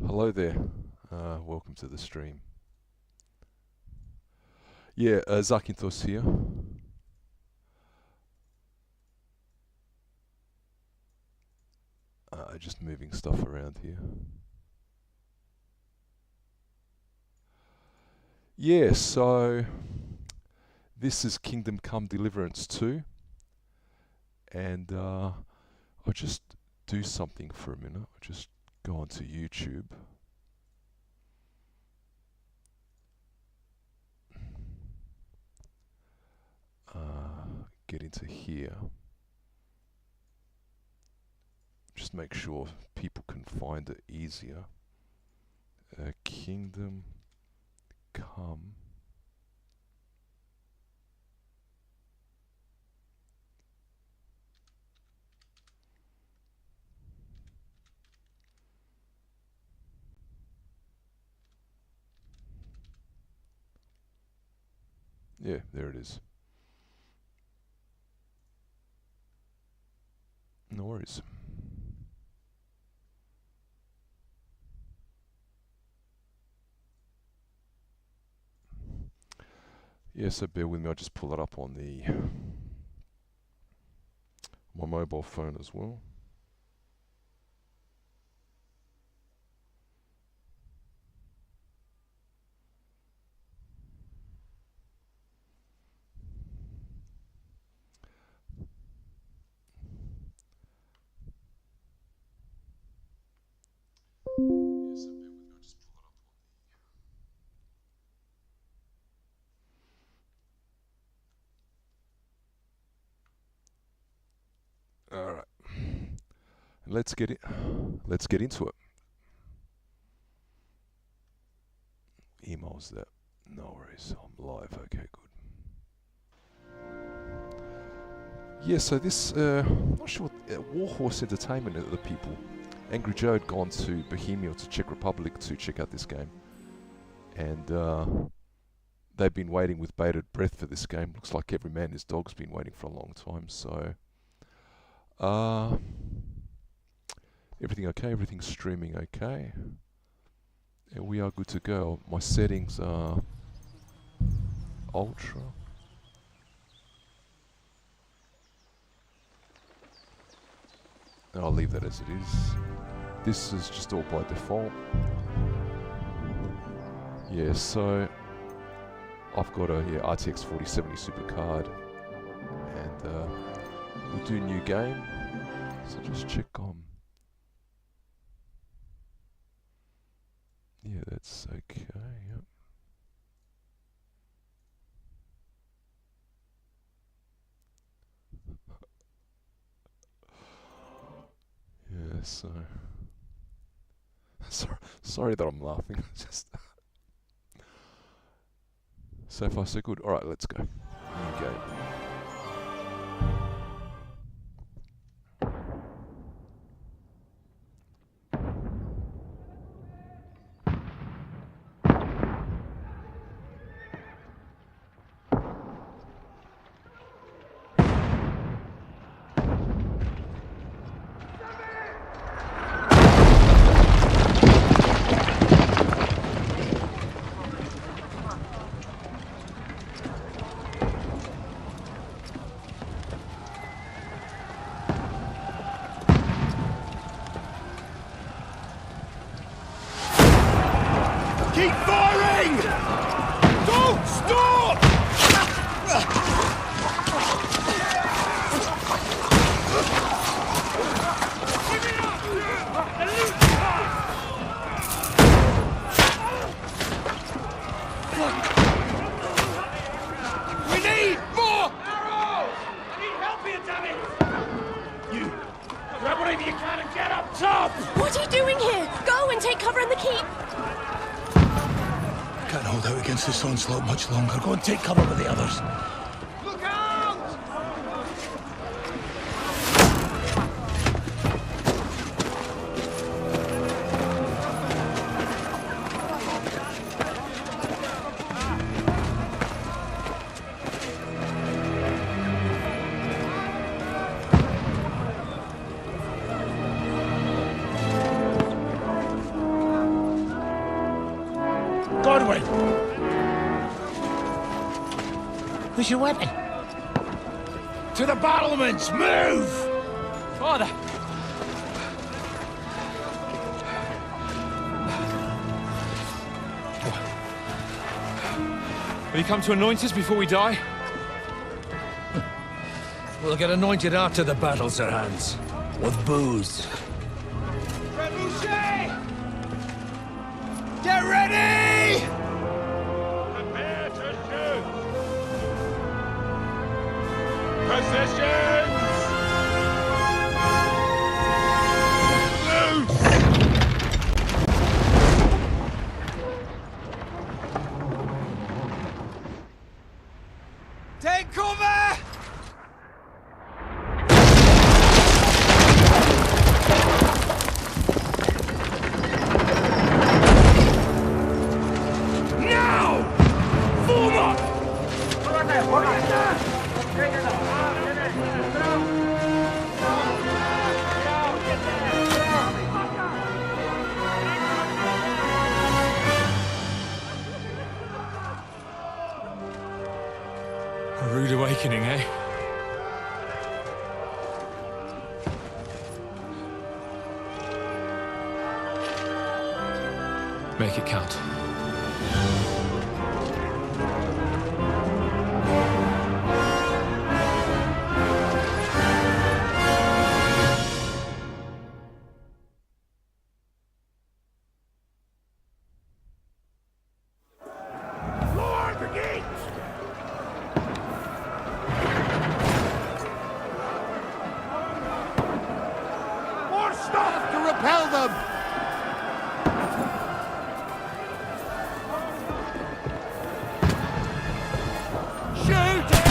Hello there. Welcome to the stream. Yeah, Zakynthos here. Just moving stuff around here. Yeah, so this is Kingdom Come Deliverance 2, and I'll just do something for a minute. I'll just go onto YouTube. Get into here. Just make sure people can find it easier. Kingdom Come. Yeah, there it is. No worries. Yeah, so bear with me. I'll just pull it up on my mobile phone as well. All right, let's get it. Let's get into it. Emails that. No worries. I'm live. Okay, good. Yeah, so this, I'm not sure, Warhorse Entertainment are the people. Angry Joe had gone to Bohemia, to Czech Republic, to check out this game. And they've been waiting with bated breath for this game. Looks like every man and his dog's been waiting for a long time, so... everything okay? Everything's streaming okay? And we are good to go. My settings are... Ultra. I'll leave that as it is. This is just all by default. Yeah, so I've got a RTX 4070 supercard, and we'll do new game. So just check on. Yeah, that's okay. Yep. Yeah, so sorry that I'm laughing. Just so far so good. All right, let's go. New game. Keep firing! Don't stop! We need more arrows! I need help here, damn it! You, grab whatever you can and get up top! What are you doing here? Go and take cover in the keep! Can't hold out against this onslaught much longer. Go and take cover with the others. Look out! Godwin! Where's your weapon? To the battlements! Move! Father! Will you come to anoint us before we die? We'll get anointed after the battle, Sir Hans. With booze. Trebuchet! Get ready! Prepare to shoot! Positions! Loose! Take cover! Now! Form up! A rude awakening, eh? Make it count. Lord, the gate! More stuff to repel them! Shoot him!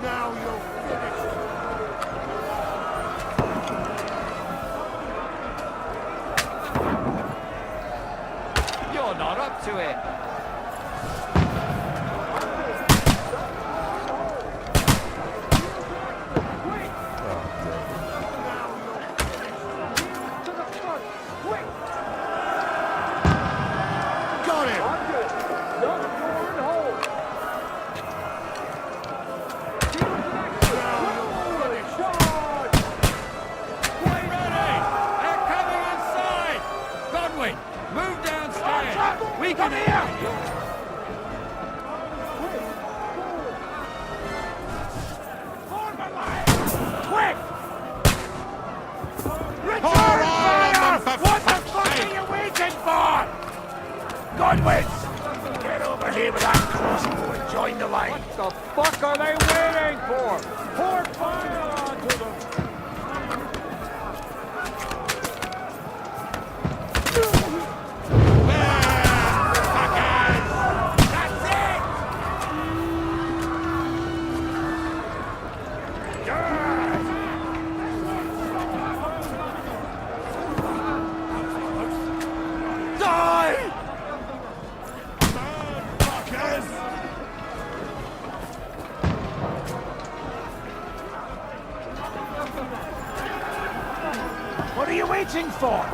Now you're finished! You're not up to it. Got him! They're coming inside! Godwin, move downstairs! We can hear! Quick! Return fire! What the fuck are you waiting for? Godwin! Get over here with that crossbow and join the line. What the fuck are they waiting for? Pour fire onto them! That's it! Die! Fuckers! What are you waiting for?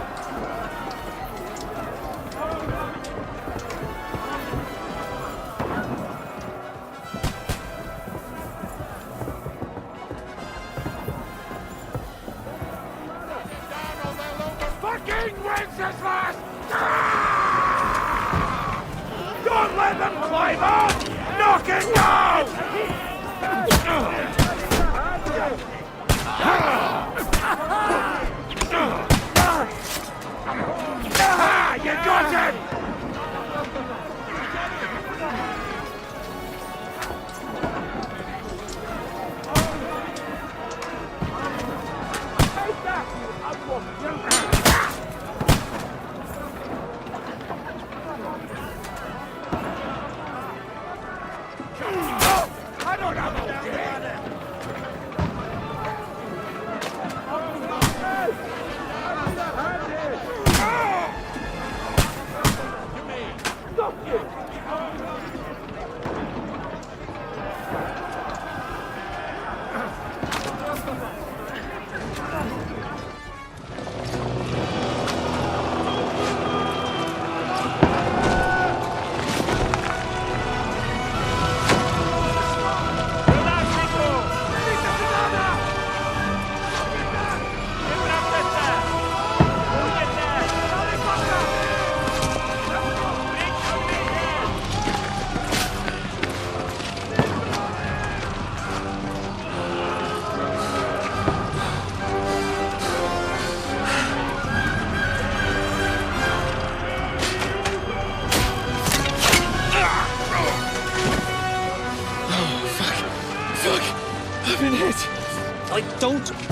Fucking Wenceslas! Don't let them climb up! Knock it down! You got him!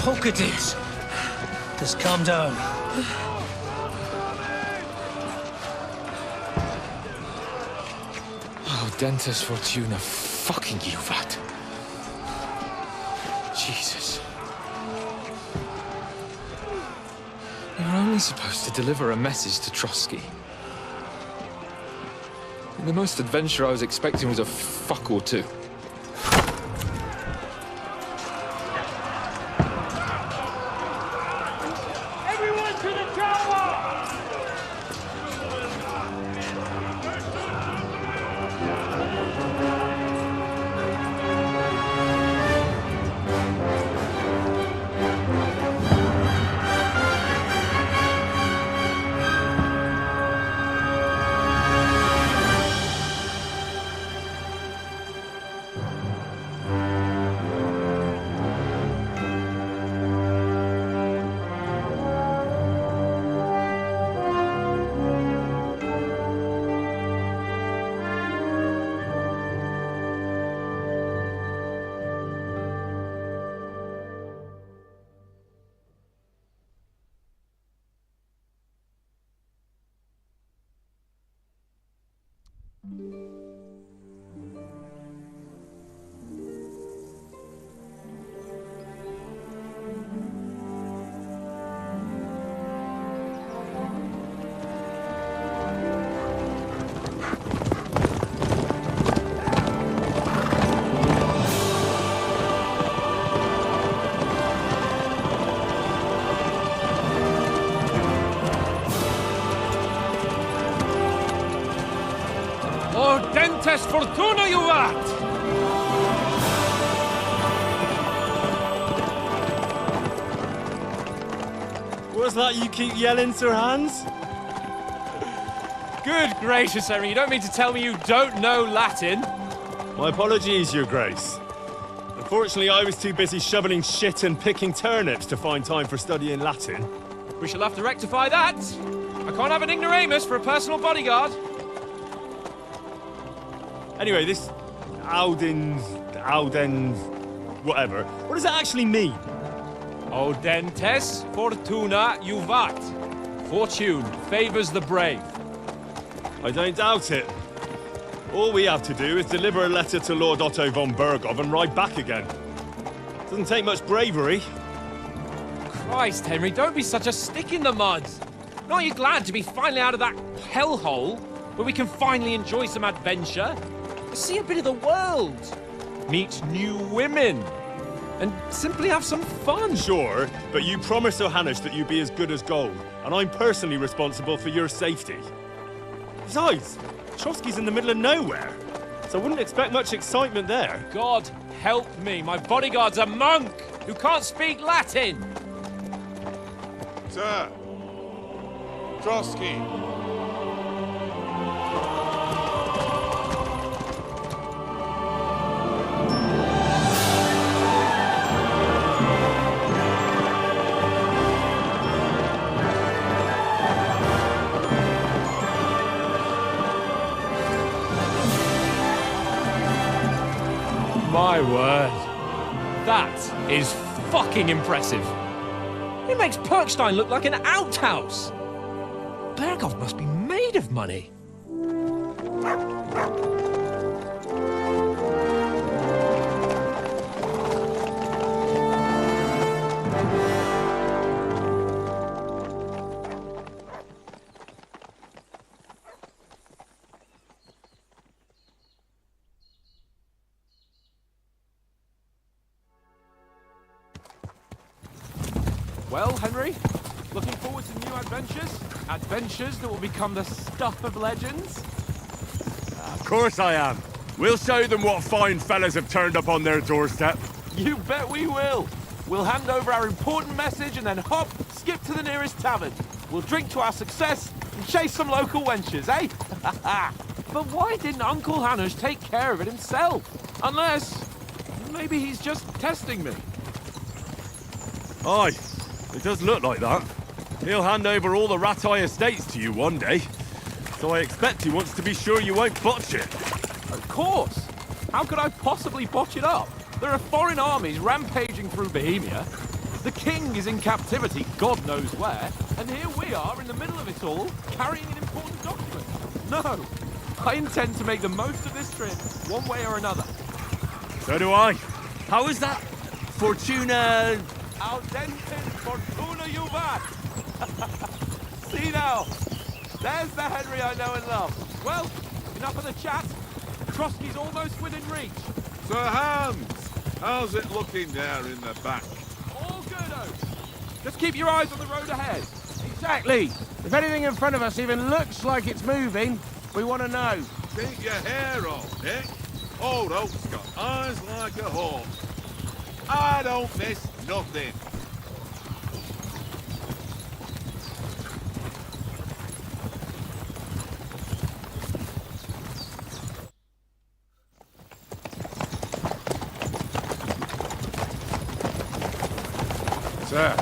polka dits. Just calm down. Oh, Dentes Fortuna, fucking you, that. Jesus. You're only supposed to deliver a message to Trotsky. And the most adventure I was expecting was a fuck or two. Everyone to the tower! Dentes Fortuna, you art! What's that you keep yelling, Sir Hans? Good gracious, Henry, you don't mean to tell me you don't know Latin? My apologies, Your Grace. Unfortunately, I was too busy shoveling shit and picking turnips to find time for studying Latin. We shall have to rectify that. I can't have an ignoramus for a personal bodyguard. Anyway, this Audens, whatever. What does that actually mean? Audentes Fortuna Juvat. Fortune favors the brave. I don't doubt it. All we have to do is deliver a letter to Lord Otto von Bergov and ride back again. Doesn't take much bravery. Christ, Henry, don't be such a stick in the mud. Aren't you glad to be finally out of that hellhole where we can finally enjoy some adventure? See a bit of the world. Meet new women. And simply have some fun. Sure, but you promised Johannes that you'd be as good as gold, and I'm personally responsible for your safety. Besides, Trotsky's in the middle of nowhere, so I wouldn't expect much excitement there. God help me, my bodyguard's a monk who can't speak Latin. Sir! Trotsky! My word. That is fucking impressive. It makes Perkstein look like an outhouse. Bergov must be made of money. Well, Henry, looking forward to new adventures? Adventures that will become the stuff of legends? Of course I am. We'll show them what fine fellas have turned up on their doorstep. You bet we will. We'll hand over our important message and then hop, skip to the nearest tavern. We'll drink to our success and chase some local wenches, eh? But why didn't Uncle Hanush take care of it himself? Unless, maybe he's just testing me. Aye, it does look like that. He'll hand over all the Ratai estates to you one day. So I expect he wants to be sure you won't botch it. Of course. How could I possibly botch it up? There are foreign armies rampaging through Bohemia. The king is in captivity, God knows where, and here we are in the middle of it all, carrying an important document. No, I intend to make the most of this trip, one way or another. So do I. How is that? Fortuna... Al dente fortuna juvat. See now, there's the Henry I know and love. Well, enough of the chat. Trotsky's almost within reach. Sir Hans, how's it looking there in the back? All good, Oak. Just keep your eyes on the road ahead. Exactly. If anything in front of us even looks like it's moving, we want to know. Keep your hair on, Nick. Old Oak's got eyes like a hawk. I don't miss nothing. Sir.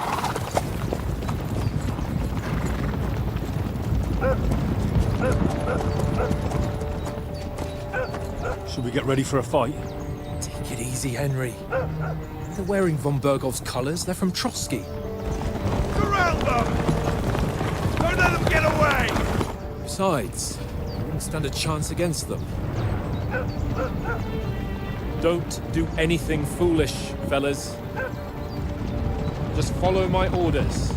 Should we get ready for a fight? Take it easy, Henry. They're wearing von Bergov's colours. They're from Trotsky. Surround them! Don't let them get away! Besides, you wouldn't stand a chance against them. Don't do anything foolish, fellas. Just follow my orders.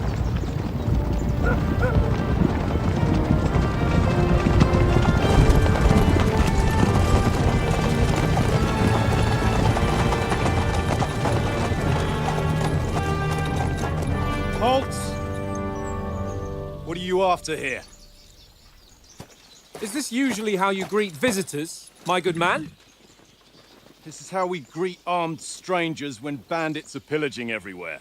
Halt! What are you after here? Is this usually how you greet visitors, my good man? This is how we greet armed strangers when bandits are pillaging everywhere.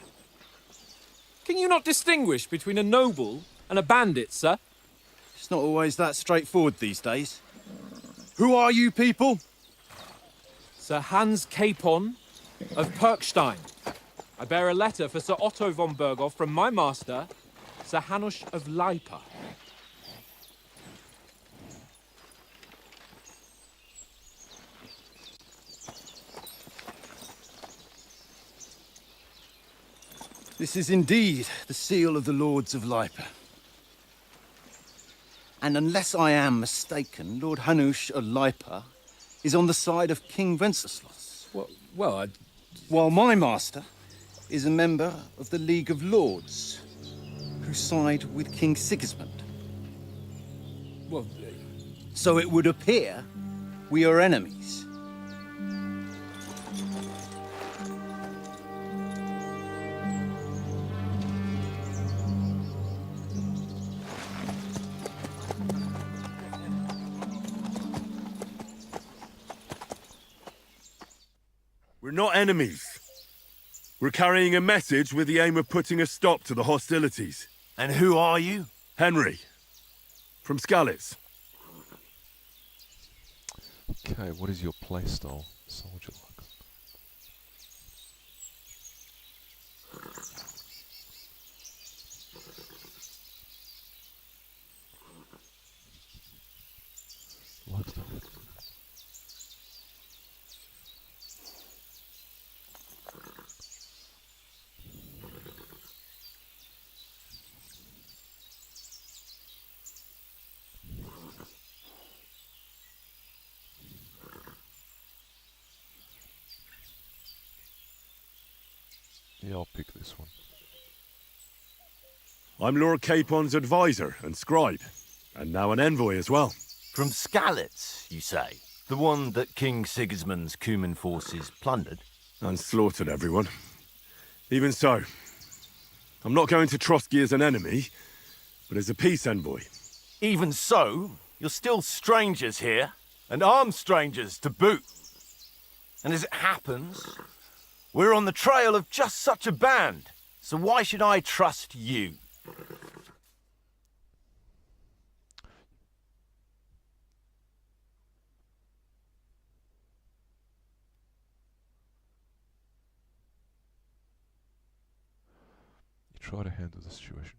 Can you not distinguish between a noble and a bandit, sir? It's not always that straightforward these days. Who are you people? Sir Hans Capon of Perkstein. I bear a letter for Sir Otto von Berghoff from my master, Sir Hanush of Lipa. This is indeed the seal of the Lords of Lipa. And unless I am mistaken, Lord Hanush of Lipa is on the side of King Wenceslas. Well, While my master is a member of the League of Lords, who side with King Sigismund. well, So it would appear we are enemies. We're not enemies. We're carrying a message with the aim of putting a stop to the hostilities. And who are you? Henry. From Skalitz. Okay, what is your playstyle, soldier like? Lifestyle. Yeah, I'll pick this one. I'm Lord Capon's advisor and scribe, and now an envoy as well. From Skalitz, you say? The one that King Sigismund's Cuman forces plundered? And slaughtered everyone. Even so, I'm not going to Trotsky as an enemy, but as a peace envoy. Even so, you're still strangers here, and armed strangers to boot. And as it happens, we're on the trail of just such a band, so why should I trust you? You try to handle the situation.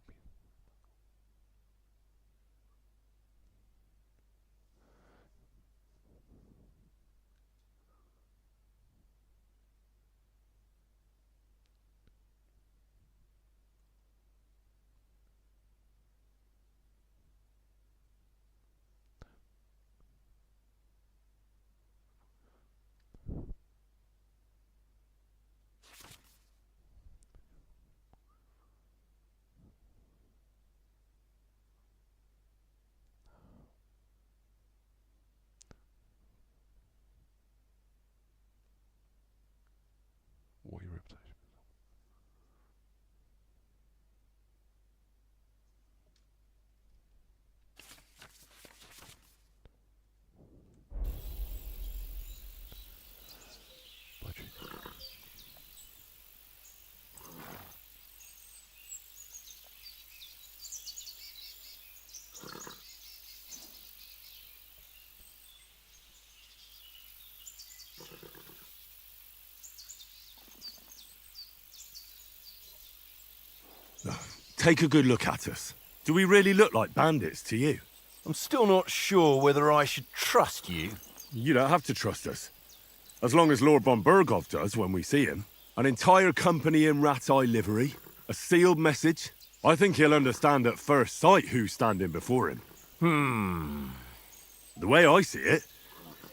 Take a good look at us. Do we really look like bandits to you? I'm still not sure whether I should trust you. You don't have to trust us. As long as Lord von Burgov does when we see him. An entire company in rat-eye livery. A sealed message. I think he'll understand at first sight who's standing before him. The way I see it,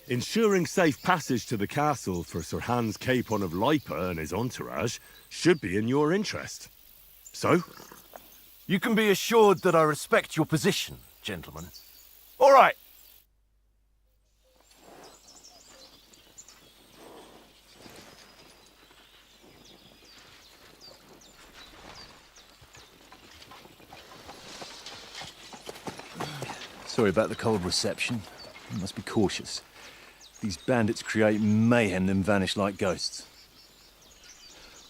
ensuring safe passage to the castle for Sir Hans Capon of Lipa and his entourage should be in your interest. So? You can be assured that I respect your position, gentlemen. All right. Sorry about the cold reception. You must be cautious. These bandits create mayhem then vanish like ghosts.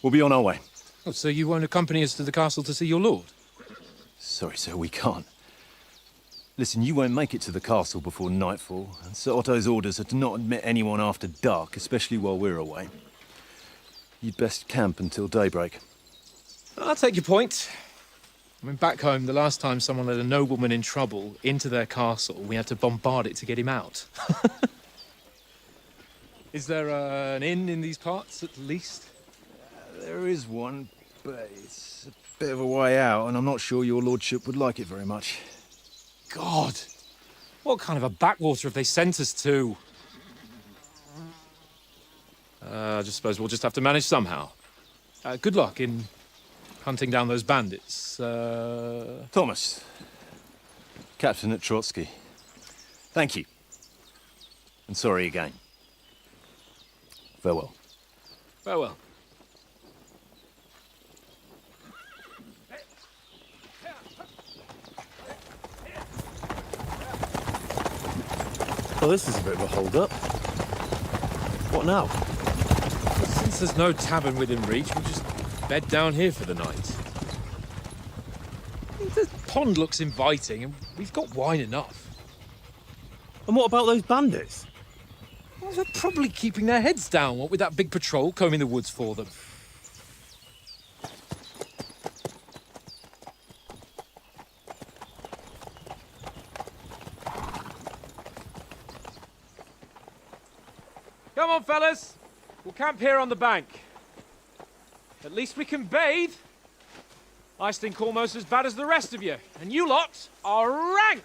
We'll be on our way. Oh, so you won't accompany us to the castle to see your lord? Sorry, sir, we can't. Listen, you won't make it to the castle before nightfall, and Sir Otto's orders are to not admit anyone after dark, especially while we're away. You'd best camp until daybreak. I'll take your point. I mean, back home, the last time someone let a nobleman in trouble into their castle, we had to bombard it to get him out. Is there an inn in these parts, at least? There is one, but it's a bit of a way out, and I'm not sure your lordship would like it very much. God! What kind of a backwater have they sent us to? I just suppose we'll just have to manage somehow. Good luck in hunting down those bandits. Thomas, Captain at Trotsky. Thank you. And sorry again. Farewell. Farewell. Well, this is a bit of a hold-up. What now? Well, since there's no tavern within reach, we'll just bed down here for the night. The pond looks inviting, and we've got wine enough. And what about those bandits? Well, they're probably keeping their heads down, what with that big patrol combing the woods for them. Come on, fellas. We'll camp here on the bank. At least we can bathe. I stink almost as bad as the rest of you, and you lot are rank!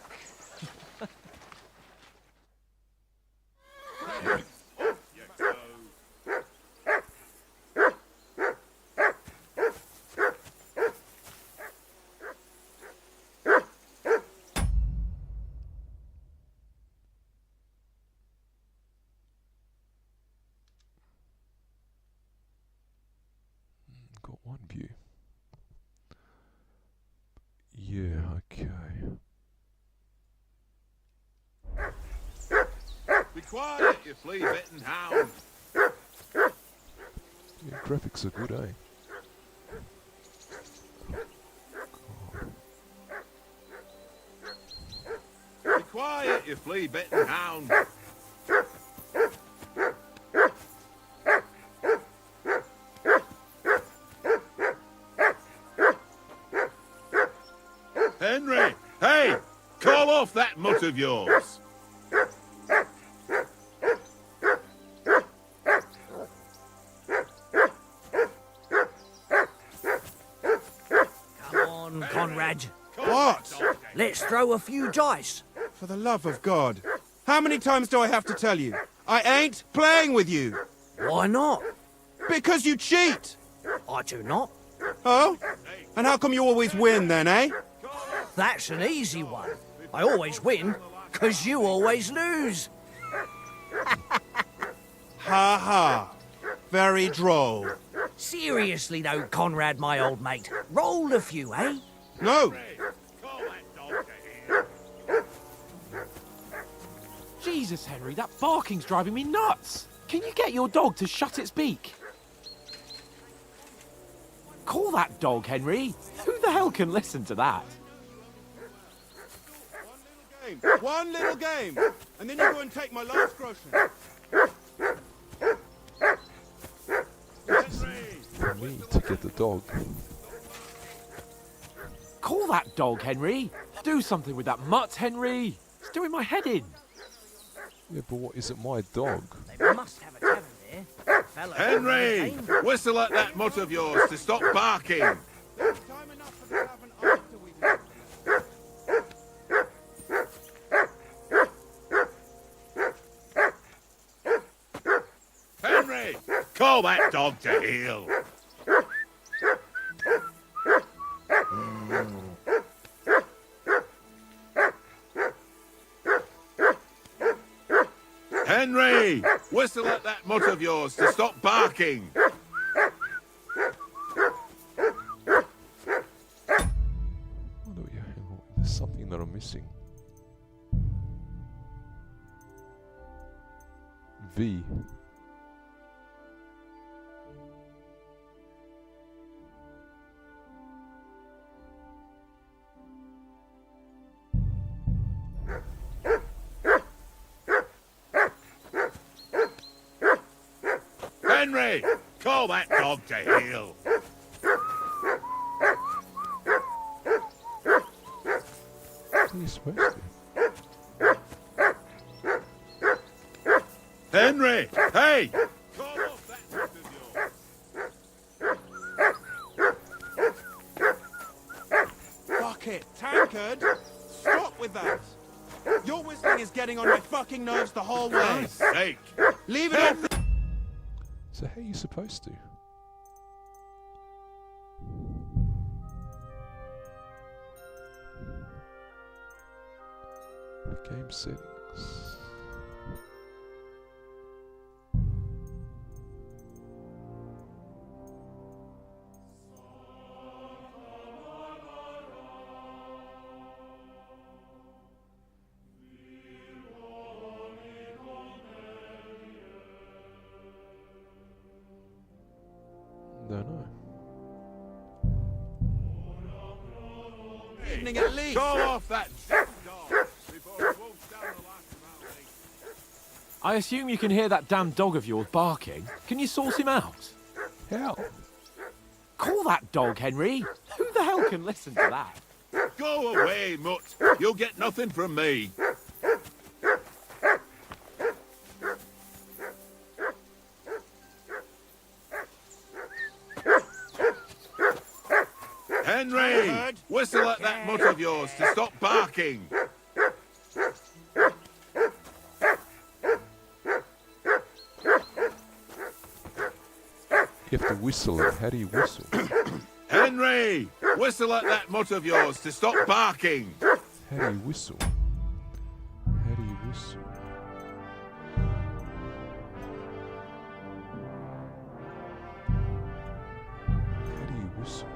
Got one view. Yeah, okay. Be quiet, you flea-bitten hound. Yeah, graphics are good, eh? Be quiet, you flea-bitten hound. Henry! Hey! Call off that mutt of yours! Come on, Conrad. What? Let's throw a few dice. For the love of God. How many times do I have to tell you? I ain't playing with you. Why not? Because you cheat. I do not. Oh? And how come you always win then, eh? That's an easy one. I always win, 'cause you always lose. Ha ha. Very droll. Seriously though, Conrad, my old mate. Roll a few, eh? No. Jesus, Henry, that barking's driving me nuts. Can you get your dog to shut its beak? Call that dog, Henry. Who the hell can listen to that? One little game. And then you go and take my last groschen. For me to get the dog. Call that dog, Henry. Do something with that mutt, Henry. It's doing my head in. Yeah, but what isn't my dog? They must have a tavern there. Fellow Henry! Whistle at that mutt of yours to stop barking! Time enough for the tavern after we leave. Henry! Call that dog to heel! Henry! Whistle at that mutt of yours to stop barking! Oh, no, yeah, hang on. There's something that I'm missing. V. Henry! Call that dog to heel! What are you supposed to? Henry! Hey! Call off that mutt of yours! Fuck it, Tankard! Stop with that! Your whistling is getting on my fucking nerves the whole way. God's sake! Leave it off. So how are you supposed to? Game settings. Don't know. Evening at least. Call off that dog before it wolfs down the last of our league. I assume you can hear that damn dog of yours barking. Can you sort him out? How? Call that dog, Henry. Who the hell can listen to that? Go away, mutt. You'll get nothing from me. Henry! Whistle at that mutt of yours to stop barking. You have to whistle it. How do you whistle? Henry! Whistle at that mutt of yours to stop barking. How do you whistle? How do you whistle? How do you whistle?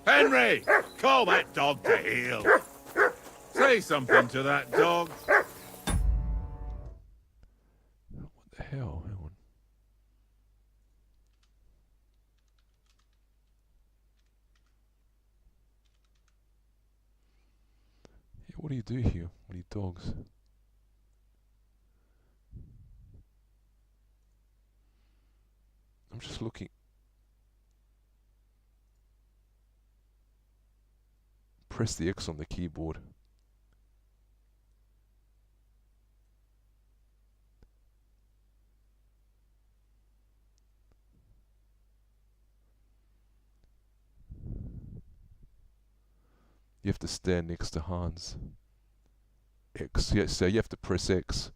Henry! Call that dog to heel. Say something to that dog. What the hell? Hang on. Yeah, what do you do here? What are you dogs? I'm just looking. Press the X on the keyboard. You have to stand next to Hans. X, yeah, so you have to press X.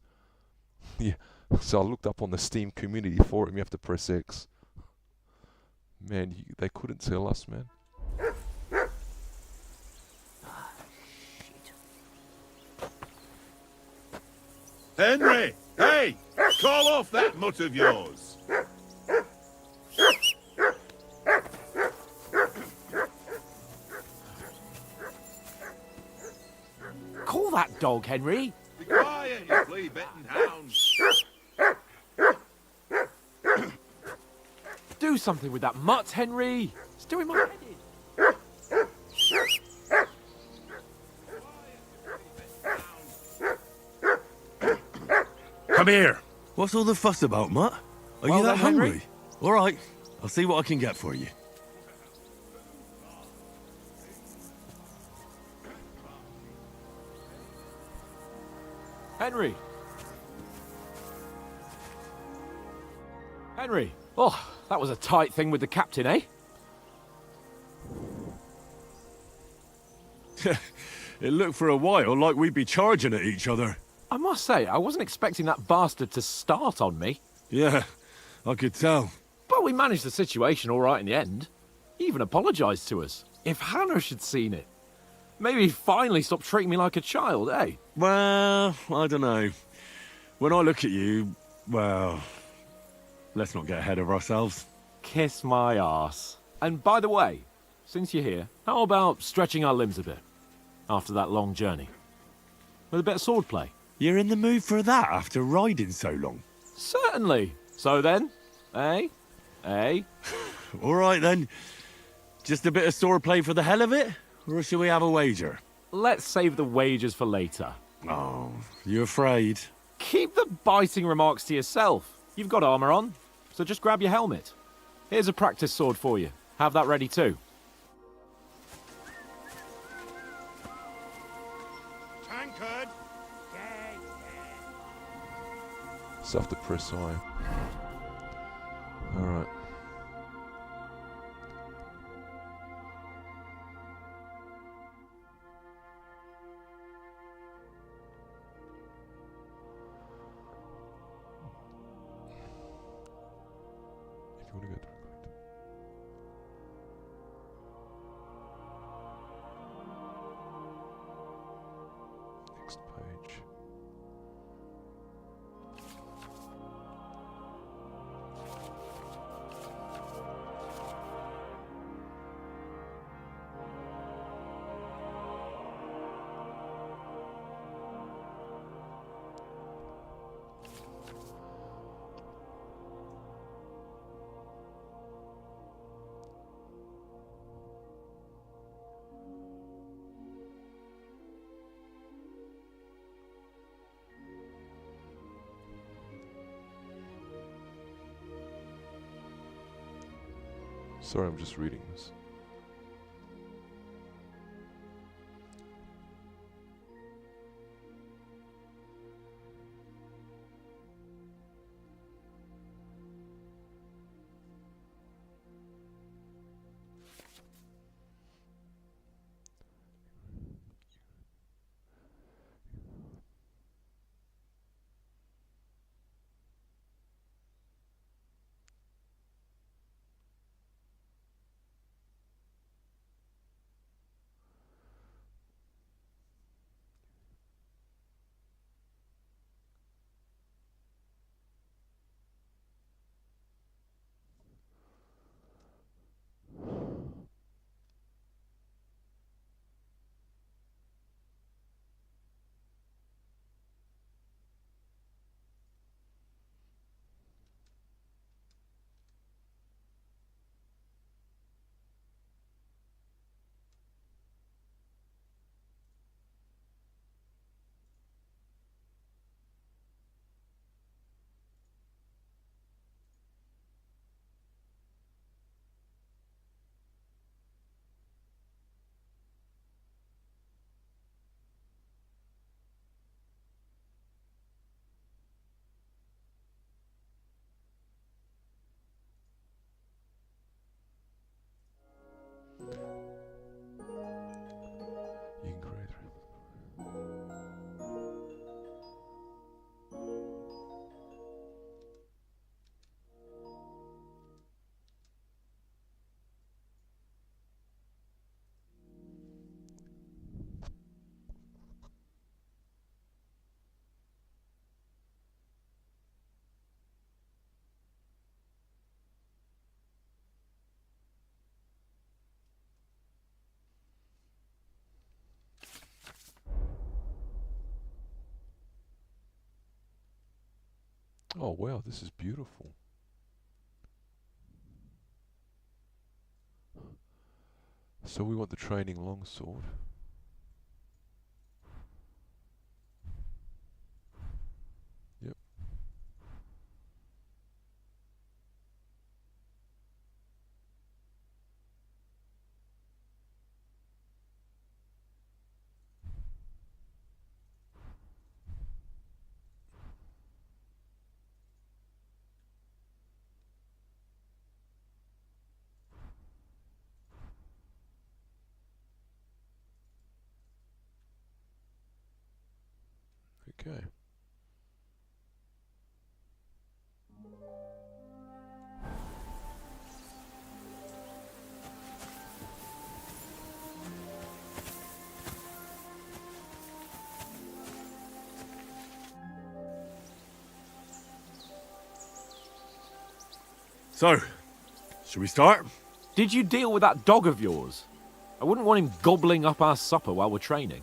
Yeah, so I looked up on the Steam community forum, you have to press X. Man, they couldn't tell us, man. Henry! Hey! Call off that mutt of yours. dog, Henry. Be quiet, you flea-bitten hound. Do something with that mutt, Henry. It's doing my head in. Come here. What's all the fuss about, Mutt? Are Well you that then, Henry? hungry? All right, I'll see what I can get for you. Henry. Henry. Oh, that was a tight thing with the captain, eh? It looked for a while like we'd be charging at each other. I must say, I wasn't expecting that bastard to start on me. Yeah, I could tell. But we managed the situation all right in the end. He even apologised to us. If Hanosh had seen it. Maybe he'd finally stop treating me like a child, eh? Well, I don't know. When I look at you, well, let's not get ahead of ourselves. Kiss my arse. And by the way, since you're here, how about stretching our limbs a bit? After that long journey. With a bit of swordplay. You're in the mood for that after riding so long? Certainly. So then, eh? Eh? All right then. Just a bit of swordplay for the hell of it? Or shall we have a wager? Let's save the wagers for later. Oh, you afraid? Keep the biting remarks to yourself. You've got armour on, so just grab your helmet. Here's a practice sword for you. Have that ready too. Tankard! Self-depress I. Alright. If you want to go to next page. Sorry, I'm just reading this. Oh wow, this is beautiful. So we want the training longsword. Yep. Okay. So, should we start? Did you deal with that dog of yours? I wouldn't want him gobbling up our supper while we're training.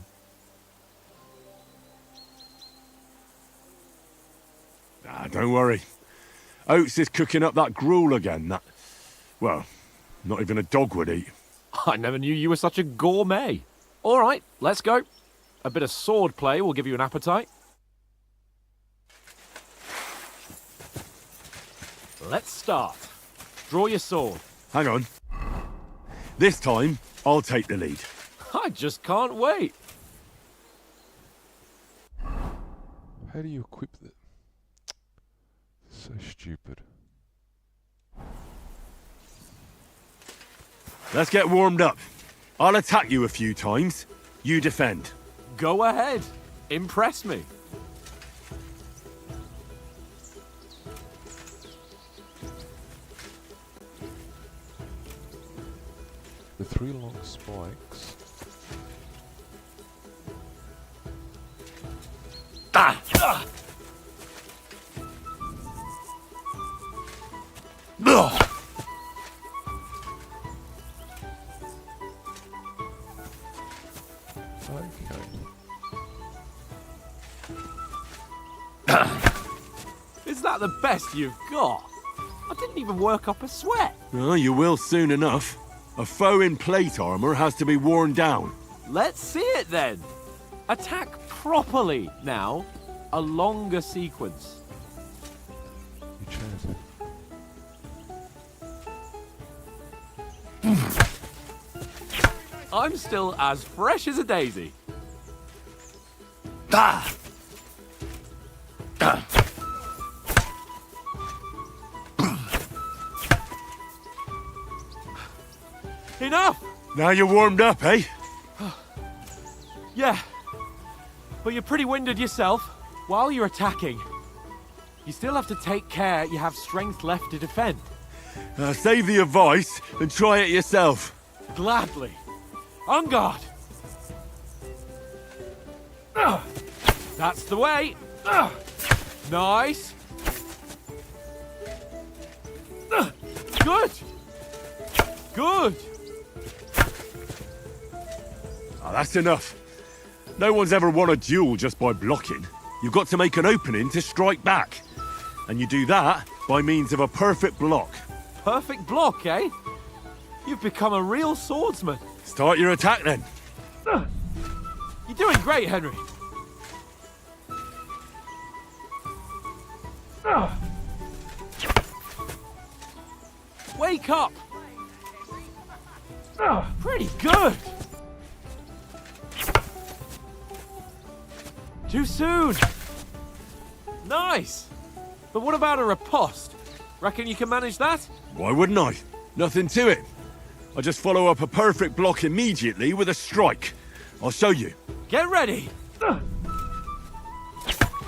Ah, don't worry. Oates is cooking up that gruel again, that... Well, not even a dog would eat. I never knew you were such a gourmet. All right, let's go. A bit of sword play will give you an appetite. Let's start. Draw your sword. Hang on. This time, I'll take the lead. I just can't wait. How do you equip it? So stupid. Let's get warmed up. I'll attack you a few times. You defend. Go ahead. Impress me. The 3 long spikes. Ah! Ah! Ugh! Is that the best you've got? I didn't even work up a sweat. Well, you will soon enough. A foe in plate armor has to be worn down. Let's see it then. Attack properly now. A longer sequence. You chose it. I'm still as fresh as a daisy. Ah! Ah! Enough! Now you're warmed up, eh? Yeah, but you're pretty winded yourself. While you're attacking, you still have to take care you have strength left to defend. Save the advice and try it yourself. Gladly. On guard. That's the way. Nice. Good. Good. That's enough. No one's ever won a duel just by blocking. You've got to make an opening to strike back. And you do that by means of a perfect block. Perfect block, eh? You've become a real swordsman. Start your attack then. You're doing great, Henry. Wake up! Pretty good! Too soon! Nice! But what about a riposte? Reckon you can manage that? Why wouldn't I? Nothing to it. I just follow up a perfect block immediately with a strike. I'll show you. Get ready!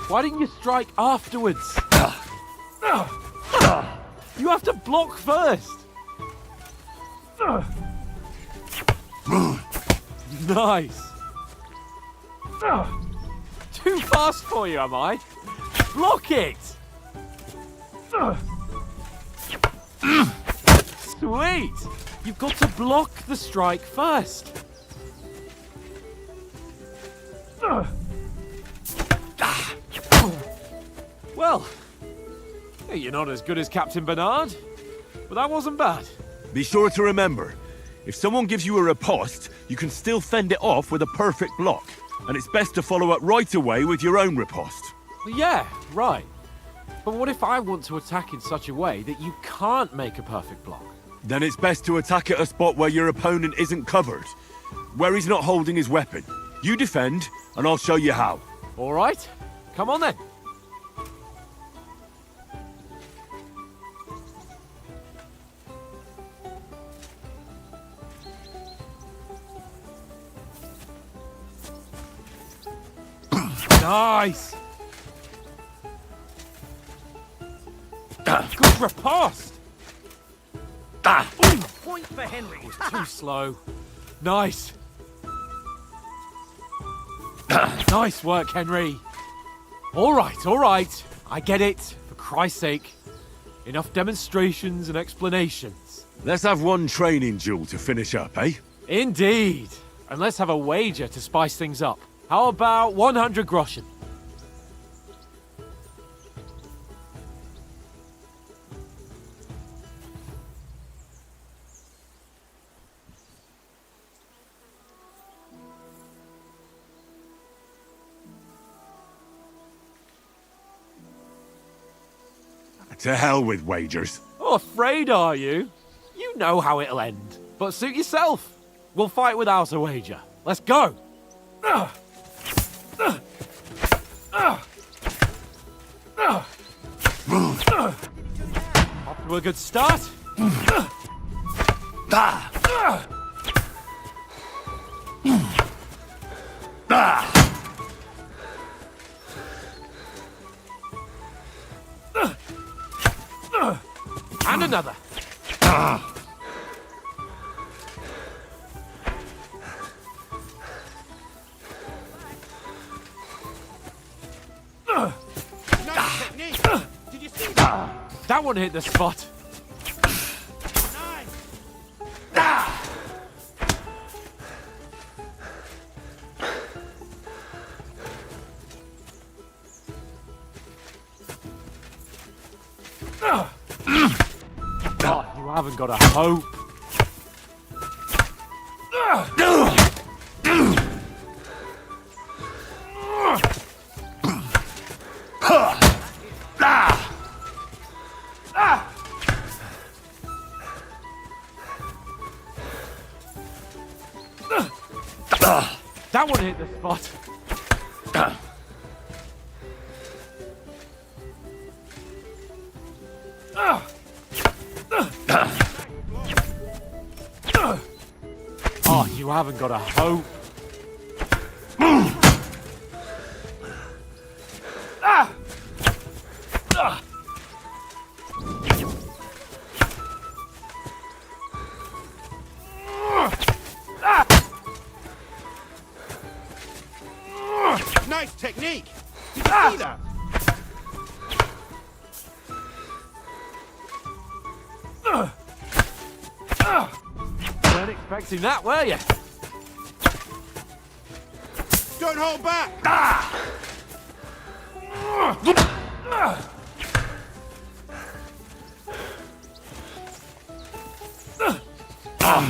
Why didn't you strike afterwards? You have to block first! Nice! Too fast for you, am I? Block it! Sweet! You've got to block the strike first. Well, Hey, you're not as good as Captain Bernard, but that wasn't bad. Be sure to remember, if someone gives you a riposte, you can still fend it off with a perfect block. And it's best to follow up right away with your own riposte. Well, yeah, right. But what if I want to attack in such a way that you can't make a perfect block? Then it's best to attack at a spot where your opponent isn't covered, where he's not holding his weapon. You defend, and I'll show you how. All right, come on then. Nice! Good riposte! Point for Henry. Too slow. Nice. Nice work, Henry. All right. I get it. For Christ's sake. Enough demonstrations and explanations. Let's have one training duel to finish up, eh? Indeed. And let's have a wager to spice things up. How about 100 groschen? To hell with wagers. Oh, afraid are you? You know how it'll end. But suit yourself. We'll fight without a wager. Let's go. Off to a good start. And another. Nice technique. Did you see that? That one hit the spot. Oh, you haven't got a hope. That one hit the spot. Oh, you haven't got a hope. Nice technique. Did you see that? Weren't expecting that, were you? Don't hold back.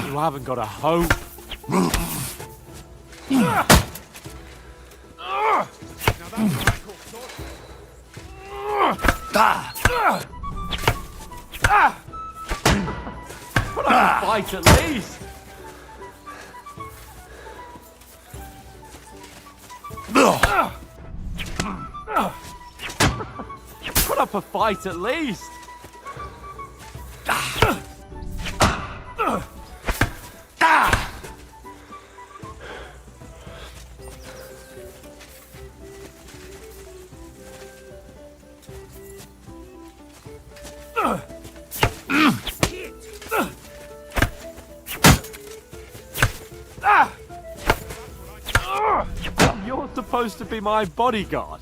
You haven't got a hope. Now that's what I call Put up a fight at least. Put up a fight at least. You're supposed to be my bodyguard.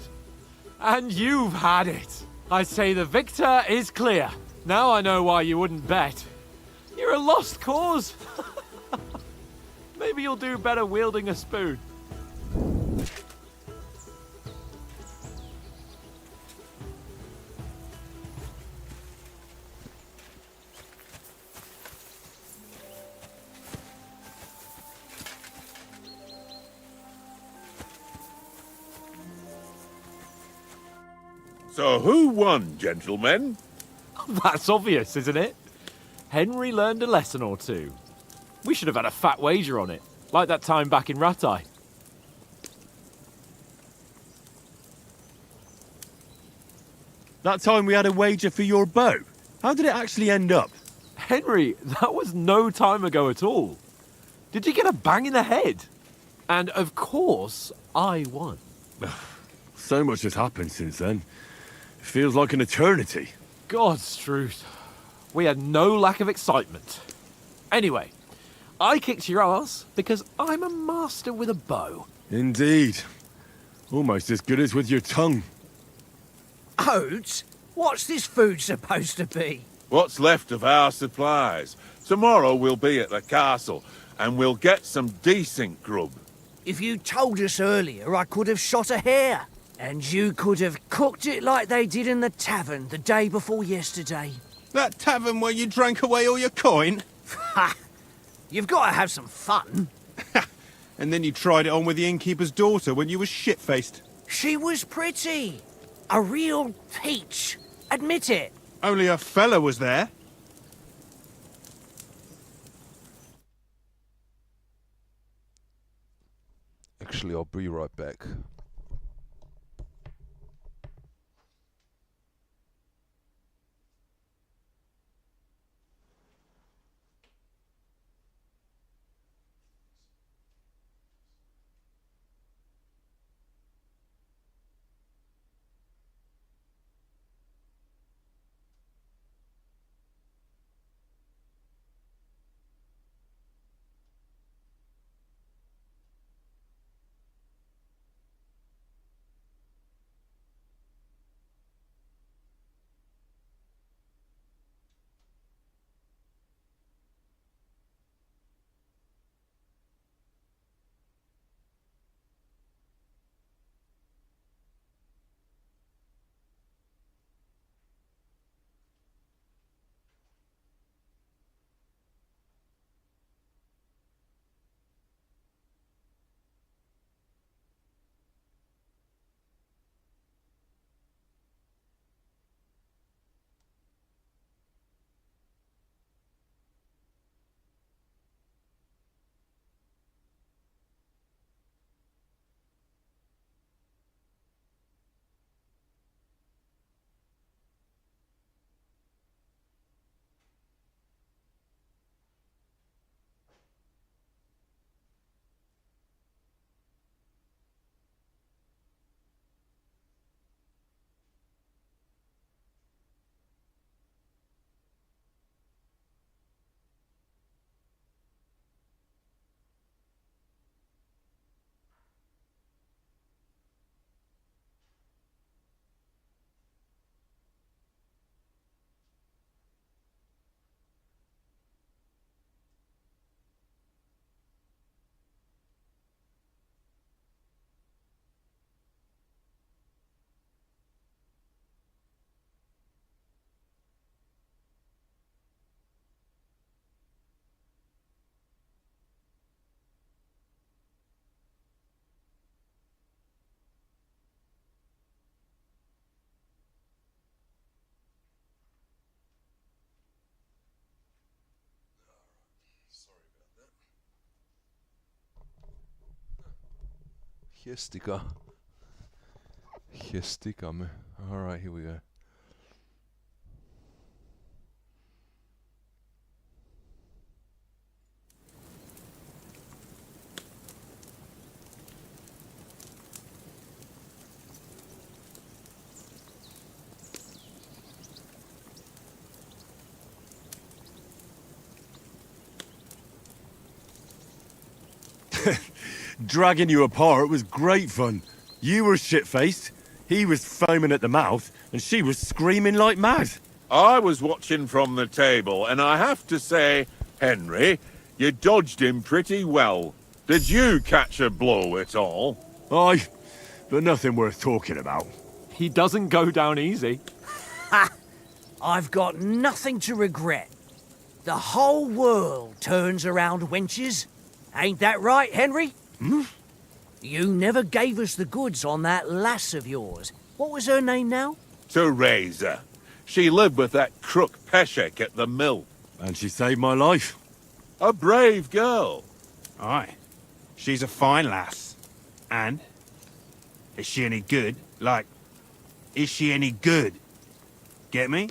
And you've had it. I say the victor is clear. Now I know why you wouldn't bet. You're a lost cause. Maybe you'll do better wielding a spoon. So who won, gentlemen? That's obvious, isn't it? Henry learned a lesson or two. We should have had a fat wager on it, like that time back in Rattay. That time we had a wager for your bow. How did it actually end up? Henry, that was no time ago at all. Did you get a bang in the head? And of course, I won. So much has happened since then. It feels like an eternity. God's truth. We had no lack of excitement. Anyway, I kicked your ass because I'm a master with a bow. Indeed. Almost as good as with your tongue. Oates, what's this food supposed to be? What's left of our supplies. Tomorrow we'll be at the castle, and we'll get some decent grub. If you told us earlier, I could have shot a hare. And you could have cooked it like they did in the tavern the day before yesterday. That tavern where you drank away all your coin? Ha! You've got to have some fun. And then you tried it on with the innkeeper's daughter when you were shit-faced. She was pretty. A real peach. Admit it. Only a fella was there. Actually, I'll be right back. Here sticker. Here sticker, man. Alright, here we go. Dragging you apart was great fun. You were shit-faced, he was foaming at the mouth, and she was screaming like mad. I was watching from the table, and I have to say, Henry, you dodged him pretty well. Did you catch a blow at all? Aye, but nothing worth talking about. He doesn't go down easy. Ha! I've got nothing to regret. The whole world turns around wenches. Ain't that right, Henry? Hmm? You never gave us the goods on that lass of yours. What was her name now? to raise her. She lived with that crook Peshek at the mill. And she saved my life. A brave girl. Aye. She's a fine lass. And? Is she any good? Like, is she any good? Get me?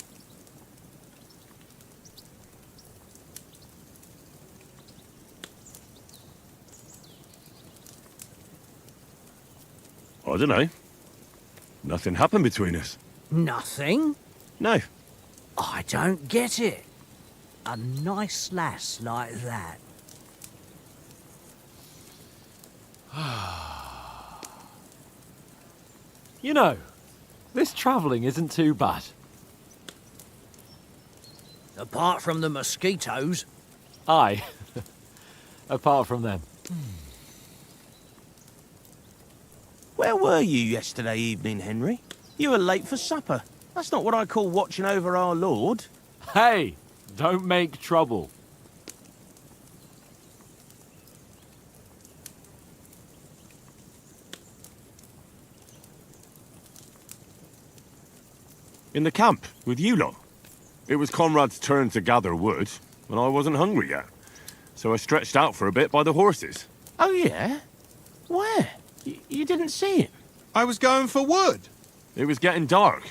I don't know. Nothing happened between us. Nothing? No. I don't get it. A nice lass like that. You know, this travelling isn't too bad. Apart from the mosquitoes. Aye. Apart from them. Where were you yesterday evening, Henry? You were late for supper. That's not what I call watching over our Lord. Hey, don't make trouble. In the camp, with you lot. It was Conrad's turn to gather wood, and I wasn't hungry yet. So I stretched out for a bit by the horses. Oh, yeah? Where? You didn't see him? I was going for wood. It was getting dark.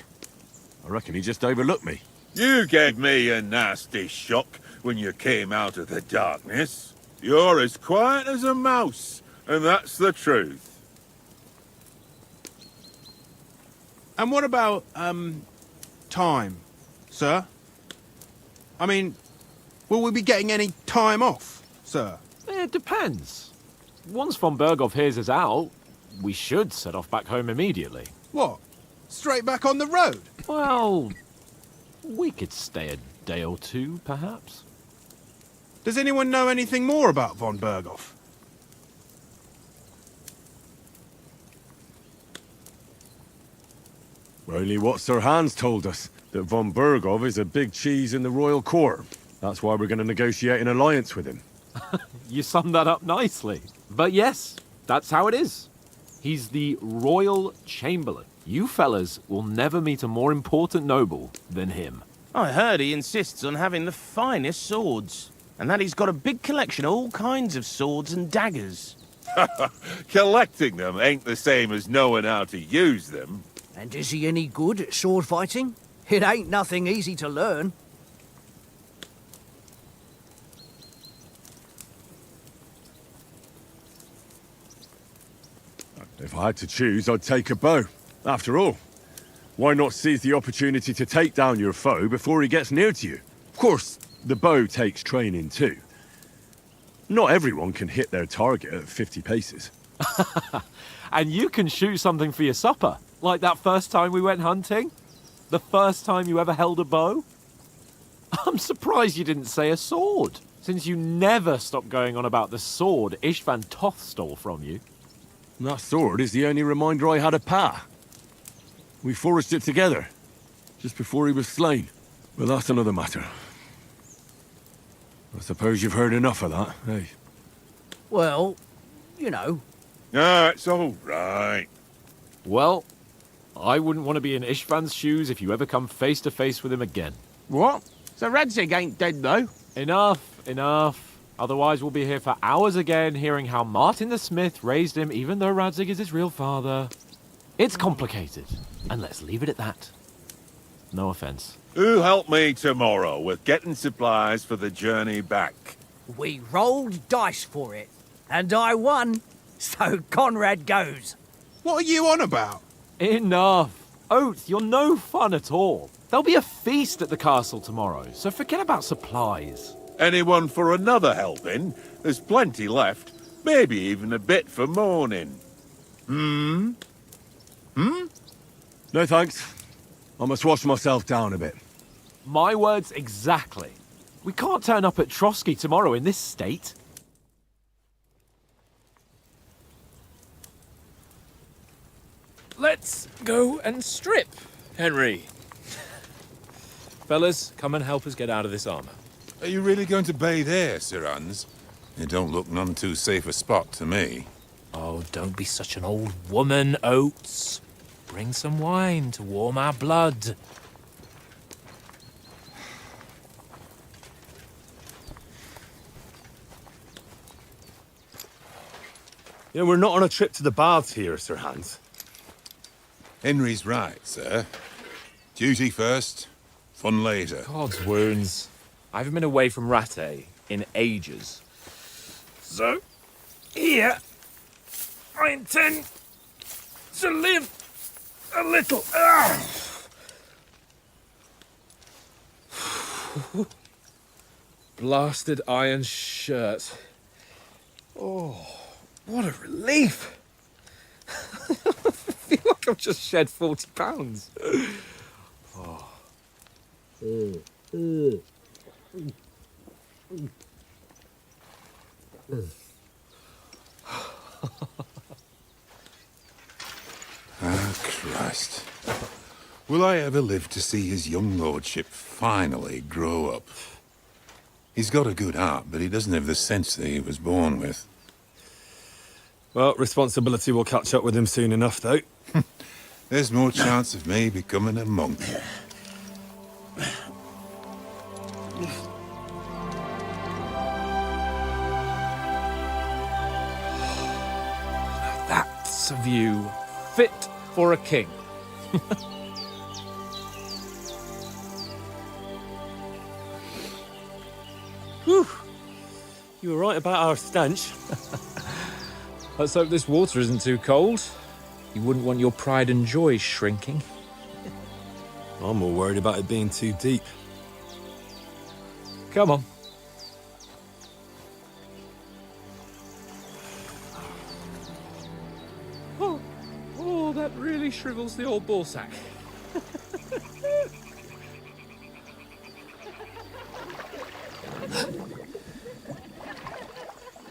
I reckon he just overlooked me. You gave me a nasty shock when you came out of the darkness. You're as quiet as a mouse, and that's the truth. And what about, time, sir? I mean, will we be getting any time off, sir? It depends. Once von Berghoff hears us out, we should set off back home immediately. What? Straight back on the road? Well, we could stay a day or two, perhaps. Does anyone know anything more about von Berghoff? Only what Sir Hans told us, that von Berghoff is a big cheese in the royal court. That's why we're going to negotiate an alliance with him. You summed that up nicely. But yes, that's how it is. He's the royal chamberlain. You fellas will never meet a more important noble than him. I heard he insists on having the finest swords, and that he's got a big collection of all kinds of swords and daggers. Collecting them ain't the same as knowing how to use them. And is he any good at sword fighting? It ain't nothing easy to learn. If I had to choose, I'd take a bow. After all, why not seize the opportunity to take down your foe before he gets near to you? Of course, the bow takes training too. Not everyone can hit their target at 50 paces. And you can shoot something for your supper, like that first time we went hunting? The first time you ever held a bow? I'm surprised you didn't say a sword, since you never stopped going on about the sword Ishvan Toth stole from you. That sword is the only reminder I had of Pa. We forged it together, just before he was slain. But that's another matter. I suppose you've heard enough of that, eh? Well, you know. It's all right. Well, I wouldn't want to be in Ishvan's shoes if you ever come face to face with him again. What? So Radzig ain't dead, though? Enough. Otherwise we'll be here for hours again, hearing how Martin the Smith raised him, even though Radzig is his real father. It's complicated, and let's leave it at that. No offense. Who'll help me tomorrow with getting supplies for the journey back? We rolled dice for it, and I won, so Conrad goes. What are you on about? Enough. Oath, you're no fun at all. There'll be a feast at the castle tomorrow, so forget about supplies. Anyone for another helping? There's plenty left. Maybe even a bit for morning. No thanks. I must wash myself down a bit. My words exactly. We can't turn up at Trotsky tomorrow in this state. Let's go and strip, Henry. Fellas, come and help us get out of this armor. Are you really going to bathe here, Sir Hans? It don't look none too safe a spot to me. Oh, don't be such an old woman, Oates. Bring some wine to warm our blood. You know, we're not on a trip to the baths here, Sir Hans. Henry's right, sir. Duty first, fun later. God's wounds. I haven't been away from Rattay in ages. So, here, I intend to live a little. Blasted iron shirt. Oh, what a relief. I feel like I've just shed 40 pounds. Oh. Ah, Christ. Will I ever live to see his young lordship finally grow up? He's got a good heart, but he doesn't have the sense that he was born with. Well, responsibility will catch up with him soon enough, though. There's more chance of me becoming a monk. That's a view fit for a king. Whew. You were right about our stench. Let's hope this water isn't too cold. You wouldn't want your pride and joy shrinking. I'm more worried about it being too deep. Come on. Oh, that really shrivels the old ball sack.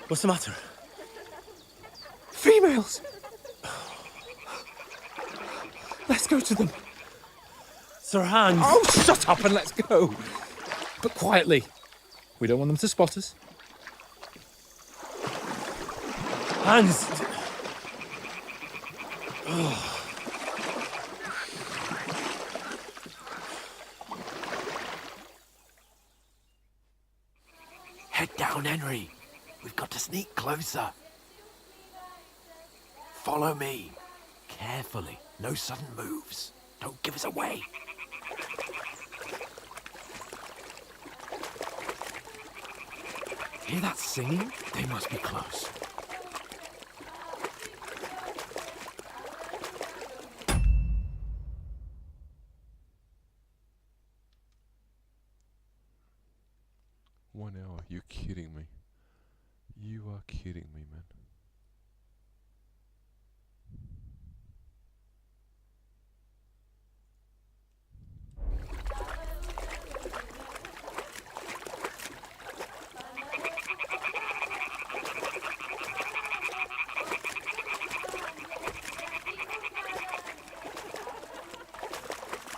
What's the matter? Females! Let's go to them. Sir Hans! Oh, shut up and let's go. But quietly. We don't want them to spot us. Hans! Head down, Henry. We've got to sneak closer. Follow me. Carefully. No sudden moves. Don't give us away. Hear that singing? They must be close. One hour? You're kidding me. You are kidding me, man.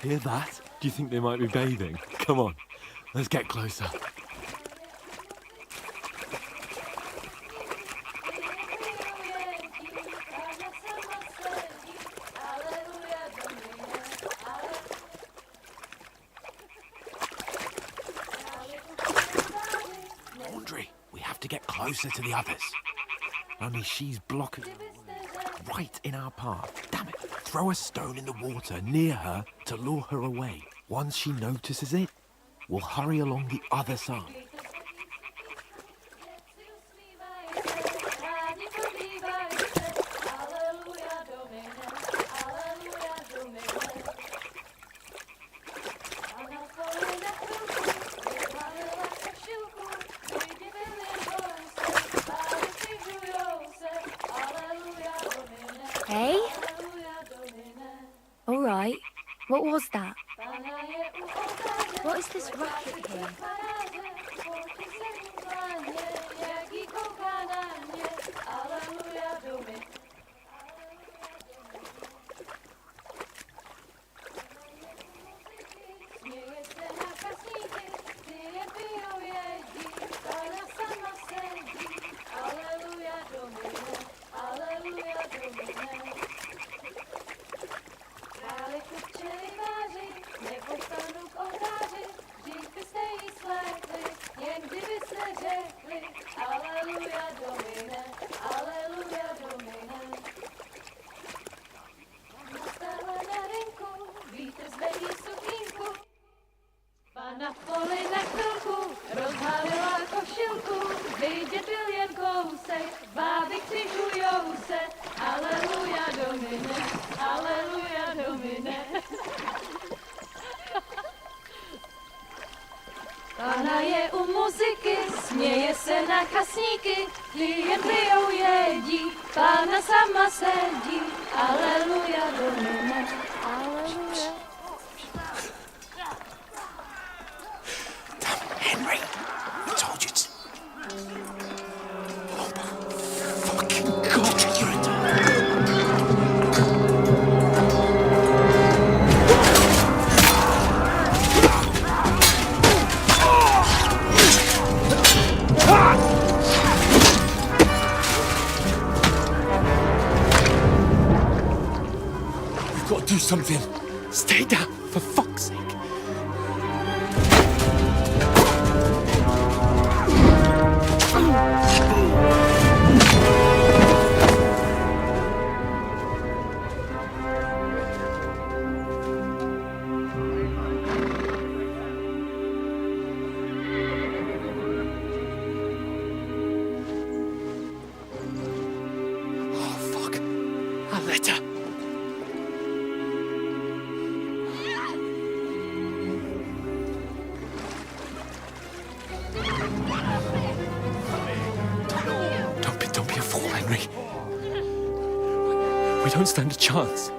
Hear that? Do you think they might be bathing? Come on, let's get closer. Laundry, we have to get closer to the others. Only she's blocking right in our path. Damn it. Throw a stone in the water near her to lure her away. Once she notices it, we'll hurry along the other side. Hey? All right. What was that? What is this racket here? směje se na kasníky, ty jen pijou jedí, Pána sama sedí, aleluja, domine, aleluja. Henry, I told you to... Oh my fucking God, you're a dog. We've got to do something. Stay down, for fuck's sake. A letter. Don't be a fool, Henry. We don't stand a chance.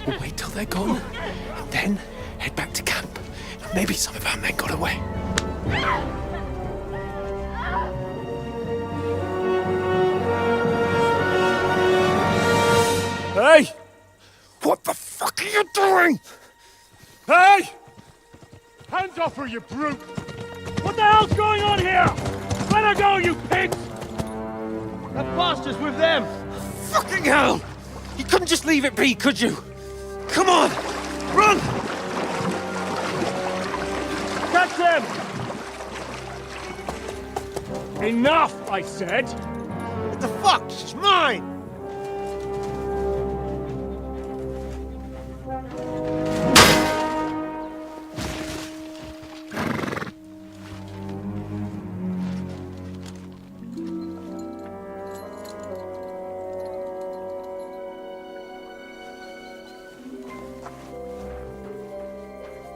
We'll wait till they're gone, and then head back to camp. Maybe some of our men got away. Hey! What the fuck are you doing? Hey! Hands off her, you brute! What the hell's going on here? Let her go, you pigs! That bastard's with them! Fucking hell! You couldn't just leave it be, could you? Come on! Run! Catch them! Enough, I said! What the fuck? She's mine!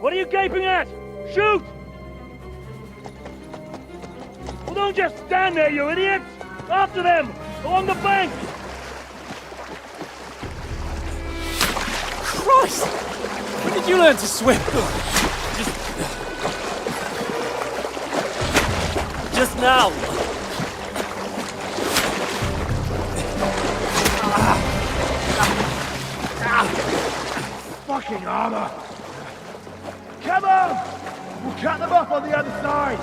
What are you gaping at? Shoot! Well, don't just stand there, you idiots! After them! Along the bank! Christ! When did you learn to swim? Just now! Fucking armor! Come on! We'll cut them off on the other side!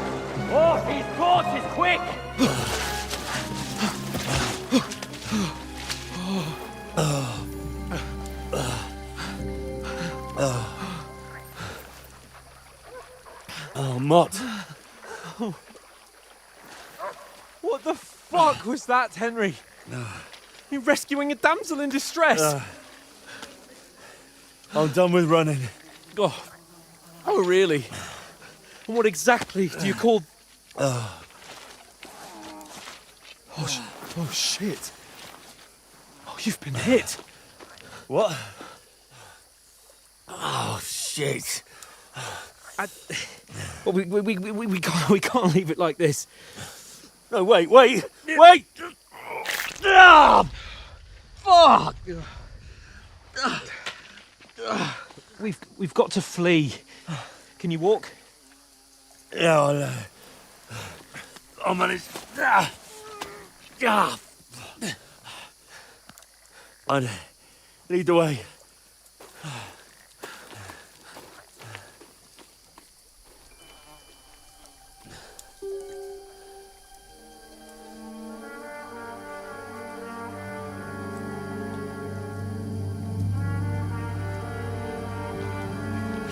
Oh, these horses, quick! Oh, Mott. What the fuck was that, Henry? You rescuing a damsel in distress? I'm done with running. Oh, really? And what exactly do you call... Oh, shit. Oh, you've been hit. What? Oh, shit. Well, we can't leave it like this. No, wait! Ah! Fuck! We've got to flee. Can you walk? Yeah, I'll manage. I'd lead the way.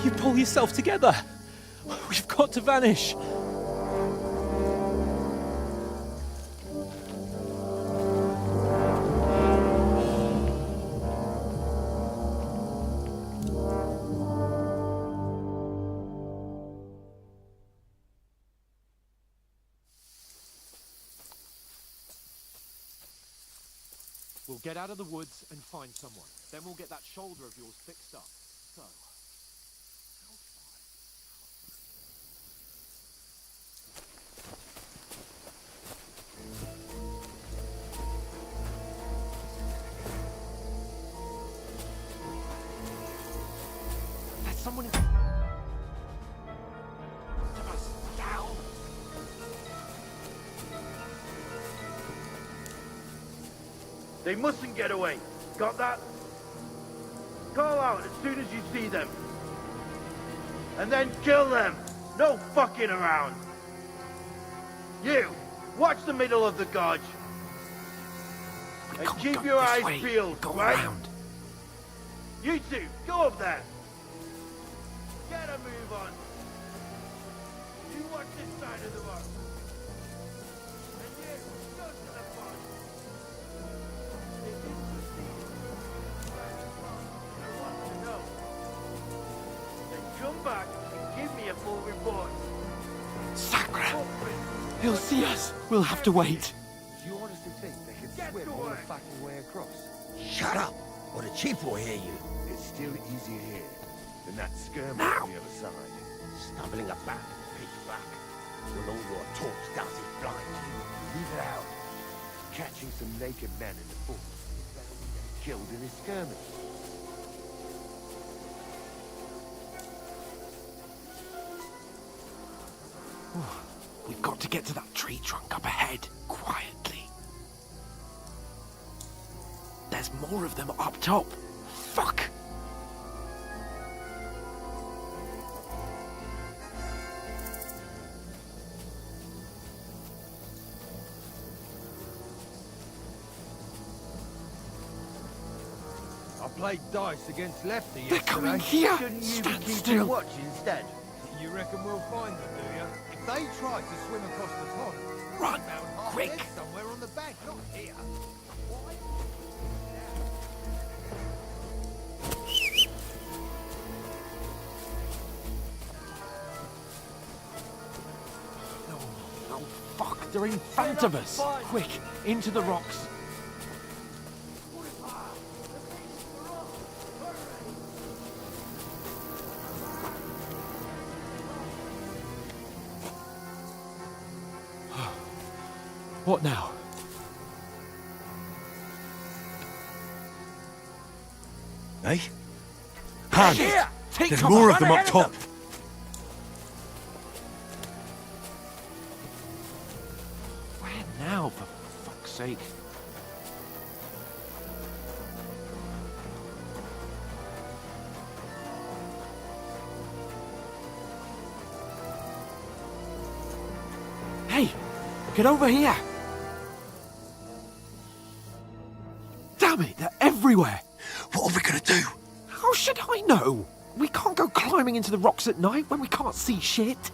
You pull yourself together. We've got to vanish. We'll get out of the woods and find someone. Then we'll get that shoulder of yours fixed up. So... They mustn't get away. Got that? Call out as soon as you see them. And then kill them. No fucking around. You, watch the middle of the gorge. And keep your eyes peeled, right? Around. You two, go up there. Get a move on. You watch this side of the rock. And you, go to the pond. If you proceed where it's from, I want to know. Then come back and give me a full report. Sacra! He'll see us. We'll have to wait. Do you honestly think they can swim all the fucking way across? Shut up, or the chief will hear you. It's still easier here than that skirmish on the other side. Stumbling about, pitch black. Will all your torch does it blind you? Leave it out. Catching some naked men in the forest is better than getting killed in a skirmish. We've got to get to that tree trunk up ahead, quietly. There's more of them up top. Fuck! I played dice against Lefty yesterday. They're coming here! Shouldn't you Stand be keeping still! watch instead? You reckon we'll find them, do you? If they try to swim across the pond, Run! found half Quick! dead somewhere on the bank, not here. Oh, fuck! They're in front of us! Quick, into the rocks! What now? Eh? Hans! Here! There's more of them up top! Where now, for fuck's sake? Hey! Get over here! Damn it, they're everywhere! What are we gonna do? How should I know? We can't go climbing into the rocks at night when we can't see shit.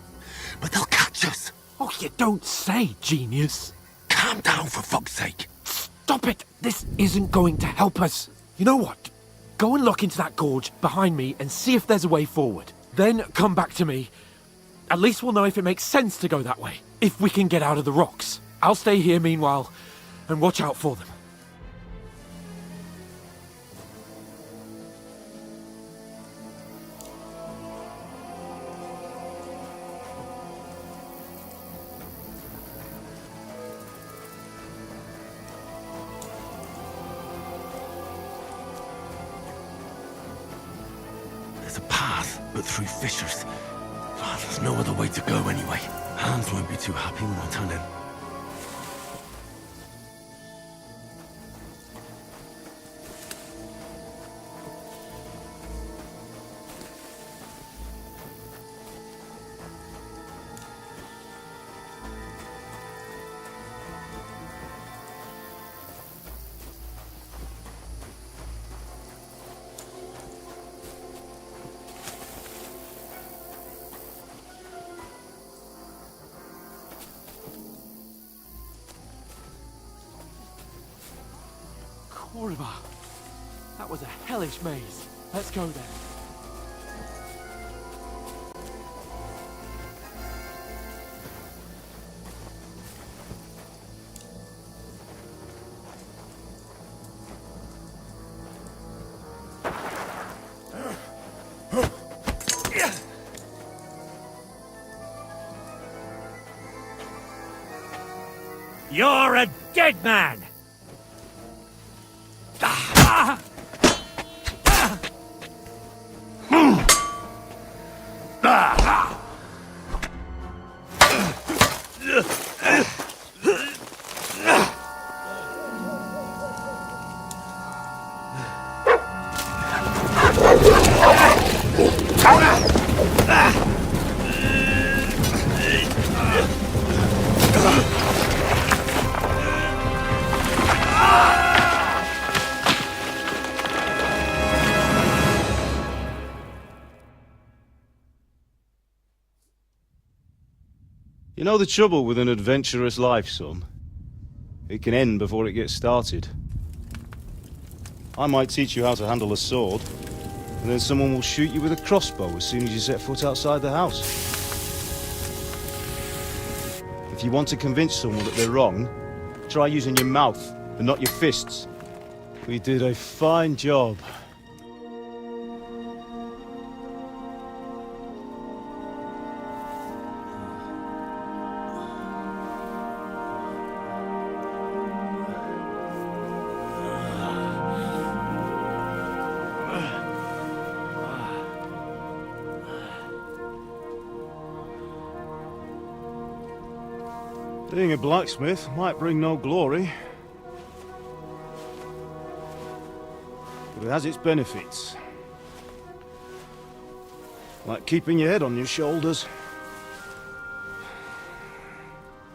But they'll catch us! Oh, you don't say, genius. Calm down, for fuck's sake! Stop it! This isn't going to help us. You know what? Go and look into that gorge behind me and see if there's a way forward. Then come back to me. At least we'll know if it makes sense to go that way. If we can get out of the rocks. I'll stay here meanwhile and watch out for them. There's a path, but through fissures. Oh, there's no other way to go anyway. Hans won't be too happy when I turn in. Corva. That was a hellish maze. Let's go then. You're a dead man! know the trouble with an adventurous life, son? It can end before it gets started. I might teach you how to handle a sword, and then someone will shoot you with a crossbow as soon as you set foot outside the house. If you want to convince someone that they're wrong, try using your mouth and not your fists. We did a fine job. Being a blacksmith might bring no glory, but it has its benefits. Like keeping your head on your shoulders.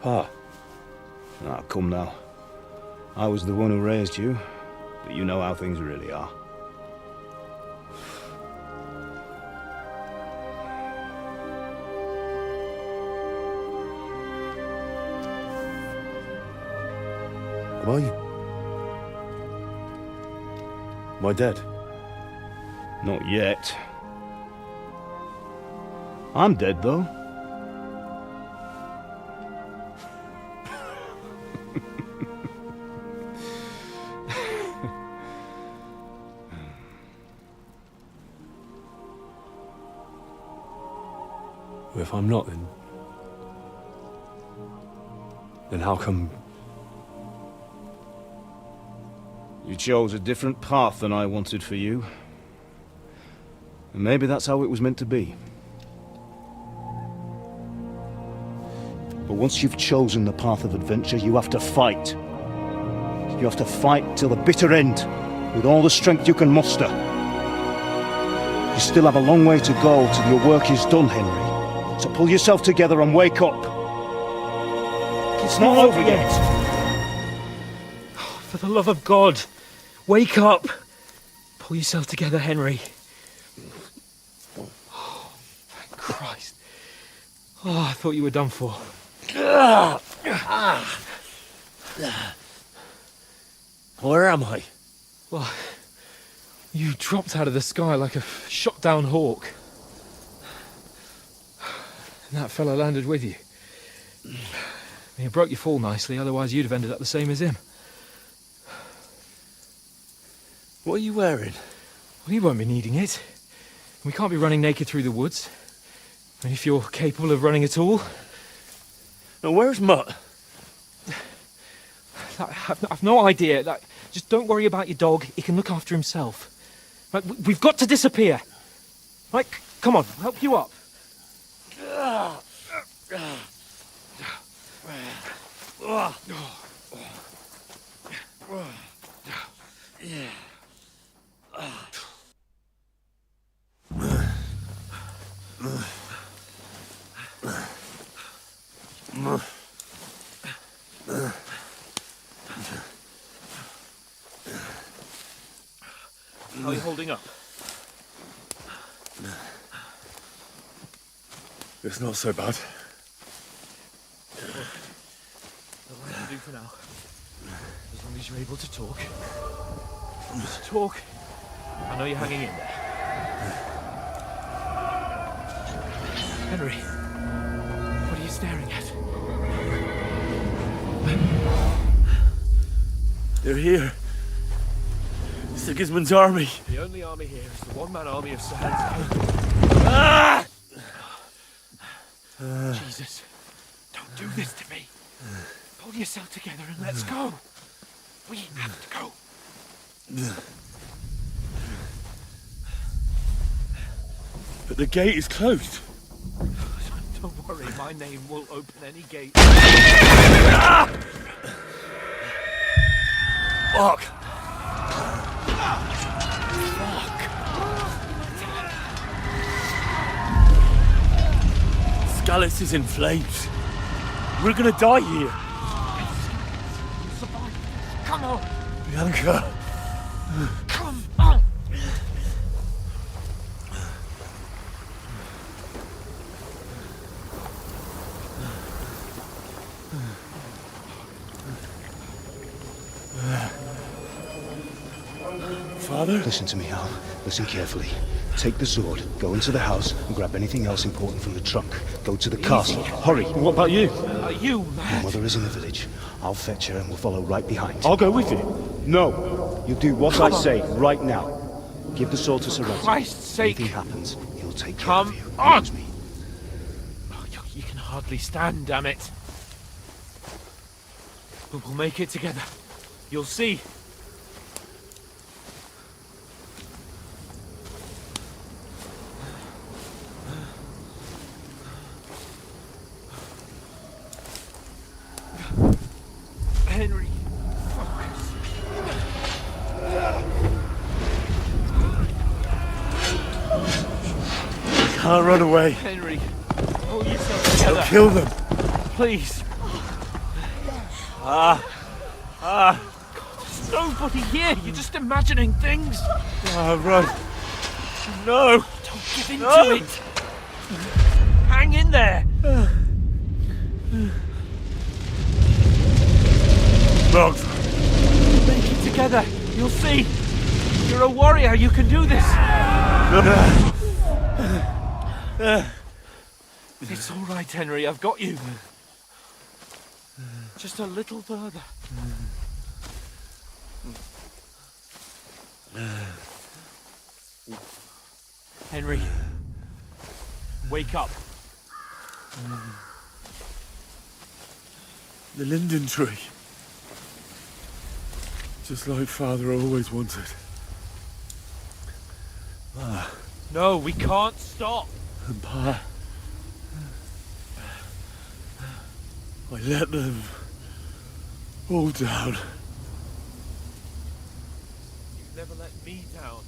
Pa. Ah, come now. I was the one who raised you, but you know how things really are. Am I dead? Not yet. I'm dead, though. Well, if I'm not, then how come... You chose a different path than I wanted for you. And maybe that's how it was meant to be. But once you've chosen the path of adventure, you have to fight. You have to fight till the bitter end, with all the strength you can muster. You still have a long way to go till your work is done, Henry. So pull yourself together and wake up. It's not over yet. For the love of God, wake up! Pull yourself together, Henry. Oh, thank Christ. Oh, I thought you were done for. Where am I? Well, you dropped out of the sky like a shot-down hawk. And that fella landed with you. You broke your fall nicely, otherwise you'd have ended up the same as him. What are you wearing? Well, you won't be needing it. We can't be running naked through the woods. I mean, if you're capable of running at all. Now, where's Mutt? I've no idea. Just don't worry about your dog. He can look after himself. We've got to disappear. Right, come on, I'll help you up. How are you holding up? It's not so bad. What I can do for now, as long as you're able to talk. Just talk. I know you're hanging in there. Henry, what are you staring at? They're here. Sigismund's army. The only army here is the one-man army of Sir Hans. Jesus, don't do this to me. Pull yourself together and let's go. We have to go. But the gate is closed. Don't worry, my name will open any gate. Fuck. Scallis is in flames. We're gonna die here. Come on. Bianca. Come on. Father? Listen to me, Al. Listen carefully. Take the sword, go into the house, and grab anything else important from the trunk. Go to the castle. Hurry! What about you? Are you mad? Your mother is in the village. I'll fetch her and we'll follow right behind. I'll go with you. No! You do what I say, right now. Give the sword to Sir Rossi. Christ's sake! Anything happens, he'll take care Come of you. on! Promise me. Oh, you can hardly stand, damn it. But we'll make it together. You'll see. Henry, focus. Can't run away. Henry, pull yourself together. I'll kill them. Please. There's nobody here. You're just imagining things. Run. No. Don't give in to it. Hang in there. Locked. Make it together. You'll see. You're a warrior. You can do this. It's all right, Henry. I've got you. Just a little further. Henry, wake up. The linden tree. Just like Father always wanted. No, we can't stop. And Pa, I let them all down. You've never let me down.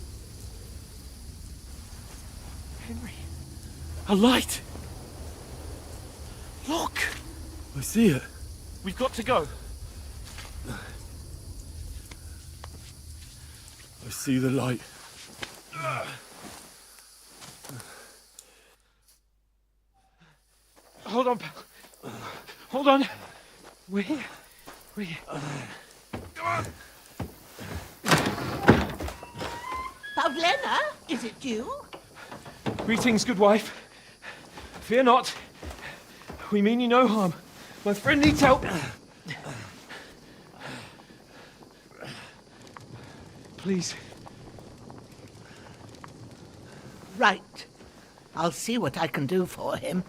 Henry, a light. Look. I see it. We've got to go. I see the light. Hold on, pal. Hold on. We're here. We're here. Come on. Pavlena, is it you? Greetings, good wife. Fear not. We mean you no harm. My friend needs help. Please. Right. I'll see what I can do for him.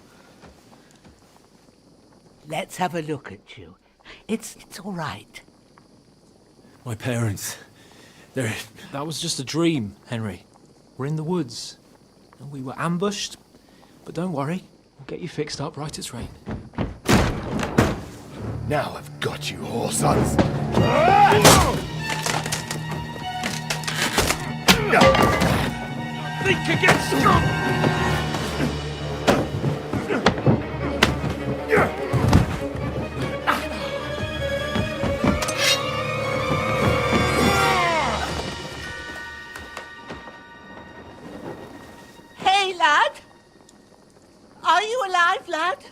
Let's have a look at you. It's all right. My parents, they're... That was just a dream, Henry. We're in the woods. And we were ambushed. But don't worry. We'll get you fixed up right as rain. Now I've got you, whoresons. Think against Hey, lad! Are you alive, lad?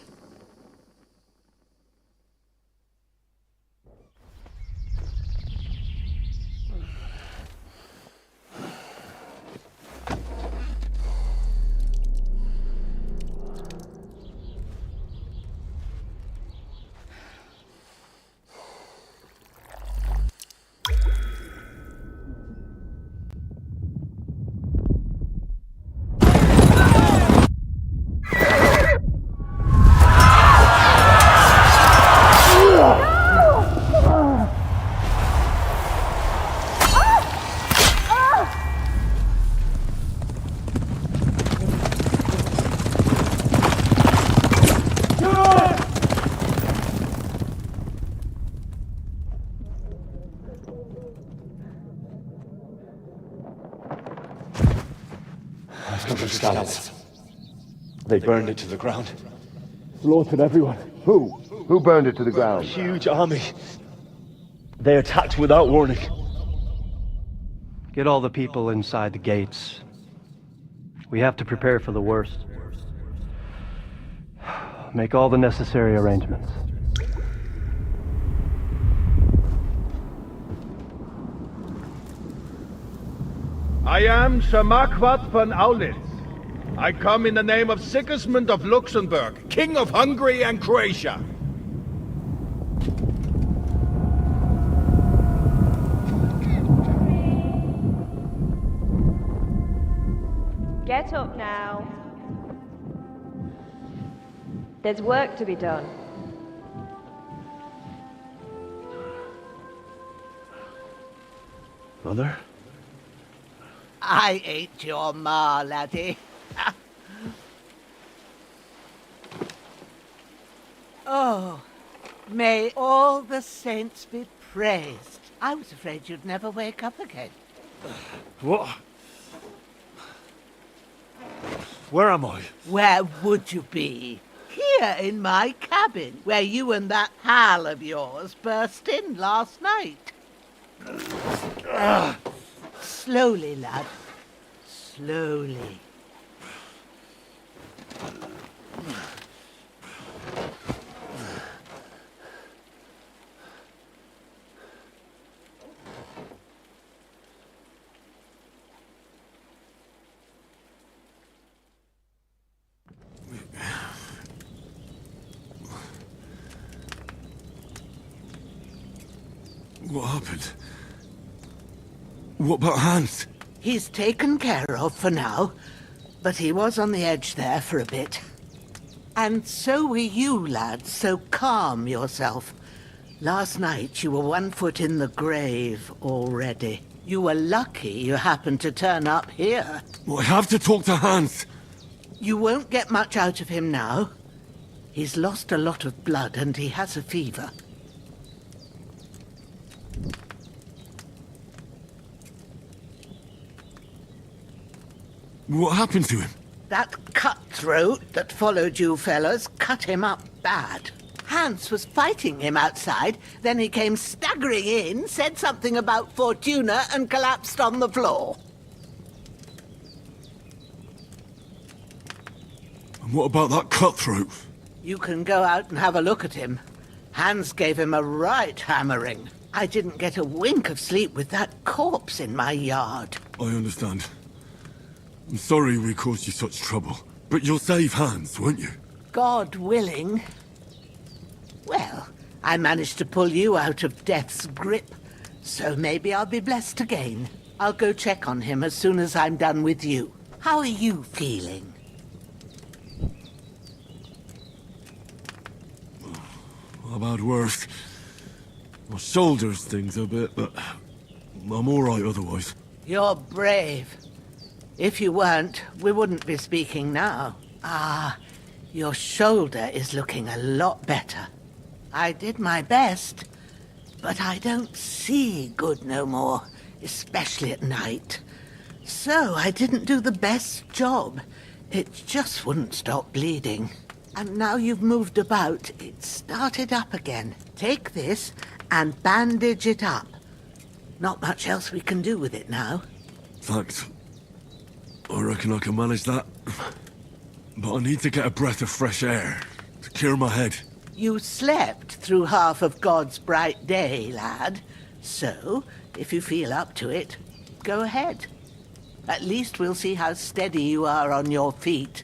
Scallops. They burned it to the ground. Slaughtered everyone. Who? Who burned it to the ground? A huge army. They attacked without warning. Get all the people inside the gates. We have to prepare for the worst. Make all the necessary arrangements. I am Sir Marquardt von Aulitz. I come in the name of Sigismund of Luxembourg, King of Hungary and Croatia. Get up now. There's work to be done. Mother? I ain't your ma, laddie. Oh, may all the saints be praised. I was afraid you'd never wake up again. What? Where am I? Where would you be? Here in my cabin, where you and that pal of yours burst in last night. Slowly, lad. Slowly. What happened? What about Hans? He's taken care of for now, but he was on the edge there for a bit. And so were you, lad, so calm yourself. Last night you were 1 foot in the grave already. You were lucky you happened to turn up here. I have to talk to Hans. You won't get much out of him now. He's lost a lot of blood and he has a fever. What happened to him? That cutthroat that followed you fellas cut him up bad. Hans was fighting him outside, then he came staggering in, said something about Fortuna, and collapsed on the floor. And what about that cutthroat? You can go out and have a look at him. Hans gave him a right hammering. I didn't get a wink of sleep with that corpse in my yard. I understand. I'm sorry we caused you such trouble. But you'll save Hans, won't you? God willing. Well, I managed to pull you out of death's grip, so maybe I'll be blessed again. I'll go check on him as soon as I'm done with you. How are you feeling? I've had worse. My shoulder stings a bit, but I'm all right otherwise. You're brave. If you weren't, we wouldn't be speaking now. Ah, your shoulder is looking a lot better. I did my best, but I don't see good no more, especially at night. So I didn't do the best job. It just wouldn't stop bleeding. And now you've moved about, it started up again. Take this and bandage it up. Not much else we can do with it now. Thanks. I reckon I can manage that. But I need to get a breath of fresh air to clear my head. You slept through half of God's bright day, lad. So, if you feel up to it, go ahead. At least we'll see how steady you are on your feet.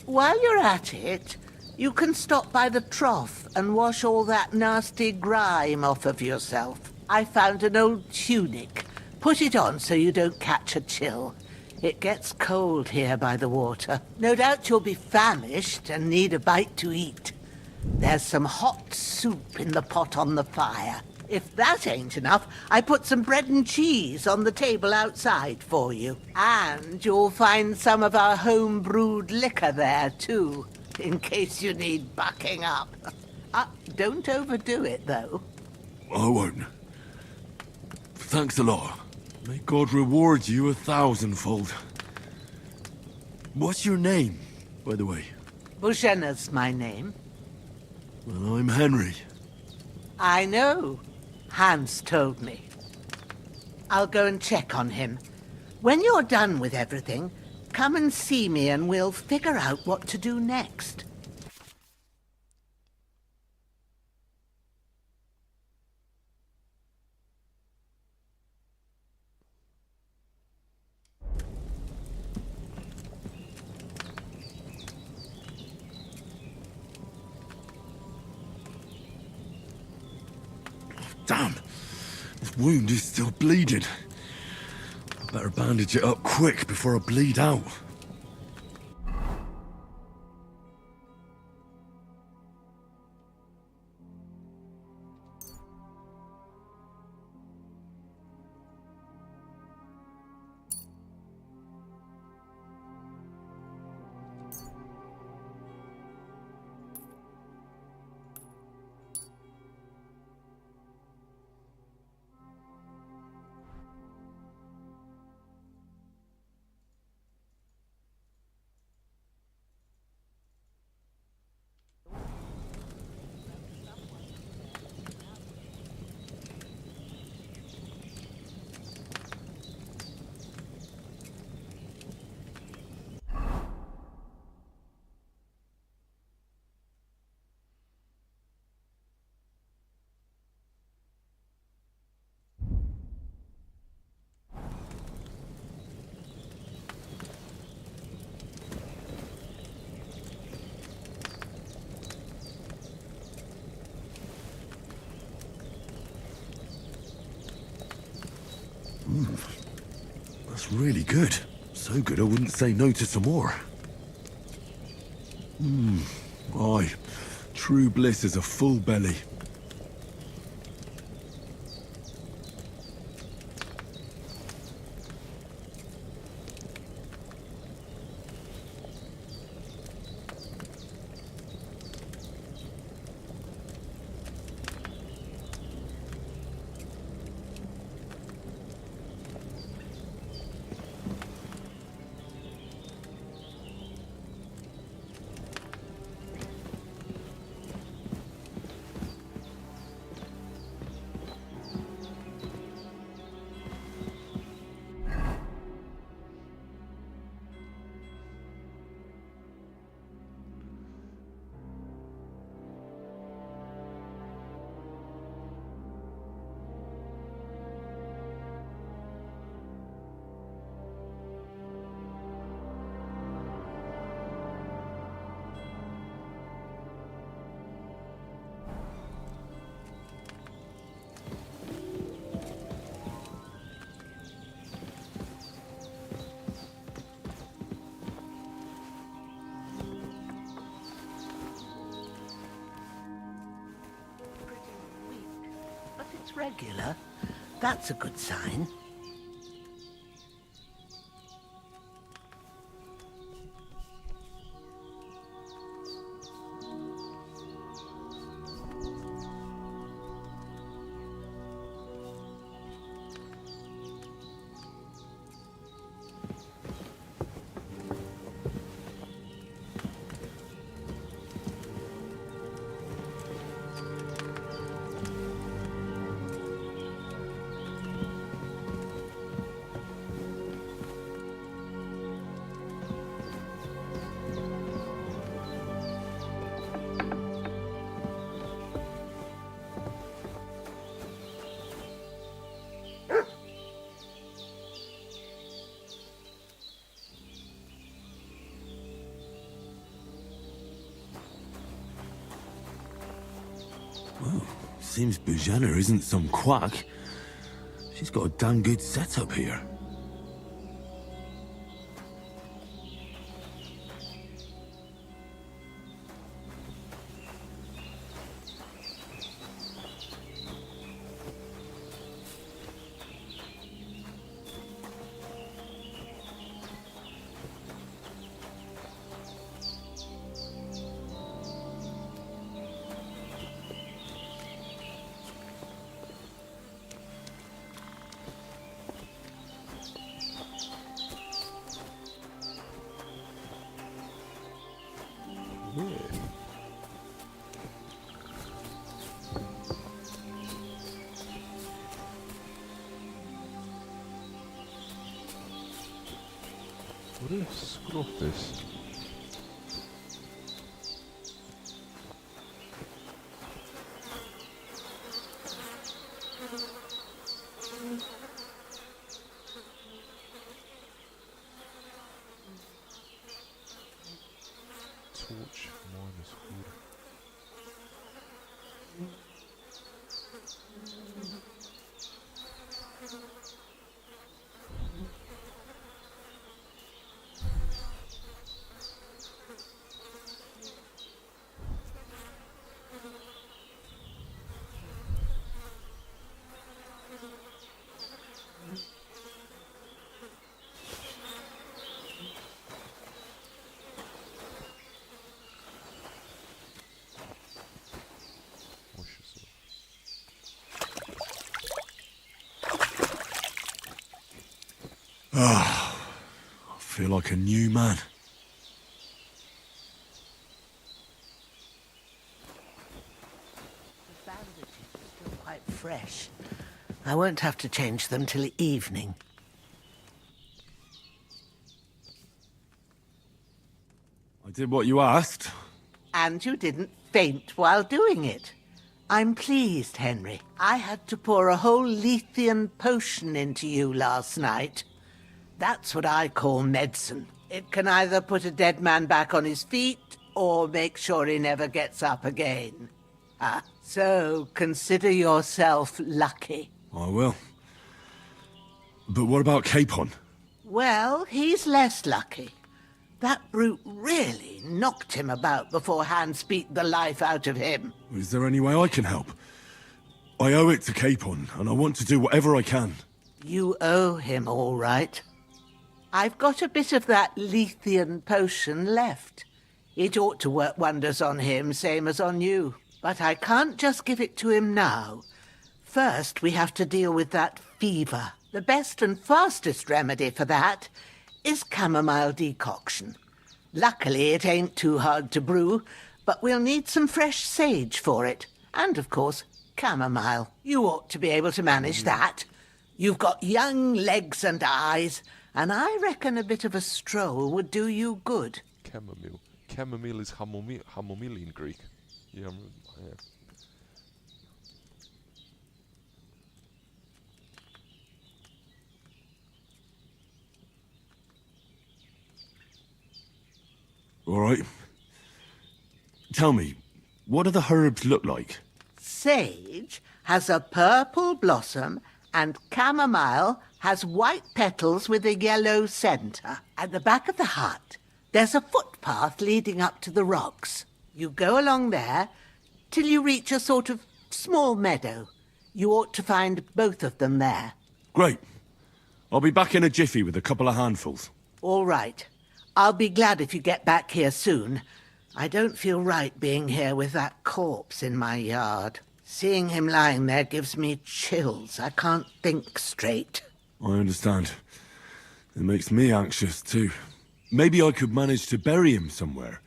While you're at it, you can stop by the trough and wash all that nasty grime off of yourself. I found an old tunic. Put it on so you don't catch a chill. It gets cold here by the water. No doubt you'll be famished and need a bite to eat. There's some hot soup in the pot on the fire. If that ain't enough, I put some bread and cheese on the table outside for you. And you'll find some of our home-brewed liquor there, too, in case you need bucking up. Don't overdo it, though. I won't. Thanks a lot. May God reward you 1,000-fold. What's your name, by the way? Bushenna's my name. Well, I'm Henry. I know. Hans told me. I'll go and check on him. When you're done with everything, come and see me and we'll figure out what to do next. Damn! This wound is still bleeding. I better bandage it up quick before I bleed out. That's really good. So good I wouldn't say no to some more. Aye. True bliss is a full belly. But it's regular. That's a good sign. Well, seems Bujana isn't some quack. She's got a damn good setup here. What is this? Torch minus wood. I feel like a new man. The bandages are still quite fresh. I won't have to change them till evening. I did what you asked. And you didn't faint while doing it. I'm pleased, Henry. I had to pour a whole Lethean potion into you last night. That's what I call medicine. It can either put a dead man back on his feet or make sure he never gets up again. So consider yourself lucky. I will. But what about Capon? Well, he's less lucky. That brute really knocked him about before Hans beat the life out of him. Is there any way I can help? I owe it to Capon, and I want to do whatever I can. You owe him, all right. I've got a bit of that Lethean potion left. It ought to work wonders on him, same as on you. But I can't just give it to him now. First, we have to deal with that fever. The best and fastest remedy for that is chamomile decoction. Luckily, it ain't too hard to brew, but we'll need some fresh sage for it. And, of course, chamomile. You ought to be able to manage that. You've got young legs and eyes, and I reckon a bit of a stroll would do you good. Chamomile. Chamomile is chamomile in Greek. Yeah, yeah. All right. Tell me, what do the herbs look like? Sage has a purple blossom, and chamomile has white petals with a yellow centre. At the back of the hut, there's a footpath leading up to the rocks. You go along there till you reach a sort of small meadow. You ought to find both of them there. Great. I'll be back in a jiffy with a couple of handfuls. All right. I'll be glad if you get back here soon. I don't feel right being here with that corpse in my yard. Seeing him lying there gives me chills. I can't think straight. I understand. It makes me anxious, too. Maybe I could manage to bury him somewhere.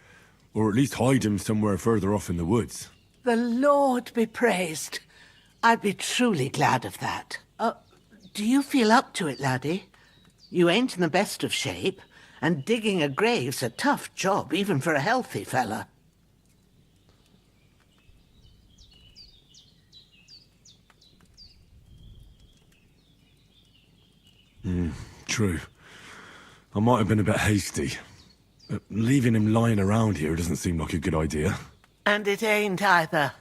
Or at least hide him somewhere further off in the woods. The Lord be praised. I'd be truly glad of that. Do you feel up to it, laddie? You ain't in the best of shape, and digging a grave's a tough job, even for a healthy fella. True. I might have been a bit hasty. But leaving him lying around here doesn't seem like a good idea. And it ain't either.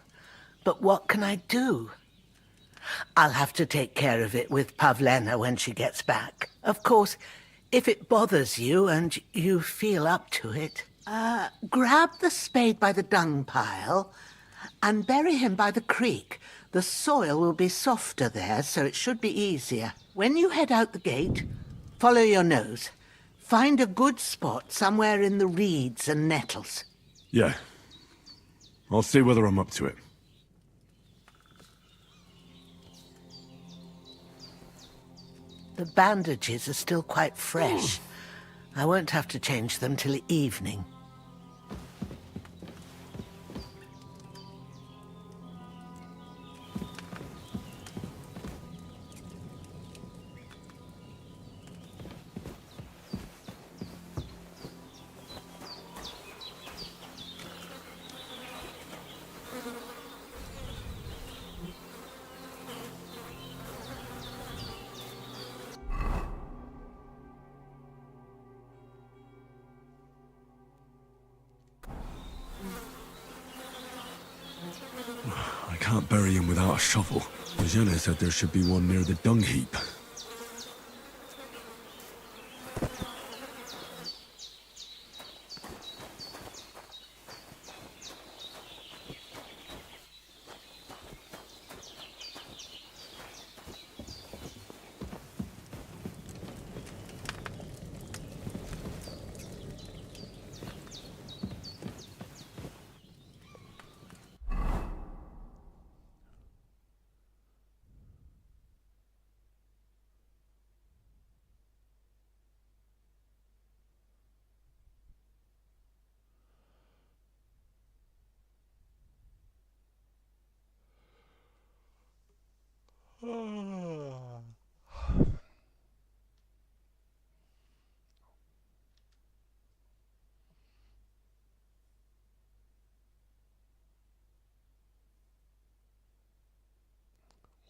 But what can I do? I'll have to take care of it with Pavlena when she gets back. Of course, if it bothers you and you feel up to it, grab the spade by the dung pile and bury him by the creek. The soil will be softer there, so it should be easier. When you head out the gate, follow your nose. Find a good spot somewhere in the reeds and nettles. Yeah. I'll see whether I'm up to it. The bandages are still quite fresh. I won't have to change them till evening. I can't bury him without a shovel. Jenna said there should be one near the dung heap.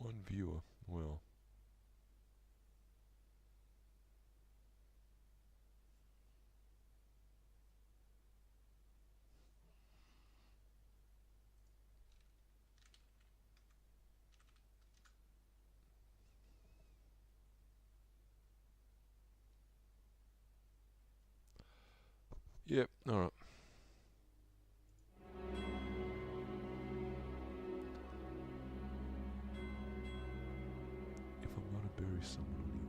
One viewer. Well. Yep, alright. If I'm gonna bury someone, I'll leave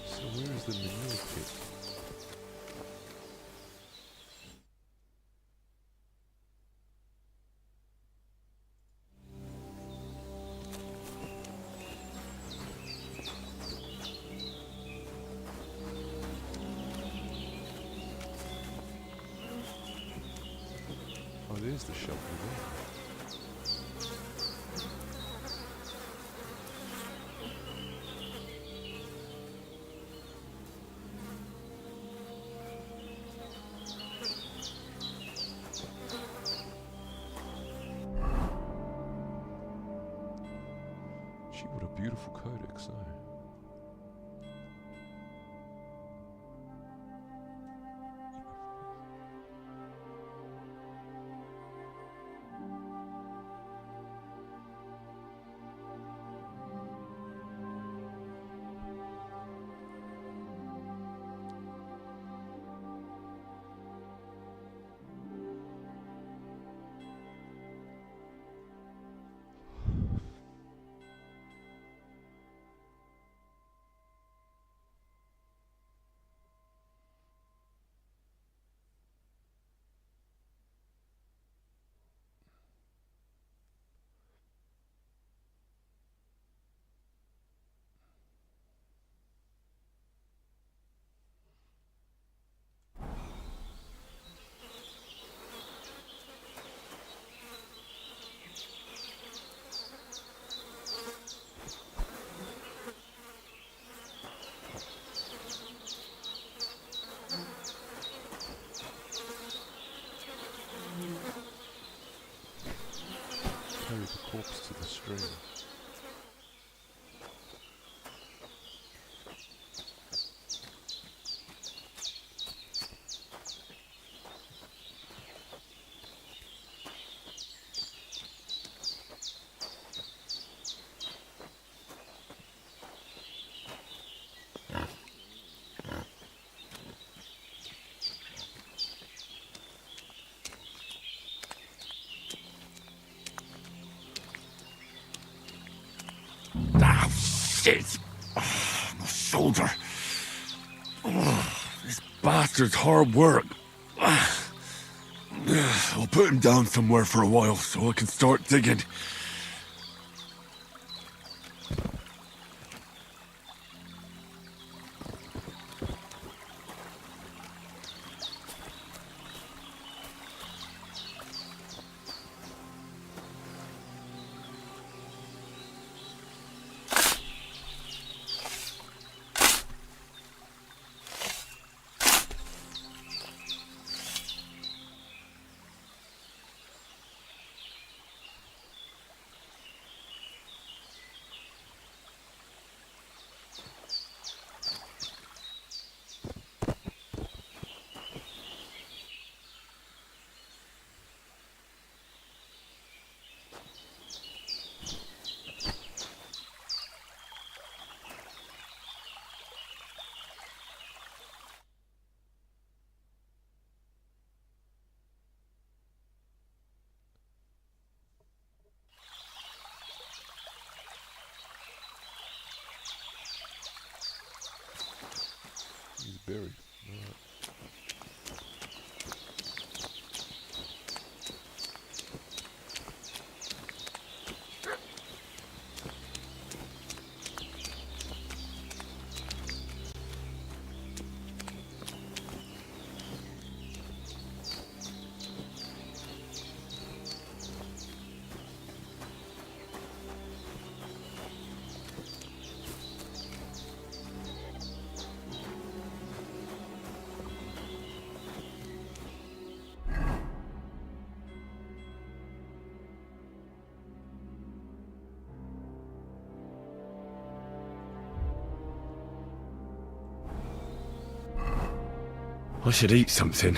So where is the manure pit? Oh, there's the shovel there. Gee, what a beautiful codex, eh? Carry the corpse to the stream. Ah, shit! Oh, my shoulder. Oh, this bastard's hard work. I'll put him down somewhere for a while so I can start digging. berry. Right. I should eat something.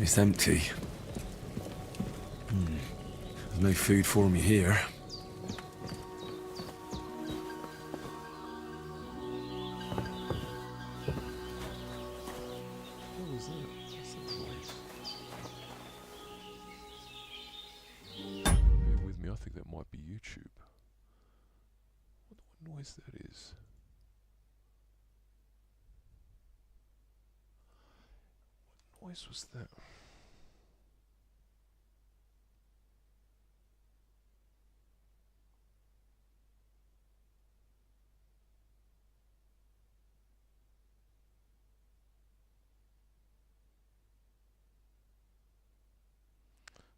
It's empty. There's no food for me here. What was that? What's that noise? Bear with me, I think that might be YouTube. What noise that is? What noise was that?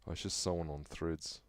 Oh, it's just someone on Threads.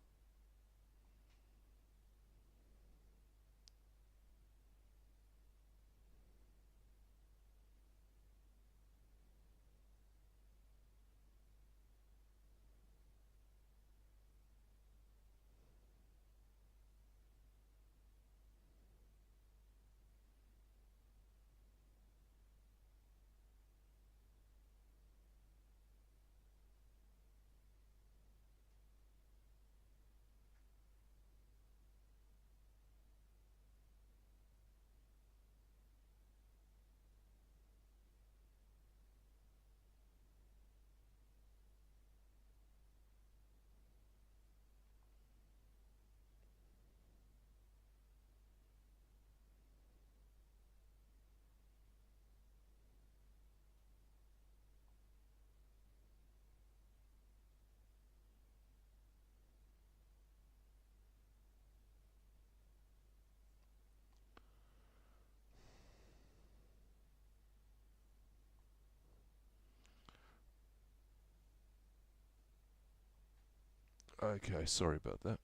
Okay, sorry about that.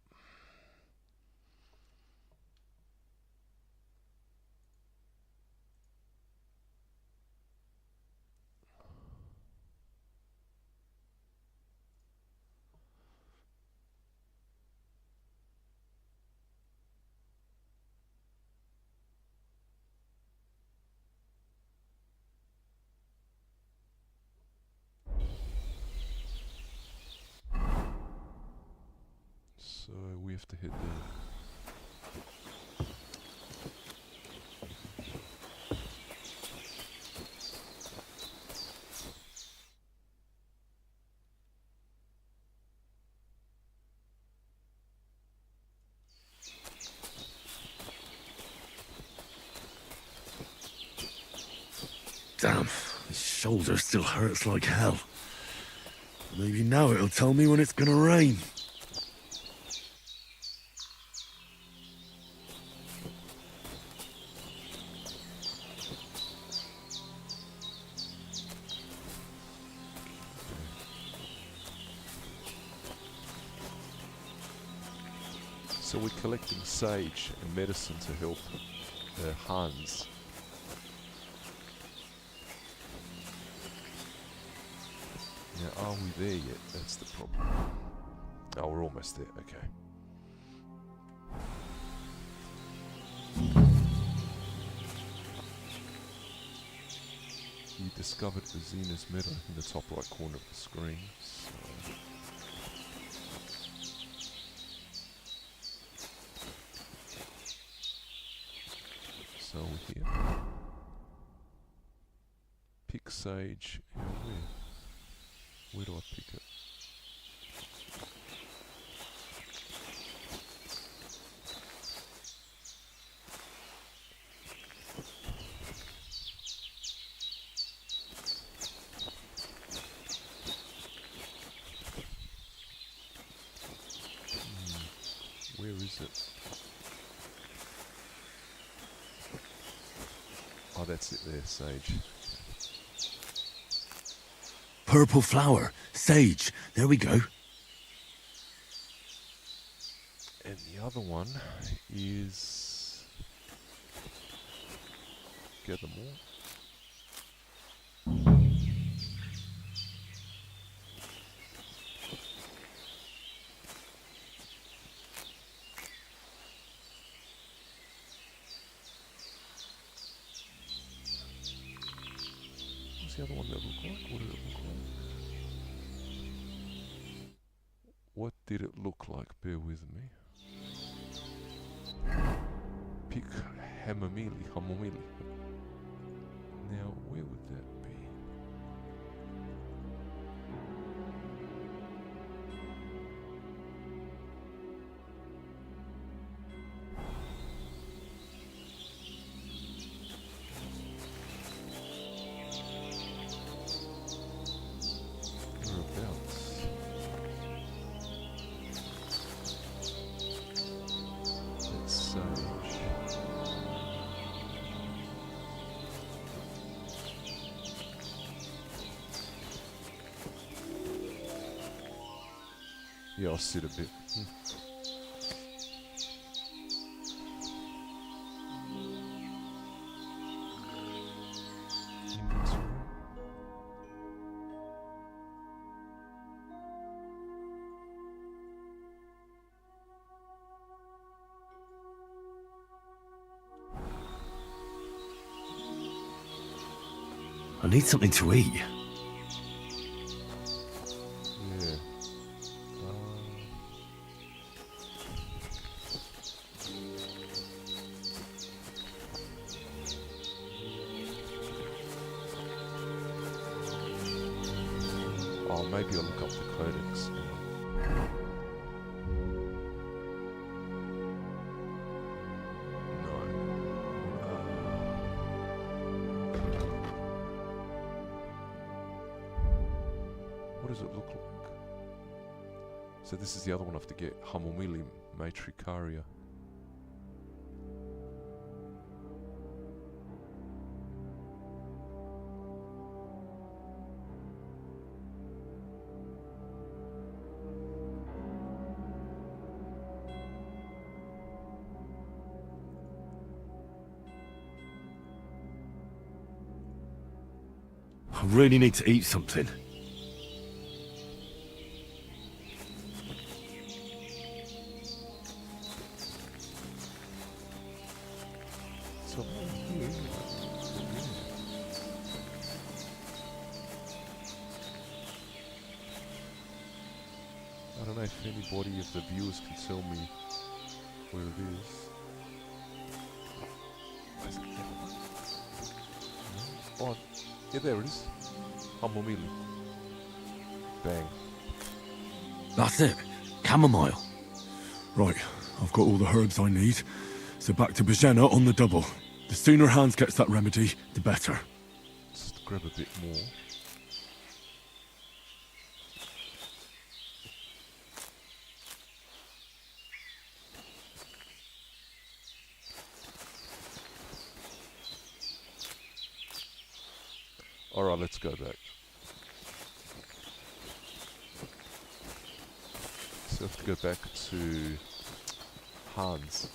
So we have to hit the... Damn, his shoulder still hurts like hell. Maybe now it'll tell me when it's gonna rain. So we're collecting sage and medicine to help Hans. Now, are we there yet? That's the problem. Oh, we're almost there. Okay. You discovered the Zena's Meadow in the top right corner of the screen. So here. Pick sage. Where do I pick it? Where is it? Oh, that's it there, sage. Purple flower, sage. There we go. And the other one is... Gather more. What's the other one that look like? What did it look like? What did it look like? Bear with me. Pick hamomili. Now, where would that be? Whereabouts? That's sage. Yeah, I'll sit a bit. Inventory. I need something to eat. Yeah. Oh, maybe I'll look up the codex. What does it look like? So this is the other one I have to get. Hamomili matricaria. I really need to eat something. So here, I don't know if anybody of the viewers can tell me where it is. Where's it? No? Oh, yeah, there it is. Hamomili. Bang. That's it. Chamomile. Right, I've got all the herbs I need. So back to Bajena on the double. The sooner Hans gets that remedy, the better. Just grab a bit more. Alright, let's go back. So I have to go back to Hans.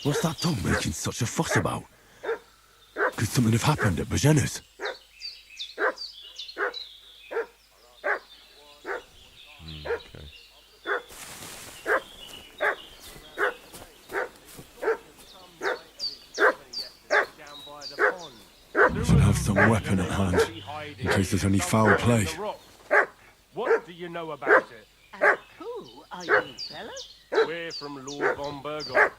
What's that dog making such a fuss about? Could something have happened at Bajena's? Okay. We should have some weapon at hand, in case there's any foul play. What do you know about it? And who are you, fellas? We're from Lord von Burgov,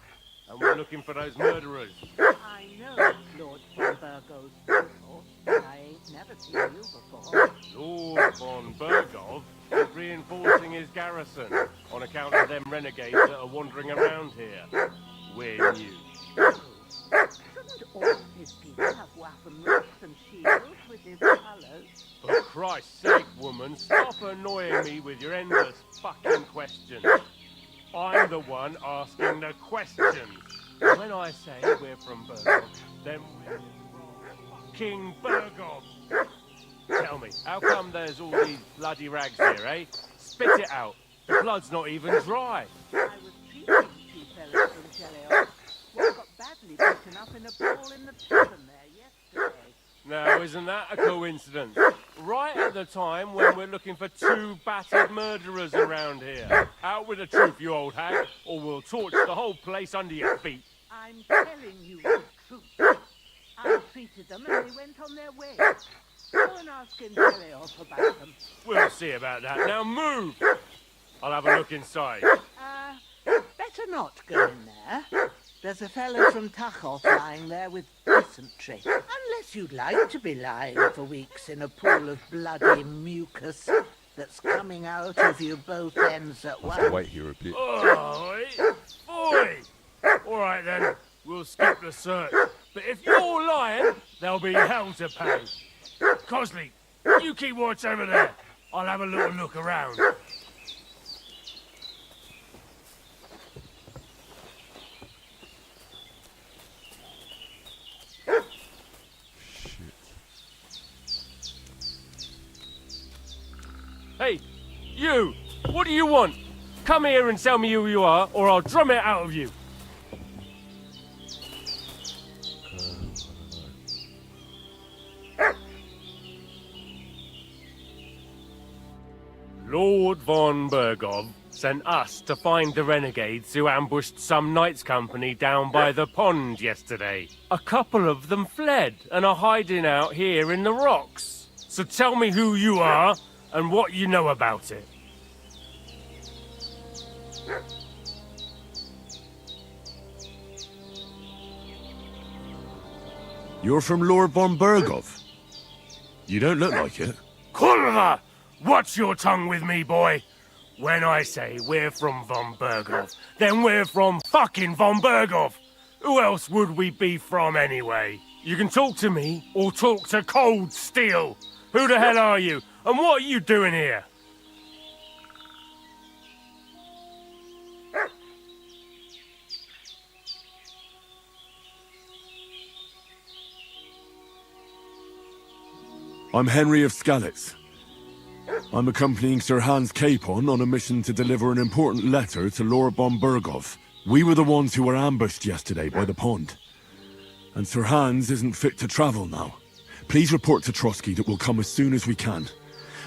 and we're looking for those murderers. I know Lord von Burgo's people, but I ain't never seen you before. Lord von Burgov is reinforcing his garrison on account of them renegades that are wandering around here. We're new. Shouldn't all his people have waffenrooks and shields with his colours? For Christ's sake, woman, stop annoying me with your endless fucking questions. I'm the one asking the questions. When I say we're from Burgov, then we're from King Burgov. Tell me, how come there's all these bloody rags here, eh? Spit it out. The blood's not even dry. I was treating two fellas from Cheleos. One got badly beaten up in a brawl in the tavern there yesterday. Now, isn't that a coincidence? Right at the time when we're looking for two battered murderers around here. Out with the truth, you old hag, or we'll torch the whole place under your feet. I'm telling you the truth. I treated them and they went on their way. Go and ask in Cheleos about them. We'll see about that. Now move! I'll have a look inside. Better not go in there. There's a fellow from Tachov lying there with dysentery. Unless you'd like to be lying for weeks in a pool of bloody mucus that's coming out of you both ends at once. Wait here a bit. Oh, boy! All right then, we'll skip the search. But if you're lying, there'll be hell to pay. Cosley, you keep watch over there. I'll have a little look around. Hey, you! What do you want? Come here and tell me who you are, or I'll drum it out of you. Lord von Burgov sent us to find the renegades who ambushed some knights' company down by the pond yesterday. A couple of them fled and are hiding out here in the rocks. So tell me who you are and what you know about it. You're from Lord von Burgov? You don't look like it. Kurva! Watch your tongue with me, boy. When I say we're from von Burgov, then we're from fucking von Burgov. Who else would we be from anyway? You can talk to me or talk to cold steel. Who the hell are you? And what are you doing here? I'm Henry of Skalitz. I'm accompanying Sir Hans Capon on a mission to deliver an important letter to Lord von Burgov. We were the ones who were ambushed yesterday by the pond. And Sir Hans isn't fit to travel now. Please report to Trotsky that we'll come as soon as we can.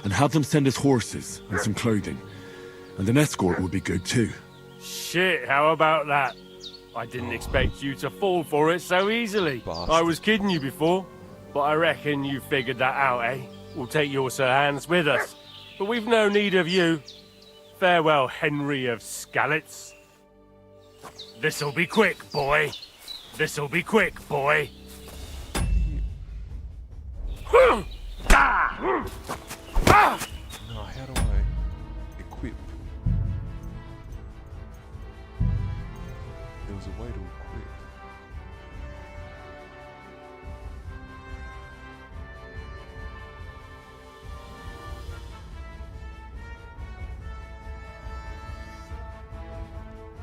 And have them send us horses and some clothing. And an escort would be good too. Shit, how about that? I didn't expect you to fall for it so easily. I was kidding you before, but I reckon you figured that out, eh? We'll take your Sir Hans with us, but we've no need of you. Farewell, Henry of Skalitz. This'll be quick, boy. This'll be quick, boy. No, how do I equip? There was a way to equip.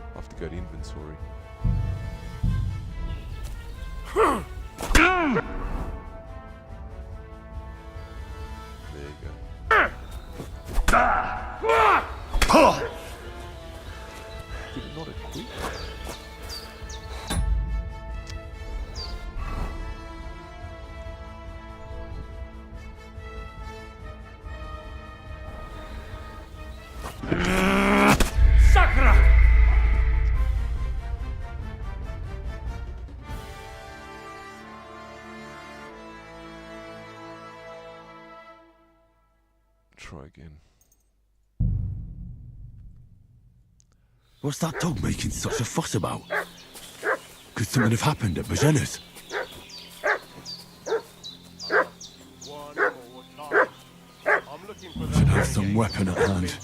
I have to go to inventory. There you go. Did it not equip? Sakra! Try again. What's that dog making such a fuss about? Could something have happened at Bajena's? Should have some weapon at hand,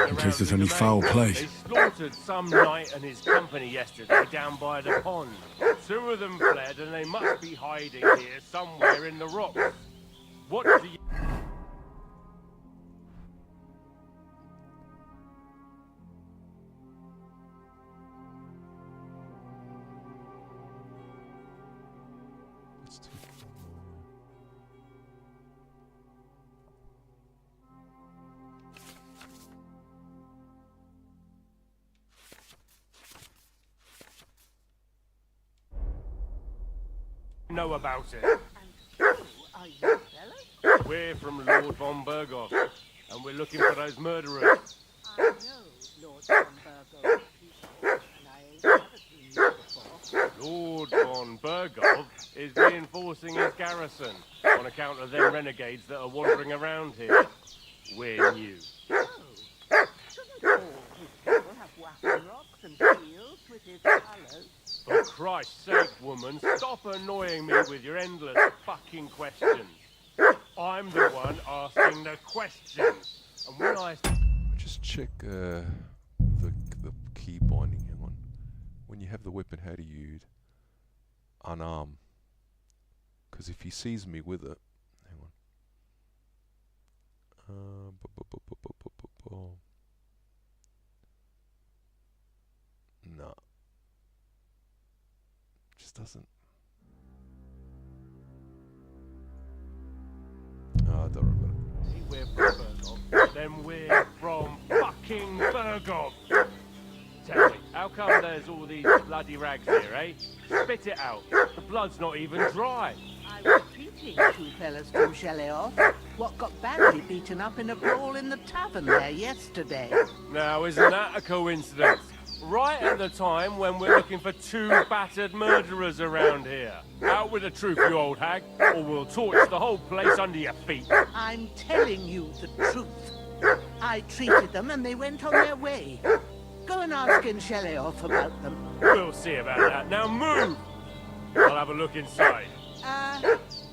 in case there's any foul play. They slaughtered some knight and his company yesterday down by the pond. 2 of them fled and they must be hiding here somewhere in the rocks. What do you... know about it? Are you fellas? We're from Lord von Berghoff, and we're looking for those murderers. I know Lord von Berghoff, and I ain't never seen you before. Lord von Berghoff is reinforcing his garrison on account of them renegades that are wandering around here. We're new. Oh, shouldn't all his people have waffen rocks and shields with his colours? For Christ's sake, woman, stop annoying me with your endless fucking questions. I'm the one asking the questions. And when I... Just check the key binding. Hang on. When you have the weapon, how do you unarm? Because if he sees me with it, hang on. No. Just doesn't. Oh, don't remember. See, we're from Berghoff, then we're from fucking Berghoff. Tell me, how come there's all these bloody rags here, eh? Spit it out. The blood's not even dry. I was treating 2 fellas from Shelley-off, what got badly beaten up in a brawl in the tavern there yesterday. Now, isn't that a coincidence? Right at the time when we're looking for 2 battered murderers around here. Out with the truth, you old hag, or we'll torch the whole place under your feet. I'm telling you the truth. I treated them and they went on their way. Go and ask in Shelley-off about them. We'll see about that. Now move! I'll have a look inside.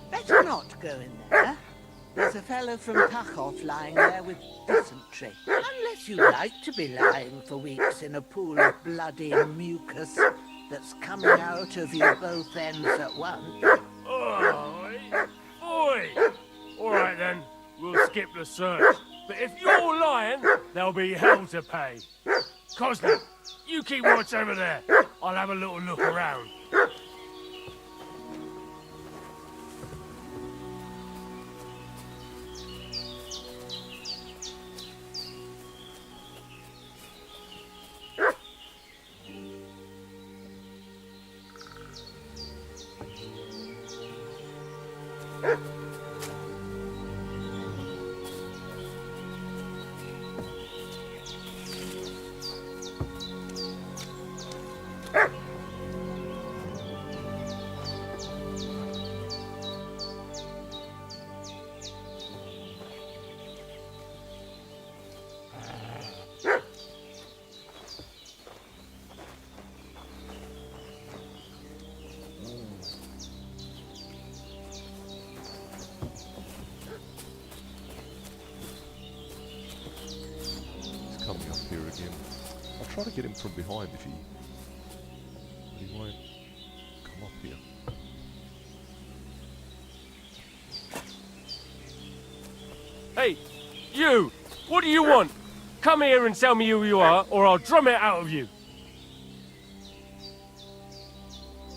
Better not go in there. There's a fellow from Tachov lying there with dysentery. Unless you like to be lying for weeks in a pool of bloody mucus that's coming out of you both ends at once. Oi! Oi! Alright then, we'll skip the search. But if you're lying, there'll be hell to pay. Cosney, you keep watch over there. I'll have a little look around. Coming up here again. I'll try to get him from behind if he won't come up here. Hey, you! What do you want? Come here and tell me who you are, or I'll drum it out of you.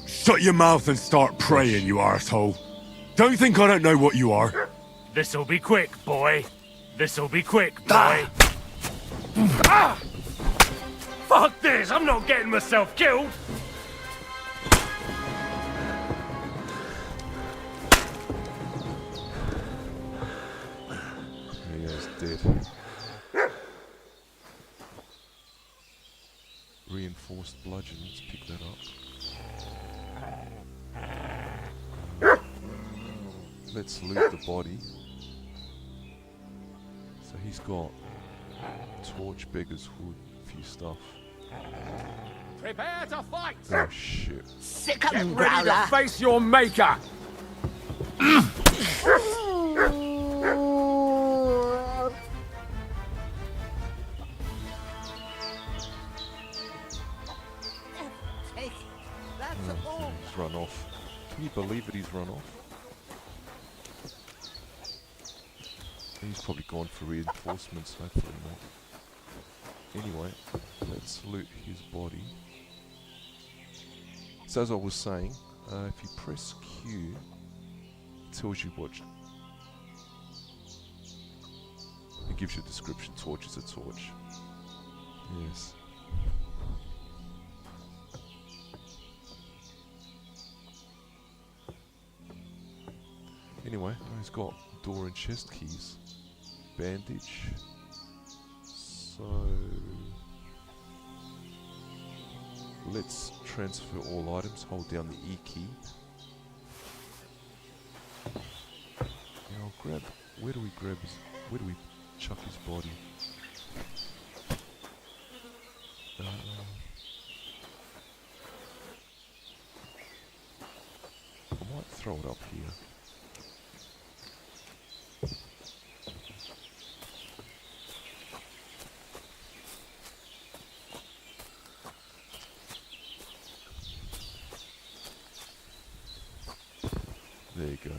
Shut your mouth and start praying, you arsehole. Don't you think I don't know what you are? This'll be quick, boy. This'll be quick, boy. Ah! Fuck this! I'm not getting myself killed! He is dead. reinforced bludgeon. Let's pick that up. Let's loot the body. So he's got torch, beggar's hood, a few stuff. Prepare to fight! Oh shit. Sick Get of ready to face your maker! He's run off. Can you believe it? He's run off. He's probably gone for reinforcements, hopefully not. Anyway, let's loot his body. So as I was saying, if you press Q, it tells you what... It gives you a description. Torch is a torch. Yes. Anyway, he's got door and chest keys. Bandage. So... Let's transfer all items. Hold down the E key. Now I'll grab... Where do we grab his... Where do we chuck his body? I might throw it up here. There you go.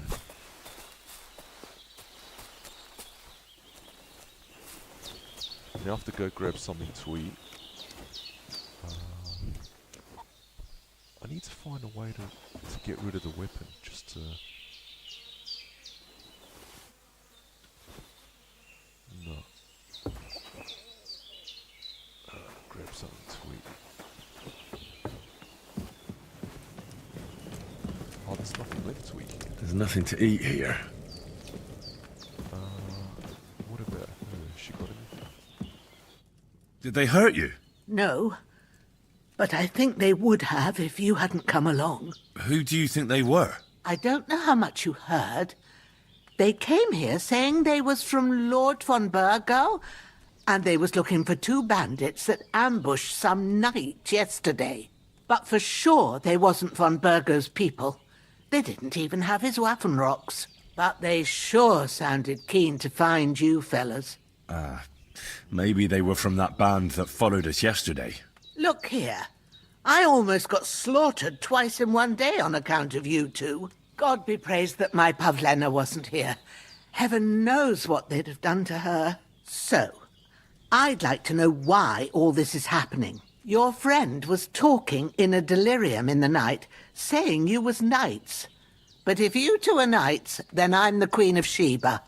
Now I have to go grab something to eat. I need to find a way to get rid of the weapon, just to... No. Grab something to eat. Oh, there's nothing left to eat here. There's nothing to eat here. What about her? She got anything? Did they hurt you? No. But I think they would have if you hadn't come along. Who do you think they were? I don't know how much you heard. They came here saying they was from Lord von Burgo, and they was looking for 2 bandits that ambushed some knight yesterday. But for sure they wasn't von Burgo's people. They didn't even have his Waffenrocks. But they sure sounded keen to find you fellas. Maybe they were from that band that followed us yesterday. Look here. I almost got slaughtered twice in one day on account of you two. God be praised that my Pavlena wasn't here. Heaven knows what they'd have done to her. So, I'd like to know why all this is happening. Your friend was talking in a delirium in the night, saying you was knights. But if you two are knights, then I'm the Queen of Sheba.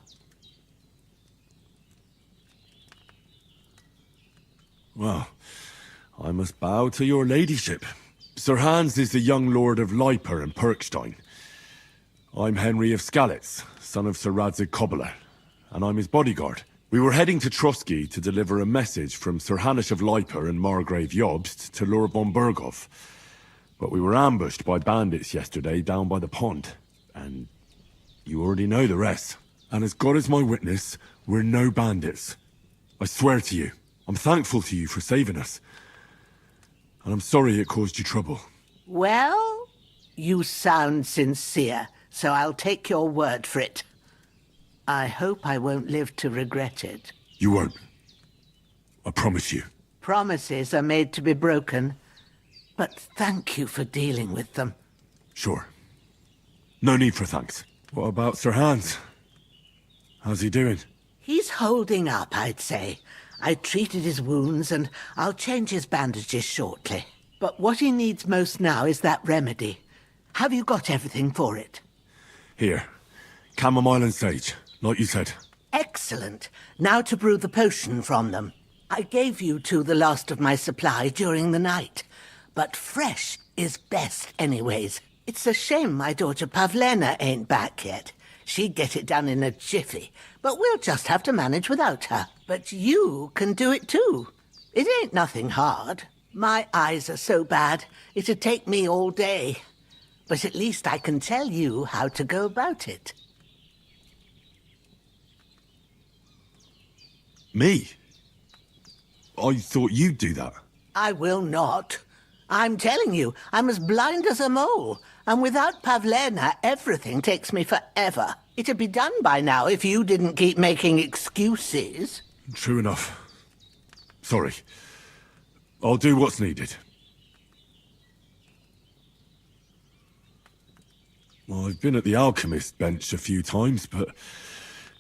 Well, I must bow to your ladyship. Sir Hans is the young lord of Leiper and Perkstein. I'm Henry of Skalitz, son of Sir Radzig Cobbler, and I'm his bodyguard. We were heading to Trusky to deliver a message from Sir Hanish of Leiper and Margrave Jobst to Lord von Burgov. But we were ambushed by bandits yesterday down by the pond, and you already know the rest. And as God is my witness, we're no bandits. I swear to you, I'm thankful to you for saving us. And I'm sorry it caused you trouble. Well, you sound sincere, so I'll take your word for it. I hope I won't live to regret it. You won't. I promise you. Promises are made to be broken, but thank you for dealing with them. Sure. No need for thanks. What about Sir Hans? How's he doing? He's holding up, I'd say. I treated his wounds, and I'll change his bandages shortly. But what he needs most now is that remedy. Have you got everything for it? Here. Chamomile and sage, like you said. Excellent. Now to brew the potion from them. I gave you two the last of my supply during the night. But fresh is best anyways. It's a shame my daughter Pavlena ain't back yet. She'd get it done in a jiffy, but we'll just have to manage without her. But you can do it too. It ain't nothing hard. My eyes are so bad, it'd take me all day. But at least I can tell you how to go about it. Me? I thought you'd do that. I will not. I'm telling you, I'm as blind as a mole. And without Pavlena, everything takes me forever. It'd be done by now if you didn't keep making excuses. True enough. Sorry. I'll do what's needed. I've been at the alchemist bench a few times, but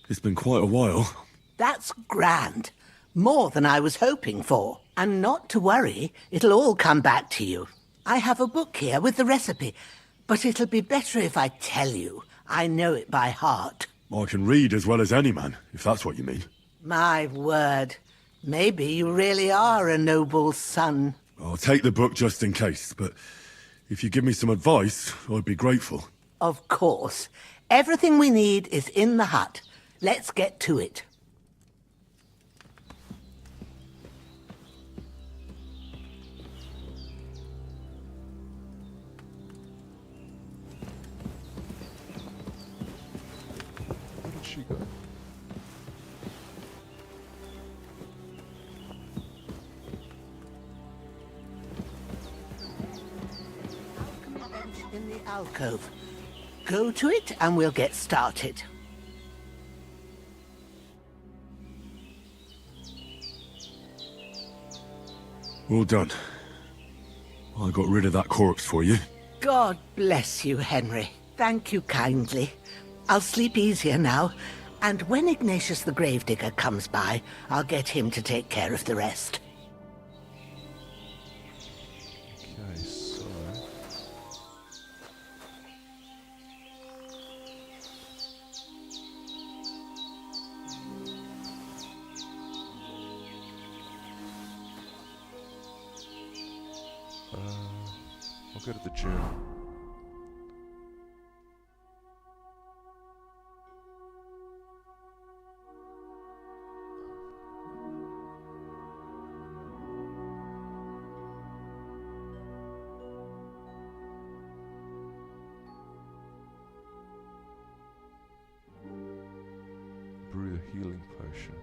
it's been quite a while. That's grand. More than I was hoping for. And not to worry, it'll all come back to you. I have a book here with the recipe, but it'll be better if I tell you. I know it by heart. I can read as well as any man, if that's what you mean. My word. Maybe you really are a noble son. I'll take the book just in case, but if you give me some advice, I'd be grateful. Of course. Everything we need is in the hut. Let's get to it. Where did she go? In the alcove. Go to it and we'll get started. All done. I got rid of that corpse for you. God bless you, Henry. Thank you kindly. I'll sleep easier now, and when Ignatius the Gravedigger comes by, I'll get him to take care of the rest. Okay, so... I'll go to the journal. Brew the healing potion.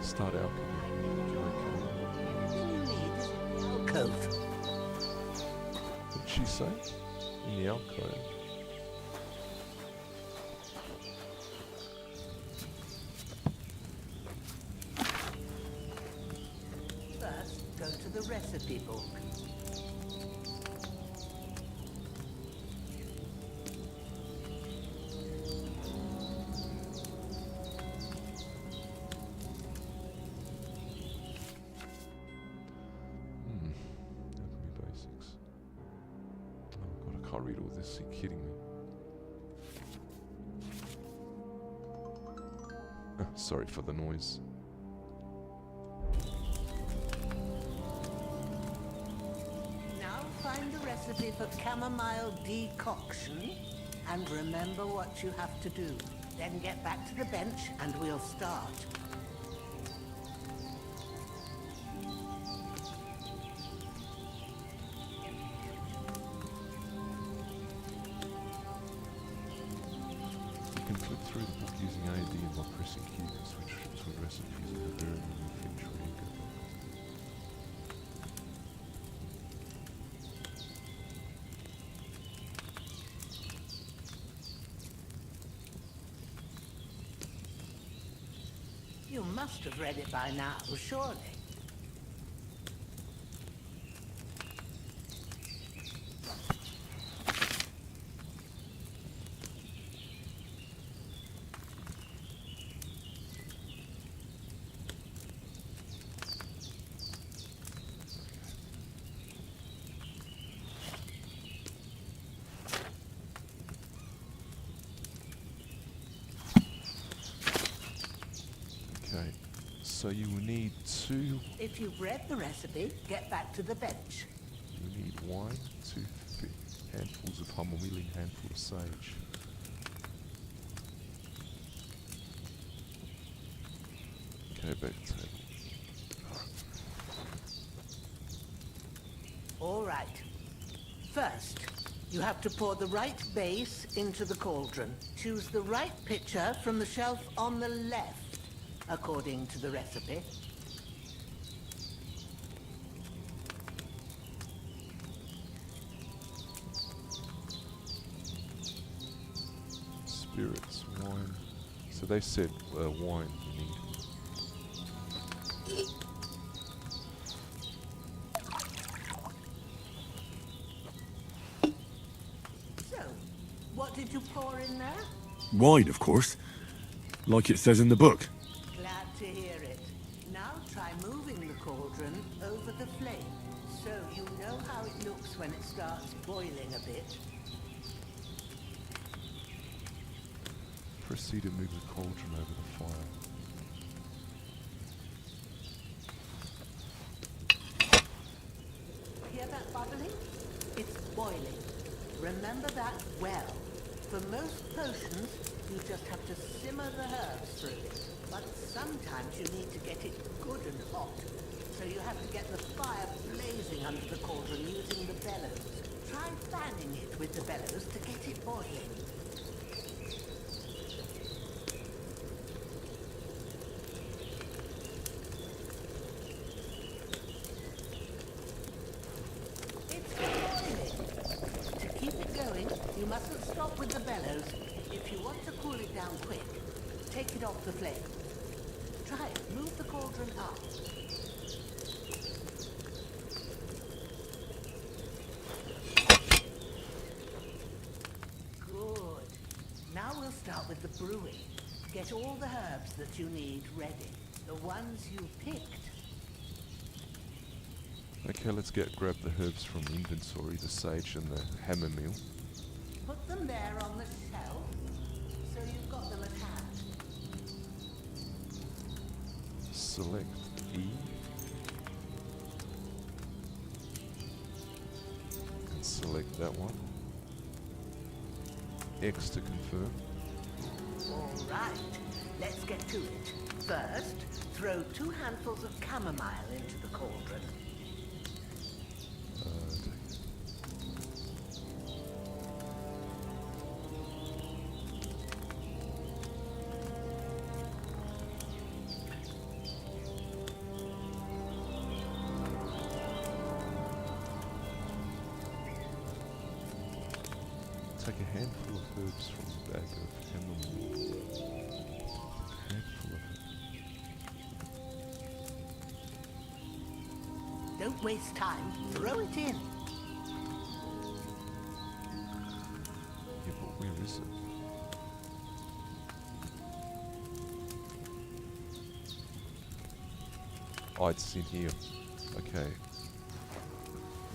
Start alchemy. Alcove. What did she say? In the alcove. First, go to the recipe book. Alchemy basics. Oh god, I can't read all this. Are you kidding me? Sorry for the noise. Now find the recipe for chamomile decoction, and remember what you have to do. Then get back to the bench and we'll start. You can flip through the book using AD and by pressing Q to switch between recipes of the Baron and the Finch where you go. You must have read it by now, surely. Okay, so you will need two. If you've read the recipe, get back to the bench. You need wine, 2 fish. Handfuls of chamomile, handful of sage. Okay, back to the table. All right. First, you have to pour the right base into the cauldron. Choose the right pitcher from the shelf on the left, according to the recipe. Spirits, wine. So they said wine you need. So, what did you pour in there? Wine, of course. Like it says in the book. Glad to hear it. Now try moving the cauldron over the flame, so you know how it looks when it starts boiling a bit. Proceed to move the cauldron over the fire. Hear that bubbling? It's boiling. Remember that well. For most potions, you just have to simmer the herbs through it. But sometimes you need to get it good and hot. So you have to get the fire blazing under the cauldron using the bellows. Try fanning it with the bellows to get it boiling. You mustn't stop with the bellows. If you want to cool it down quick, take it off the flame. Try it. Move the cauldron up. Good. Now we'll start with the brewing. Get all the herbs that you need ready. The ones you picked. Okay, let's grab the herbs from the inventory, the sage and the chamomile. Put them there on the shelf, so you've got them at hand. Select E. And select that one. X to confirm. All right, let's get to it. First, throw 2 handfuls of chamomile into the cauldron. Take a handful of herbs from the bag of chamomile. Handful of it. Don't waste time. Throw it in. Yeah, but where is it? Oh, it's in here. Okay.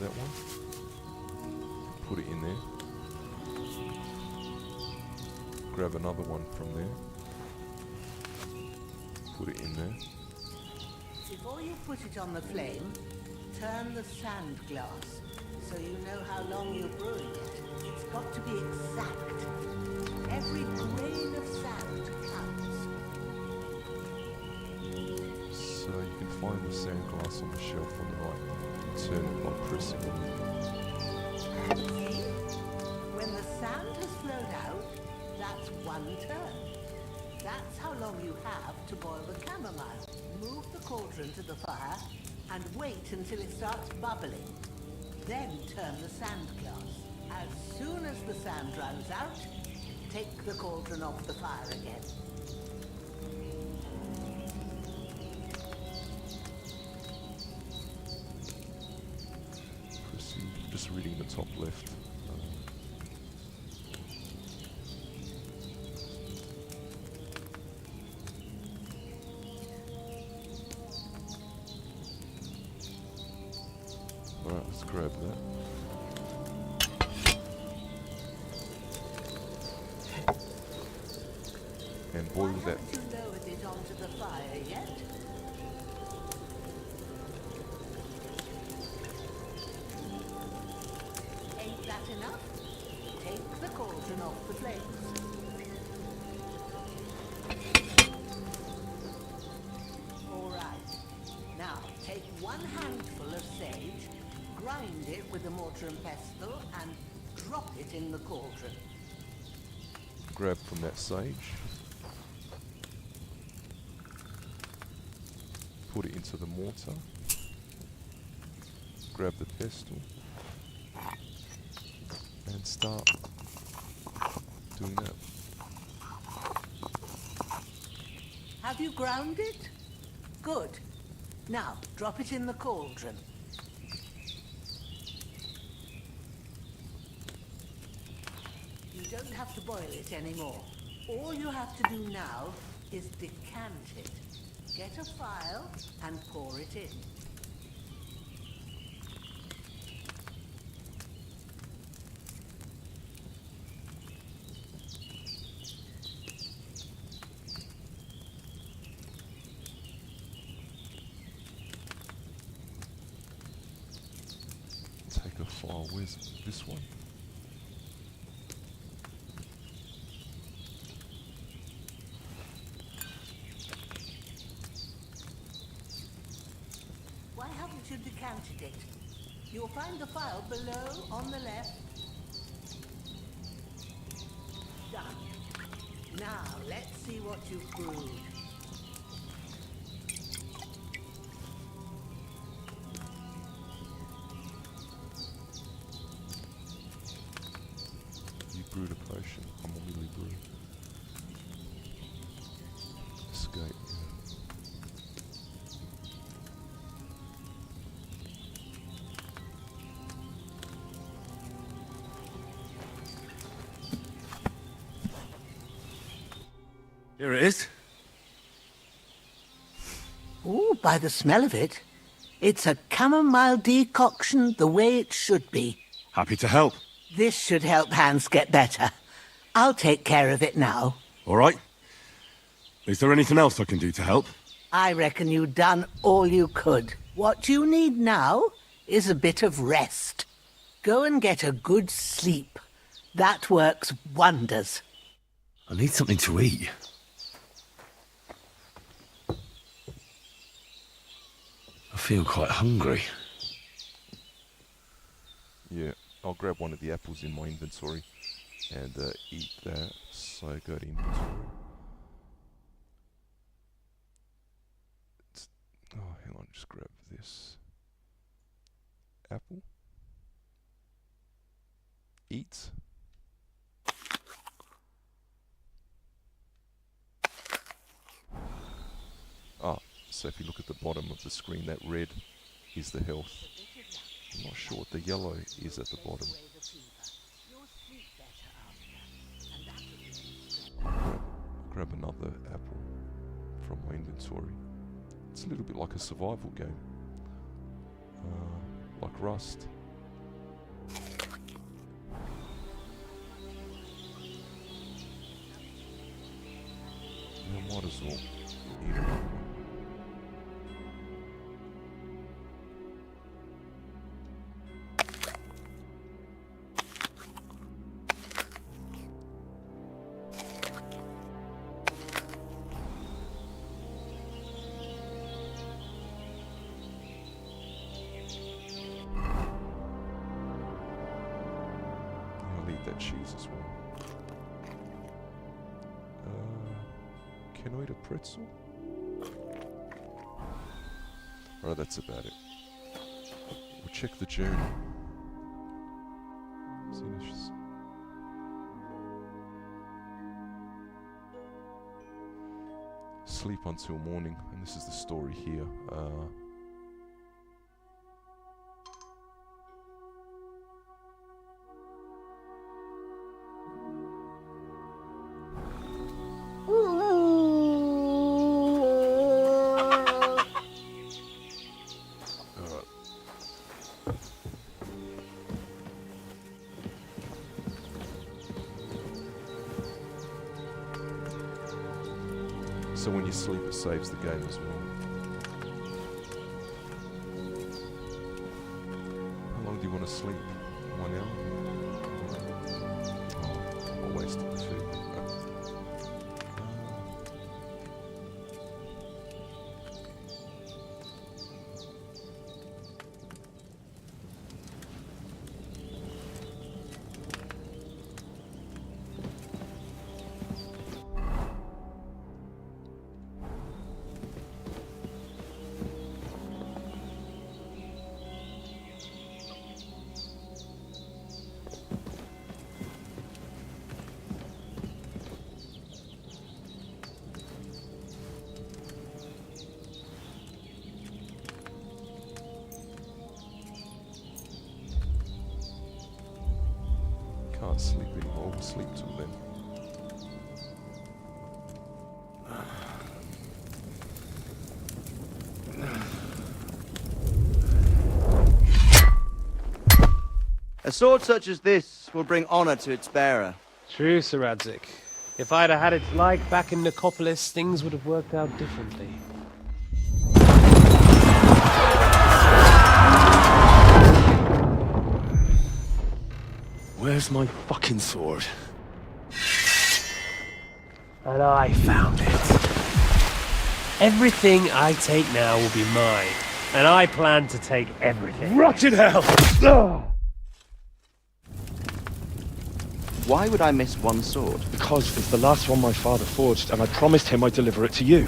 That one. Put it in there. Grab another one from there. Put it in there. Before you put it on the flame, turn the sand glass so you know how long you're brewing it. It's got to be exact. Every grain of sand counts. So you can find the sand glass on the shelf on the right. Turn it by pressing it. See? When the sand has flowed out, that's 1 turn. That's how long you have to boil the chamomile. Move the cauldron to the fire and wait until it starts bubbling. Then turn the sand glass. As soon as the sand runs out, take the cauldron off the fire again. Proceed. Just reading the top left. Alright, let's grab that. And boil that. Haven't you lowered it onto the fire yet? Ain't that enough? cauldron off the flames. All right. Now, take 1 handful of sage, grind it with a mortar and pestle, and drop it in the cauldron. Grab from that sage. Put it into the mortar. Grab the pestle. And start doing that. Have you ground it? Good. Now, drop it in the cauldron. You don't have to boil it anymore. All you have to do now is decant it. Get a phial and pour it in. Take a file. Where's this one? Why haven't you decanted it? You'll find the phial below on the left. Done. Now, let's see what you've brewed. You brewed a potion. I'm a really brew. Escape, yeah. Here it is. Ooh, by the smell of it, it's a chamomile decoction the way it should be. Happy to help. This should help Hans get better. I'll take care of it now. All right. Is there anything else I can do to help? I reckon you've done all you could. What you need now is a bit of rest. Go and get a good sleep. That works wonders. I need something to eat. I feel quite hungry. Yeah, I'll grab one of the apples in my inventory and eat that. So go to inventory. Oh, hang on, just grab this. Apple. Eat. Ah, so if you look at the bottom of the screen, that red is the health. I'm not sure what the yellow is at the bottom. Grab another apple from my inventory. It's a little bit like a survival game. Like Rust. Yeah, might as well eat another one. I'll eat that cheese as well. Can I eat a pretzel? Alright, that's about it. We'll check the journey. Sleep until morning, and this is the story here. So when you sleep, it saves the game as well. How long do you want to sleep? 1 hour? Oh, wasting food. Can't sleep anymore. We'll sleep till then. A sword such as this will bring honor to its bearer. True, Sir Radzik. If I'd have had its like back in Nicopolis, things would have worked out differently. Where's my fucking sword? And I found it. Everything I take now will be mine, and I plan to take everything. Rot in hell! Ugh. Why would I miss one sword? Because it's the last one my father forged, and I promised him I'd deliver it to you.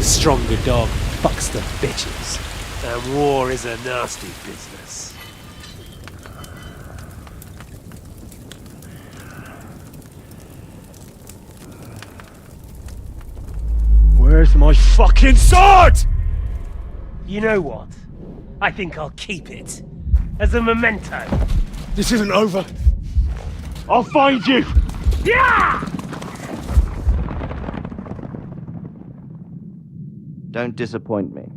Stronger dog fucks the bitches, and war is a nasty business. Where's my fucking sword? You know what? I think I'll keep it. As a memento. This isn't over. I'll find you! Yeah! Don't disappoint me.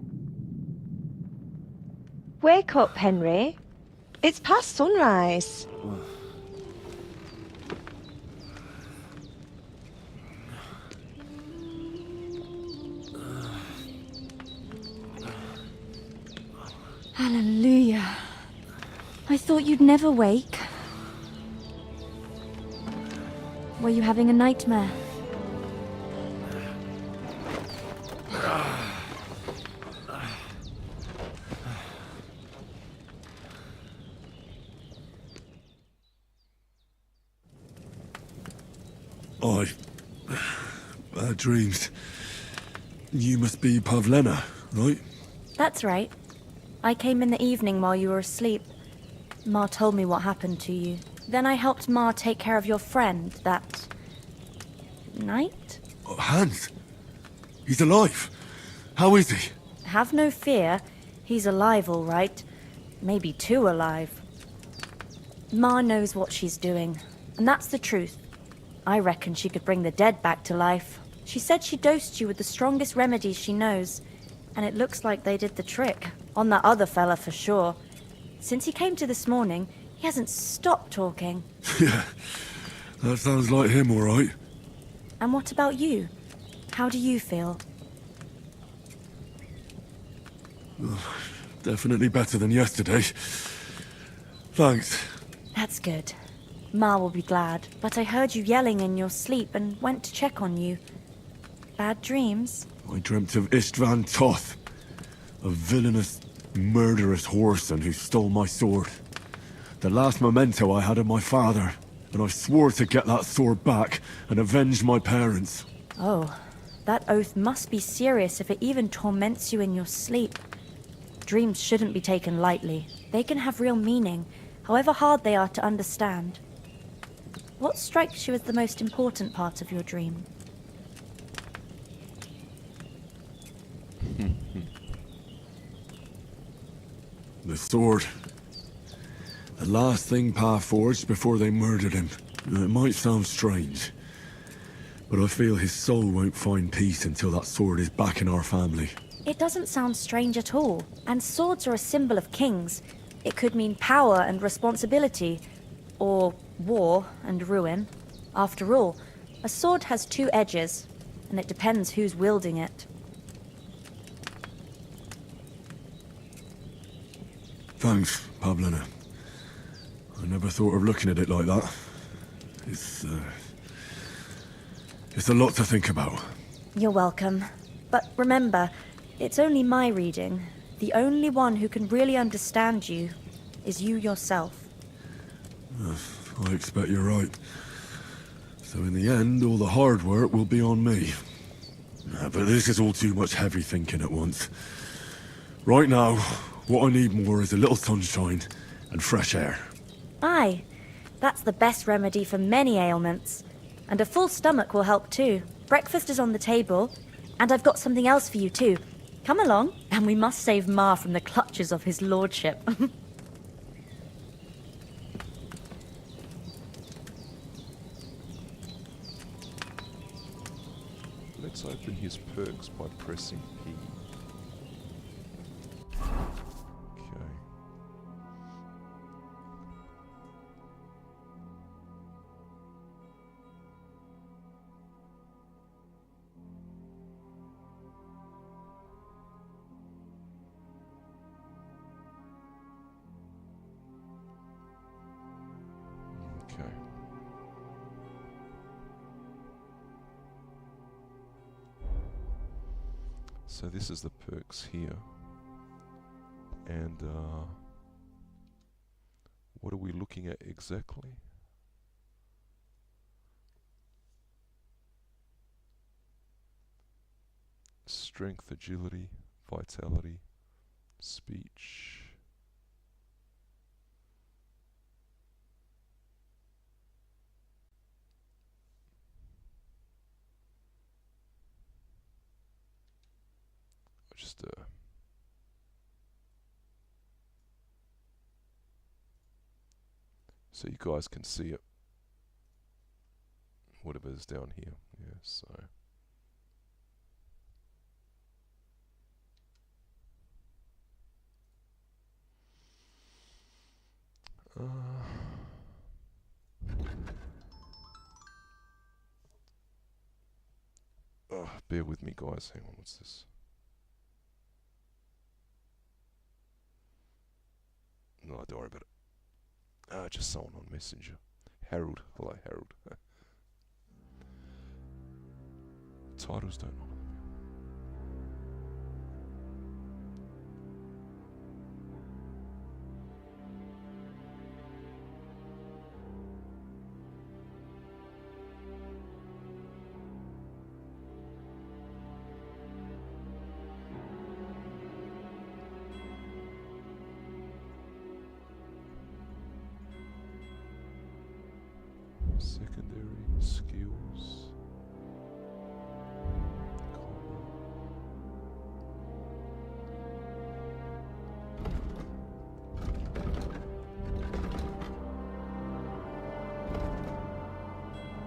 Wake up, Henry. It's past sunrise. Hallelujah. I thought you'd never wake. Were you having a nightmare? Bad dreams. You must be Pavlena, right? That's right. I came in the evening while you were asleep. Ma told me what happened to you. Then I helped Ma take care of your friend that night? Oh, Hans! He's alive! How is he? Have no fear. He's alive, all right. Maybe too alive. Ma knows what she's doing, and that's the truth. I reckon she could bring the dead back to life. She said she dosed you with the strongest remedies she knows, and it looks like they did the trick. On that other fella for sure. Since he came to this morning, he hasn't stopped talking. Yeah, that sounds like him, all right. And what about you? How do you feel? Definitely better than yesterday. Thanks. That's good. Ma will be glad, but I heard you yelling in your sleep and went to check on you. Bad dreams? I dreamt of Istvan Toth, a villainous, murderous whoreson who stole my sword. The last memento I had of my father, and I swore to get that sword back and avenge my parents. Oh, that oath must be serious if it even torments you in your sleep. Dreams shouldn't be taken lightly. They can have real meaning, however hard they are to understand. What strikes you as the most important part of your dream? The sword. The last thing Pa forged before they murdered him. It might sound strange, but I feel his soul won't find peace until that sword is back in our family. It doesn't sound strange at all, and swords are a symbol of kings. It could mean power and responsibility, or war and ruin. After all, a sword has two edges, and it depends who's wielding it. Thanks, Pavlena. I never thought of looking at it like that. It's a lot to think about. You're welcome. But remember, it's only my reading. The only one who can really understand you is you yourself. I expect you're right. So in the end, all the hard work will be on me. But this is all too much heavy thinking at once. Right now, what I need more is a little sunshine and fresh air. Aye, that's the best remedy for many ailments. And a full stomach will help too. Breakfast is on the table, and I've got something else for you too. Come along, and we must save Ma from the clutches of his lordship. Let's open his perks by pressing P. Okay. Okay. So this is the perks here. And what are we looking at exactly? Strength, agility, vitality, speech. Just so you guys can see it, whatever's down here. Yeah, so bear with me, guys. Hang on, what's this? No, don't worry about it. Just someone on Messenger. Harold. Hello, Harold. Titles don't honor them. Secondary skills.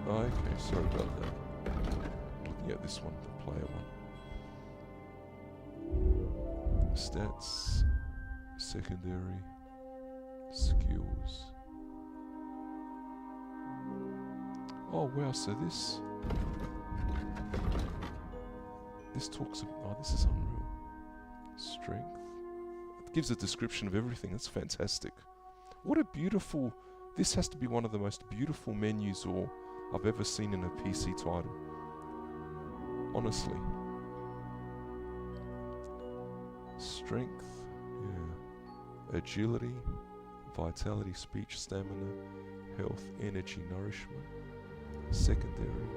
Oh, okay, sorry about that. Looking at this one, the player one. Stats, secondary, skills. Oh wow, so this talks about, oh, this is unreal. Strength. It gives a description of everything. That's fantastic. What a beautiful, this has to be one of the most beautiful menus or I've ever seen in a PC title. Honestly. Strength, yeah. Agility, vitality, speech, stamina, health, energy, nourishment. Secondary.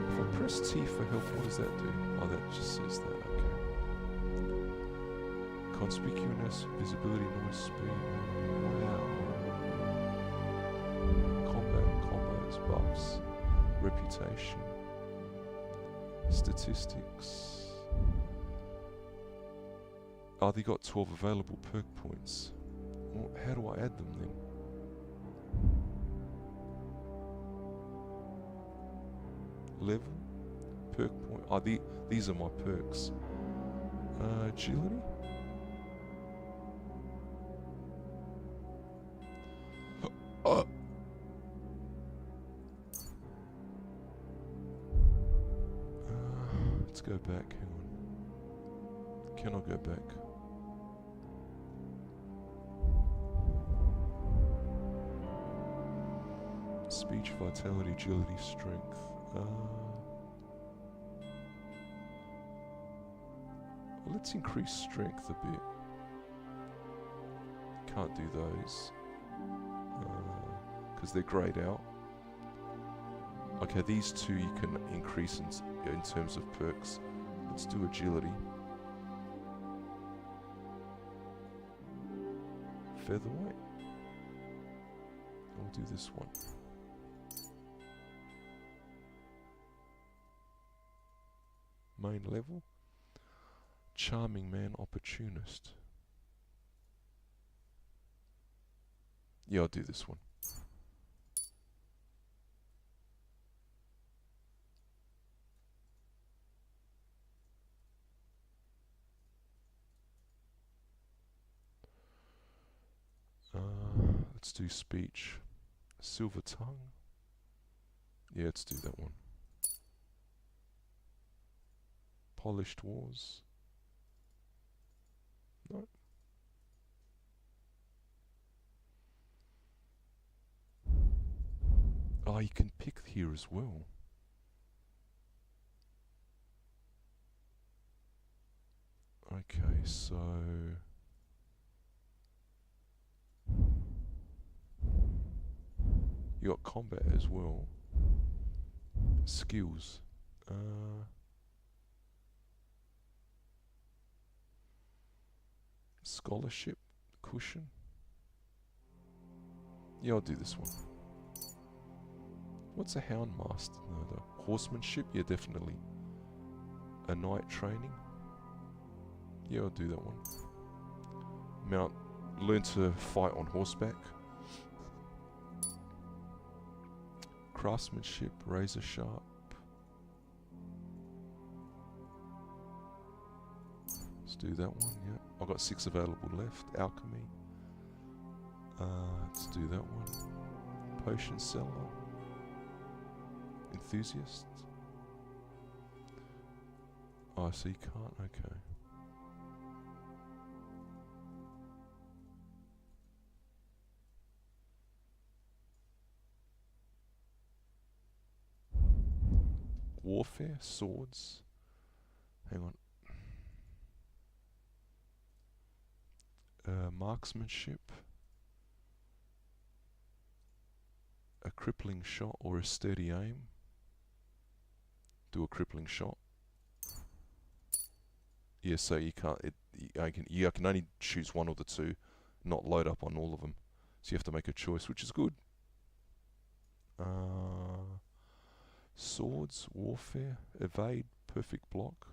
If I press T for health, what does that do? Oh, that just says that, okay. Conspicuousness, visibility, noise, speed. Wow. Combats, buffs, reputation, statistics. Oh, they got 12 available perk points. Well, how do I add them then? Level, perk point. Oh, these are my perks. Agility. Let's go back. Hang on. 'Can I go back? Speech, vitality, agility, strength. Let's increase strength a bit. Can't do those because they're greyed out. Okay, these two you can increase in terms of perks. Let's do agility. Featherweight. I'll do this one. Main level. Charming man, opportunist. Yeah, I'll do this one. Let's do speech. Silver tongue. Yeah, let's do that one. Polished wars. No. Oh, you can pick here as well. Okay, so you got combat as well. Skills. Scholarship. Cushion. Yeah, I'll do this one. What's a houndmaster? No, the horsemanship? Yeah, definitely. A knight training? Yeah, I'll do that one. Learn to fight on horseback. Craftsmanship, razor sharp. Let's do that one, yeah. I've got 6 available left. Alchemy. Let's do that one. Potion seller. Enthusiast. Oh, so you can't? Okay. Warfare, swords. Hang on. Marksmanship. A crippling shot or a sturdy aim. Do a crippling shot. Yeah, so you can't. You can only choose one of the two, not load up on all of them. So you have to make a choice, which is good. Swords, warfare, evade, perfect block.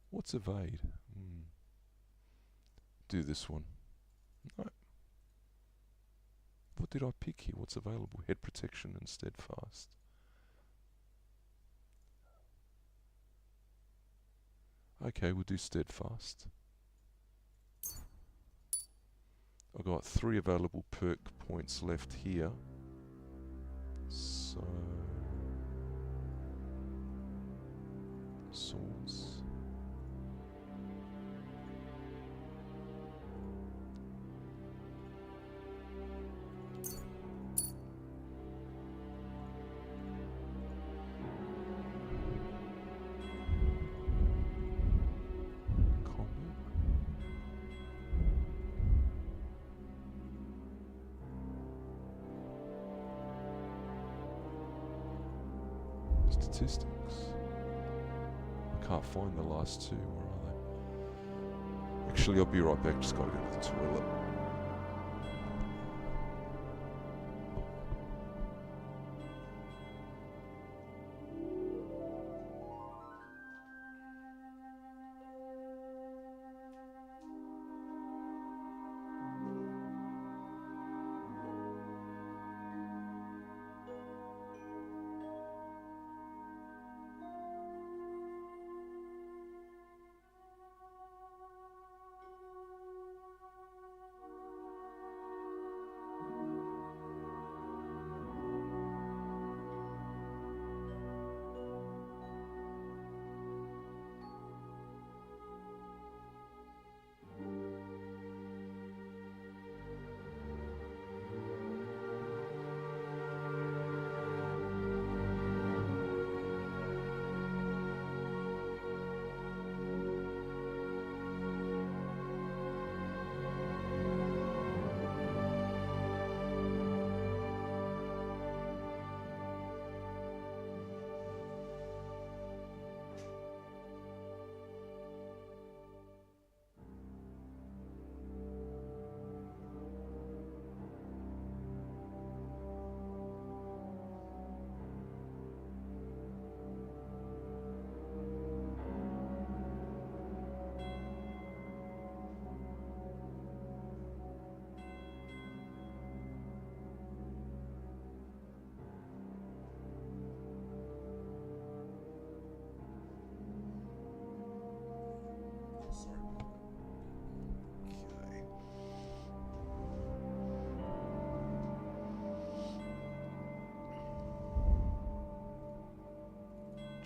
What's evade? Do this one. No. What did I pick here? What's available? Head protection and steadfast. Okay, we'll do steadfast. I've got 3 available perk points left here. So swords. Statistics. I can't find the last 2. Where are they? Actually, I'll be right back. Just gotta go to the toilet.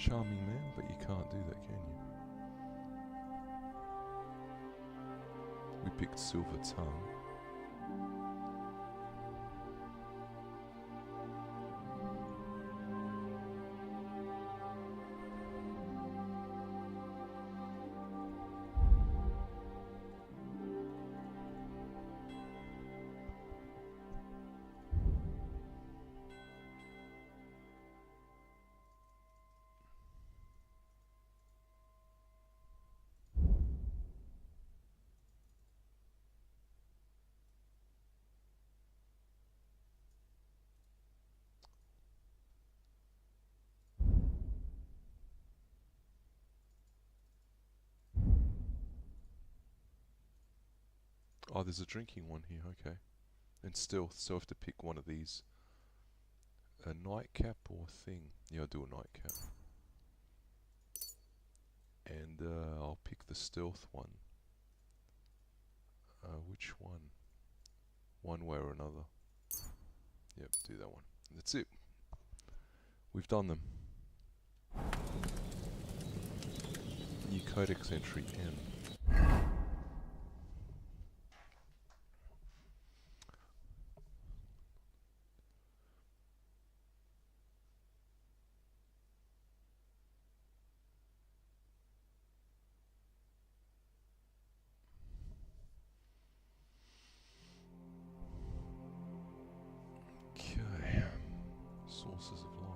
Charming man, but you can't do that, can you? We picked Silver Tongue. Oh, there's a drinking one here, okay. And stealth, so I have to pick one of these. A nightcap or thing? Yeah, I'll do a nightcap. And I'll pick the stealth one. Which one? One way or another. Yep, do that one. That's it. We've done them. New codex entry N. Okay. Sources of light.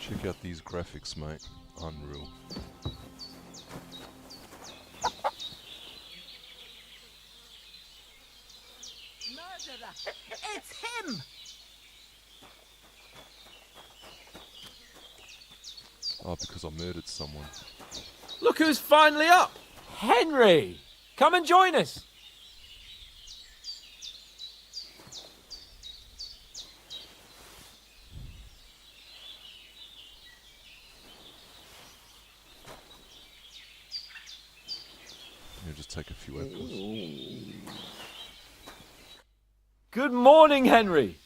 Check out these graphics, mate. Unreal. Murderer! It's him! Oh, because I murdered someone. Look who's finally up! Henry! Come and join us! I'll just take a few apples. Good morning, Henry!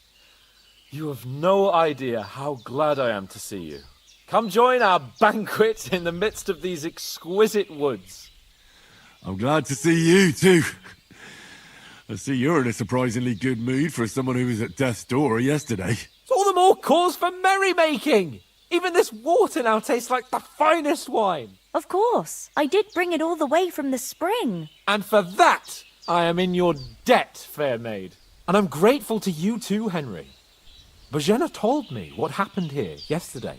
You have no idea how glad I am to see you. Come join our banquet in the midst of these exquisite woods. I'm glad to see you too. I see you're in a surprisingly good mood for someone who was at death's door yesterday. It's all the more cause for merrymaking! Even this water now tastes like the finest wine. Of course. I did bring it all the way from the spring. And for that, I am in your debt, fair maid. And I'm grateful to you too, Henry. Bojena told me what happened here yesterday.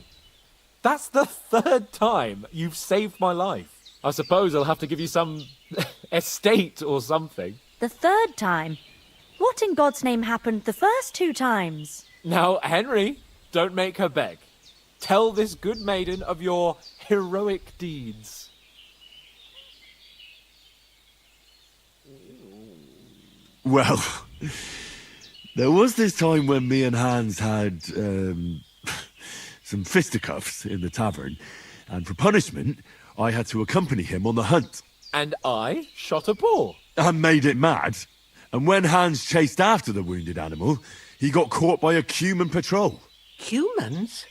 That's the third time you've saved my life. I suppose I'll have to give you some estate or something. The third time? What in God's name happened the first 2 times? Now, Henry, don't make her beg. Tell this good maiden of your heroic deeds. Well, there was this time when me and Hans had some fisticuffs in the tavern, and for punishment, I had to accompany him on the hunt. And I shot a boar. And made it mad. And when Hans chased after the wounded animal, he got caught by a human patrol. Humans?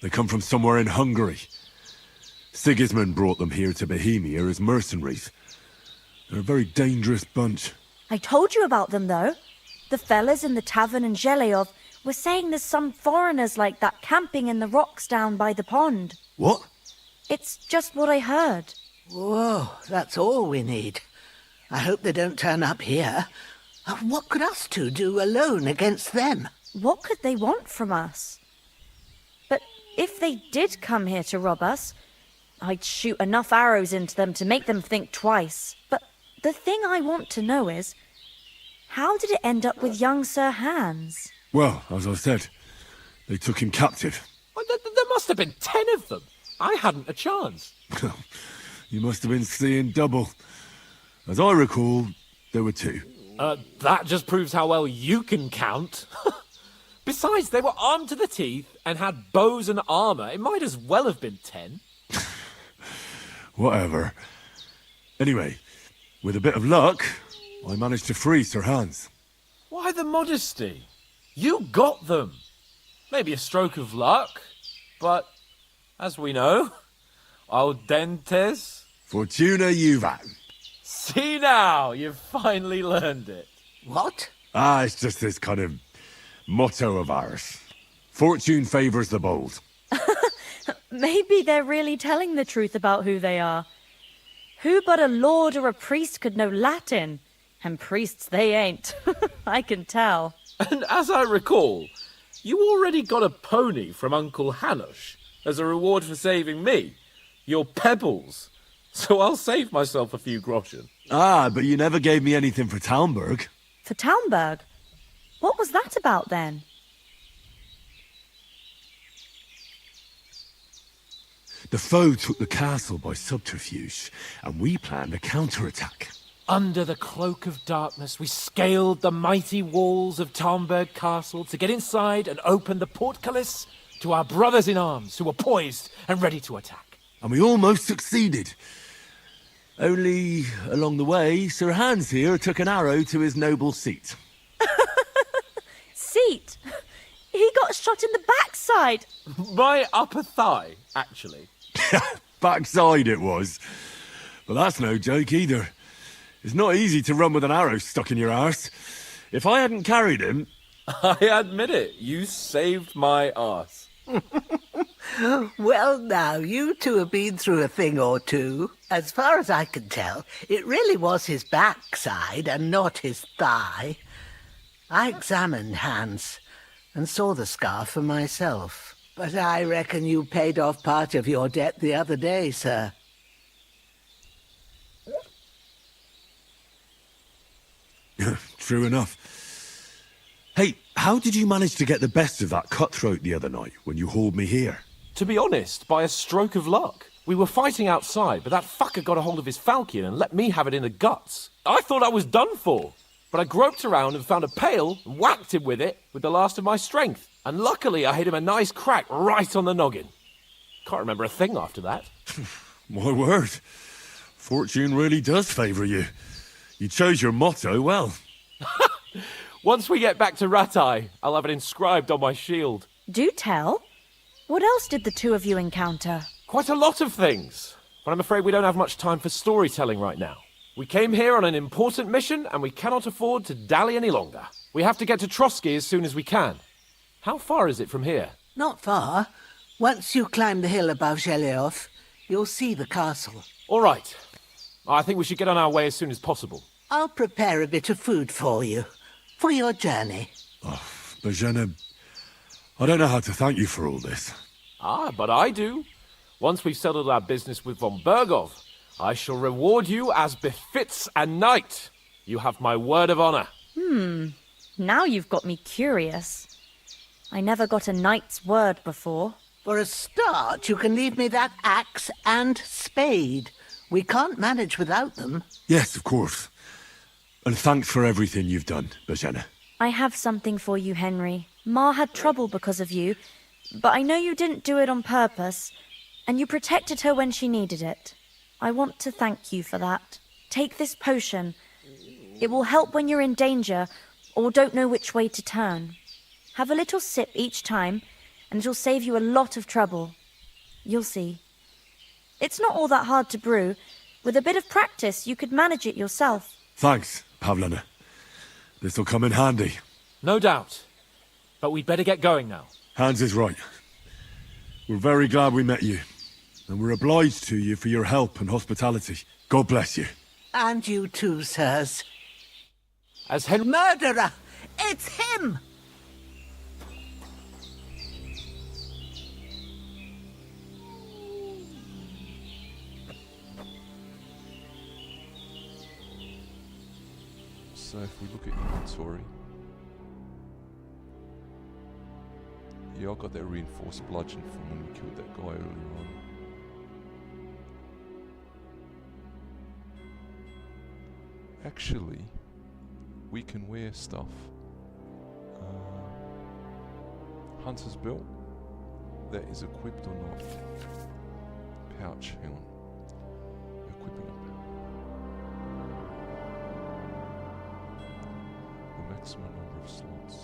They come from somewhere in Hungary. Sigismund brought them here to Bohemia as mercenaries. They're a very dangerous bunch. I told you about them, though. The fellas in the tavern in Zheleyov were saying there's some foreigners like that camping in the rocks down by the pond. What? It's just what I heard. Whoa, that's all we need. I hope they don't turn up here. What could us two do alone against them? What could they want from us? But if they did come here to rob us, I'd shoot enough arrows into them to make them think twice. But the thing I want to know is, How did it end up with young Sir Hans? Well, as I said, they took him captive. Well, there must have been 10 of them. I hadn't a chance. You must have been seeing double. As I recall, there were 2. That just proves how well you can count. Besides, they were armed to the teeth and had bows and armour. It might as well have been 10. Whatever. Anyway, with a bit of luck, I managed to free Sir Hans. Why the modesty? You got them. Maybe a stroke of luck, but as we know, al dentes. Fortuna juvat. See now, you've finally learned it. What? It's just this kind of motto of ours. Fortune favours the bold. Maybe they're really telling the truth about who they are. Who but a lord or a priest could know Latin? And priests they ain't. I can tell. And as I recall, you already got a pony from Uncle Hanush as a reward for saving me. Your pebbles. So I'll save myself a few groschen. But you never gave me anything for Talmberg. For Talmberg? What was that about then? The foe took the castle by subterfuge, and we planned a counterattack. Under the cloak of darkness, we scaled the mighty walls of Talmberg Castle to get inside and open the portcullis to our brothers in arms who were poised and ready to attack. And we almost succeeded. Only, along the way, Sir Hans here took an arrow to his noble seat. Seat? He got shot in the backside. My upper thigh, actually. Backside it was. But that's no joke either. It's not easy to run with an arrow stuck in your arse. If I hadn't carried him... I admit it, you saved my arse. Well, now, you two have been through a thing or two. As far as I can tell, it really was his backside and not his thigh. I examined Hans and saw the scar for myself. But I reckon you paid off part of your debt the other day, sir. True enough. Hey, how did you manage to get the best of that cutthroat the other night when you hauled me here? To be honest, by a stroke of luck. We were fighting outside, but that fucker got a hold of his falchion and let me have it in the guts. I thought I was done for. But I groped around and found a pail and whacked him with it with the last of my strength. And luckily I hit him a nice crack right on the noggin. Can't remember a thing after that. My word. Fortune really does favour you. You chose your motto well. Once we get back to Rattay, I'll have it inscribed on my shield. Do tell. What else did the two of you encounter? Quite a lot of things. But I'm afraid we don't have much time for storytelling right now. We came here on an important mission, and we cannot afford to dally any longer. We have to get to Trotsky as soon as we can. How far is it from here? Not far. Once you climb the hill above Zhelioth, you'll see the castle. All right. I think we should get on our way as soon as possible. I'll prepare a bit of food for you, for your journey. Bozhena, I don't know how to thank you for all this. But I do. Once we've settled our business with von Bergov, I shall reward you as befits a knight. You have my word of honor. Now you've got me curious. I never got a knight's word before. For a start, you can leave me that axe and spade. We can't manage without them. Yes, of course. And thanks for everything you've done, Bozhena. I have something for you, Henry. Ma had trouble because of you, but I know you didn't do it on purpose, and you protected her when she needed it. I want to thank you for that. Take this potion. It will help when you're in danger or don't know which way to turn. Have a little sip each time, and it'll save you a lot of trouble. You'll see. It's not all that hard to brew. With a bit of practice, you could manage it yourself. Thanks, Pavlena. This'll come in handy. No doubt. But we'd better get going now. Hans is right. We're very glad we met you. And we're obliged to you for your help and hospitality. God bless you. And you too, sirs. As Henry... Murderer! It's him! So if we look at inventory, yeah, I got that reinforced bludgeon from when we killed that guy earlier on. Actually, we can wear stuff. Hunter's belt. That is equipped or not? Pouch, hang on. Equipping a pouch. The maximum number of slots.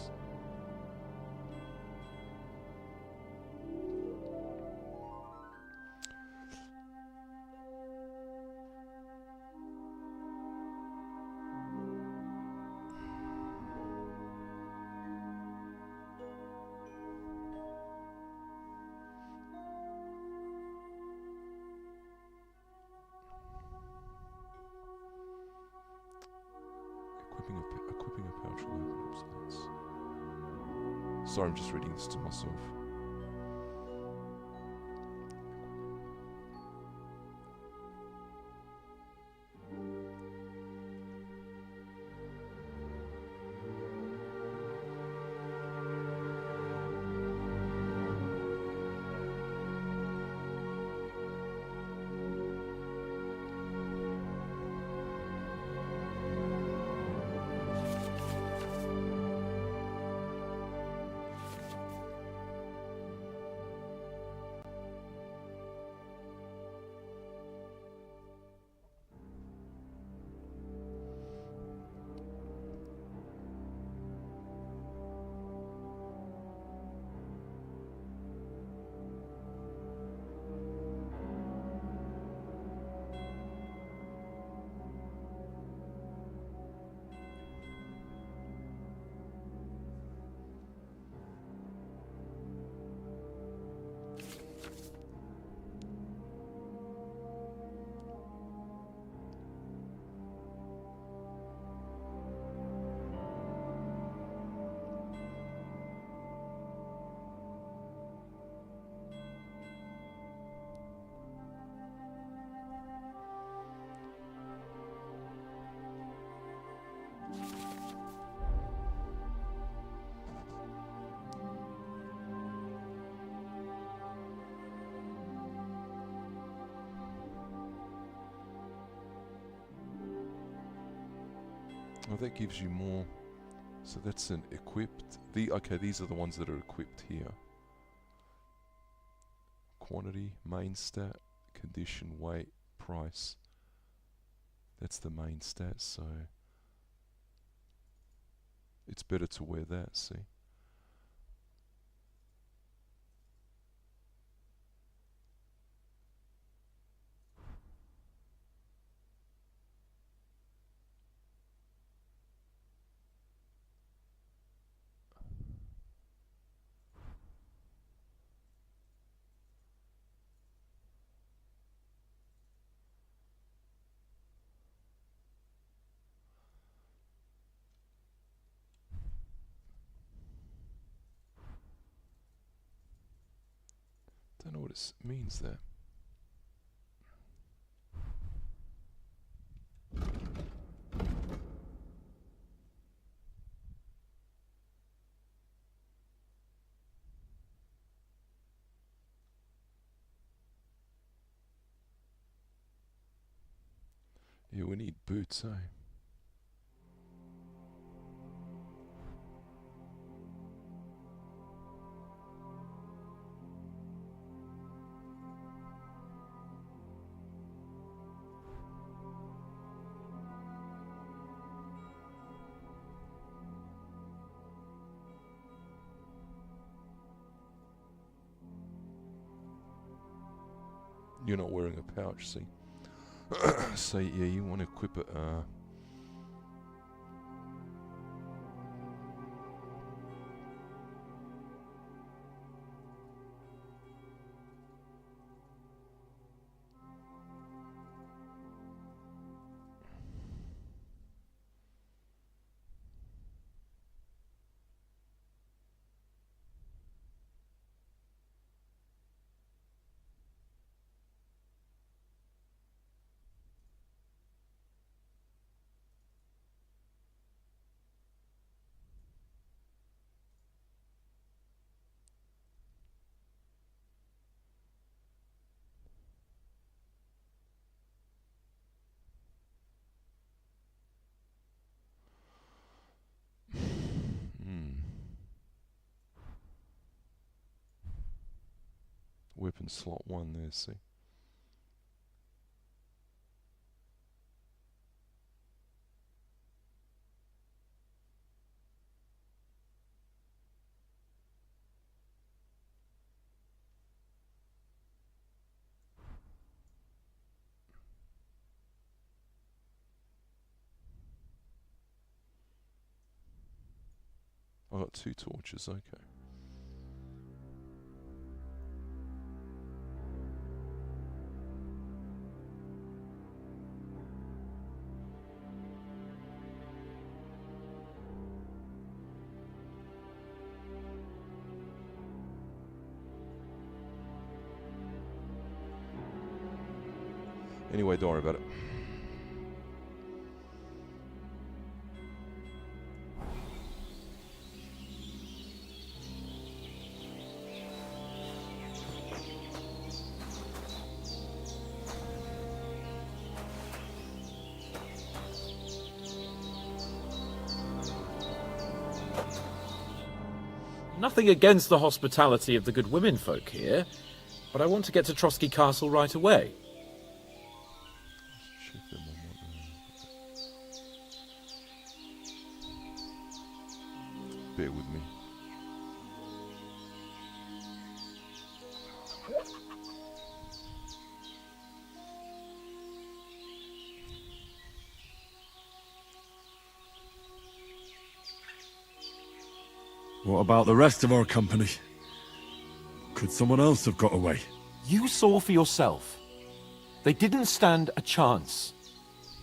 Equipping a pouch will open up slots. Sorry, I'm just reading this to myself. Well, that gives you more. So that's an equipped. Okay, these are the ones that are equipped here. Quantity, main stat, condition, weight, price. That's the main stat, so it's better to wear that, see? Don't know what it means there. Yeah, we need boots, eh? You're not wearing a pouch, see? So yeah, you want to equip it. weapon slot 1 there, see? I got 2 torches, okay. Anyway, don't worry about it. Nothing against the hospitality of the good women folk here, but I want to get to Trotsky Castle right away. Bear with me. What about the rest of our company? Could someone else have got away? You saw for yourself. They didn't stand a chance.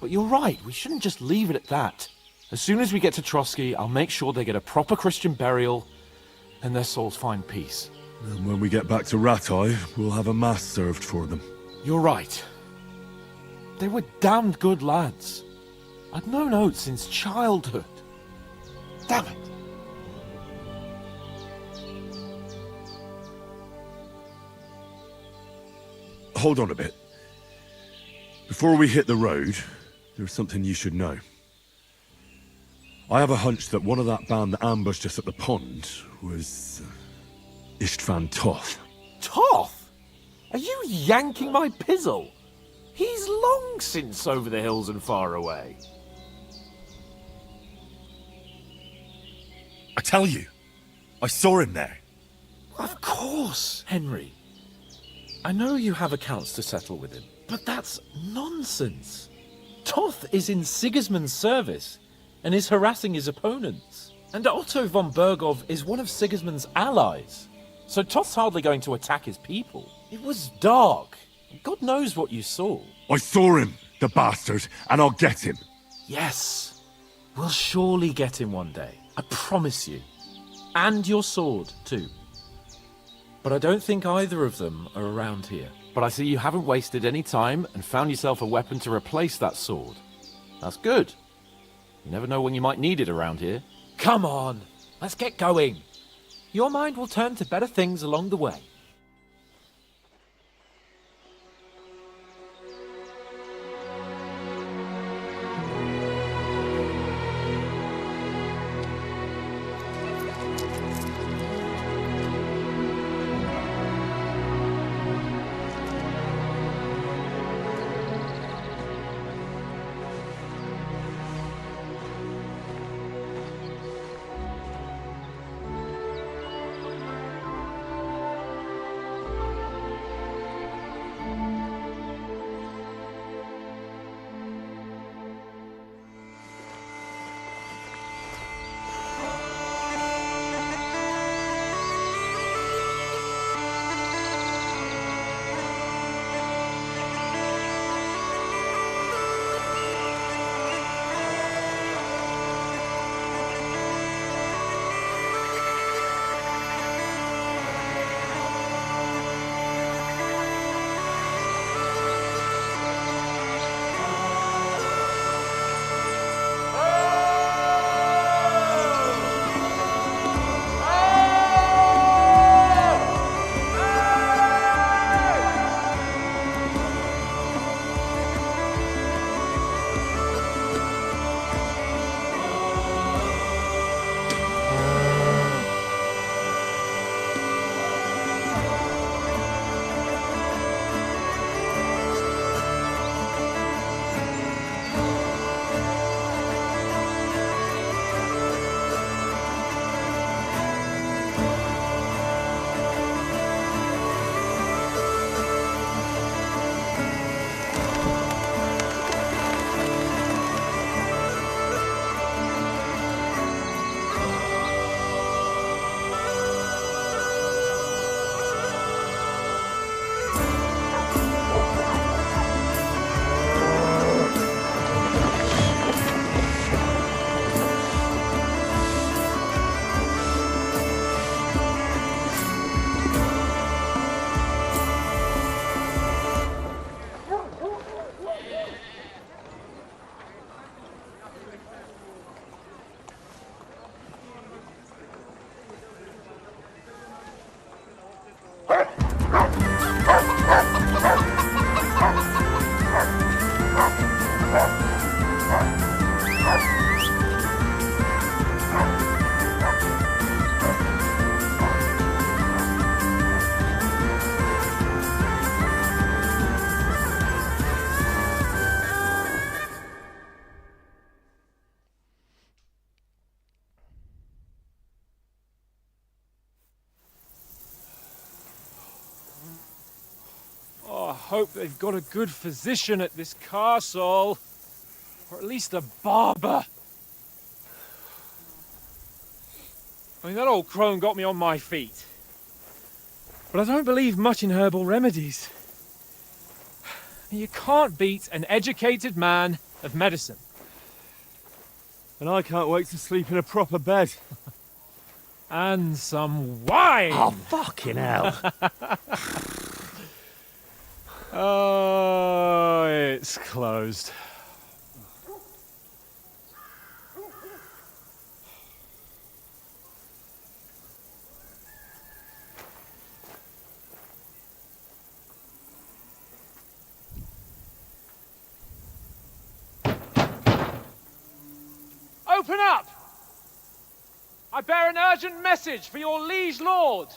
But you're right, we shouldn't just leave it at that. As soon as we get to Trotsky, I'll make sure they get a proper Christian burial and their souls find peace. And when we get back to Rattay, we'll have a mass served for them. You're right. They were damned good lads. I'd known Oates since childhood. Damn it. Hold on a bit. Before we hit the road, there's something you should know. I have a hunch that one of that band that ambushed us at the pond was Istvan Toth. Toth? Are you yanking my pizzle? He's long since over the hills and far away. I tell you, I saw him there. Of course, Henry. I know you have accounts to settle with him, but that's nonsense. Toth is in Sigismund's service and is harassing his opponents. And Otto von Bergov is one of Sigismund's allies. So Toth's hardly going to attack his people. It was dark. God knows what you saw. I saw him, the bastard, and I'll get him. Yes. We'll surely get him one day. I promise you. And your sword, too. But I don't think either of them are around here. But I see you haven't wasted any time and found yourself a weapon to replace that sword. That's good. You never know when you might need it around here. Come on, let's get going. Your mind will turn to better things along the way. hope they've got a good physician at this castle. Or at least a barber. I mean, that old crone got me on my feet. But I don't believe much in herbal remedies. You can't beat an educated man of medicine. And I can't wait to sleep in a proper bed. And some wine! Oh, fucking hell. Oh, it's closed. Open up! I bear an urgent message for your liege lord.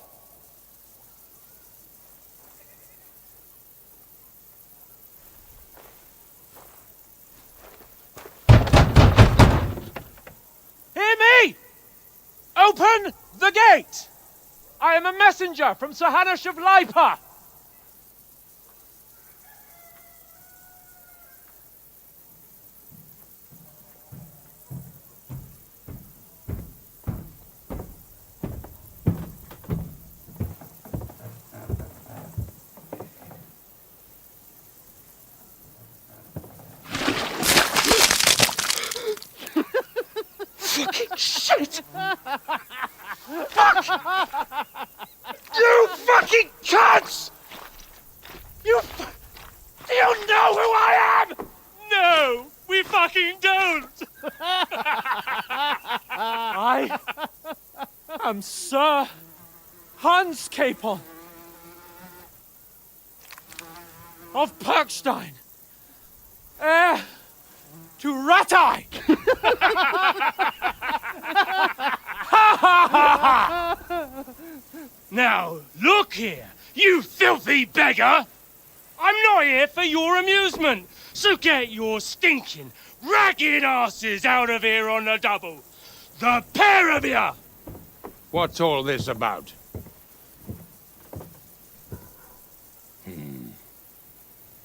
Hear me! Open the gate! I am a messenger from Sir Hanush of Lipa. Fucking shit! Fuck! You fucking cunts! Do you know who I am? No, we fucking don't! I am Sir Hans Capon of Perkstein, heir to Ratai! Now, look here, you filthy beggar! I'm not here for your amusement, so get your stinking, ragged asses out of here on the double. The pair of you! What's all this about?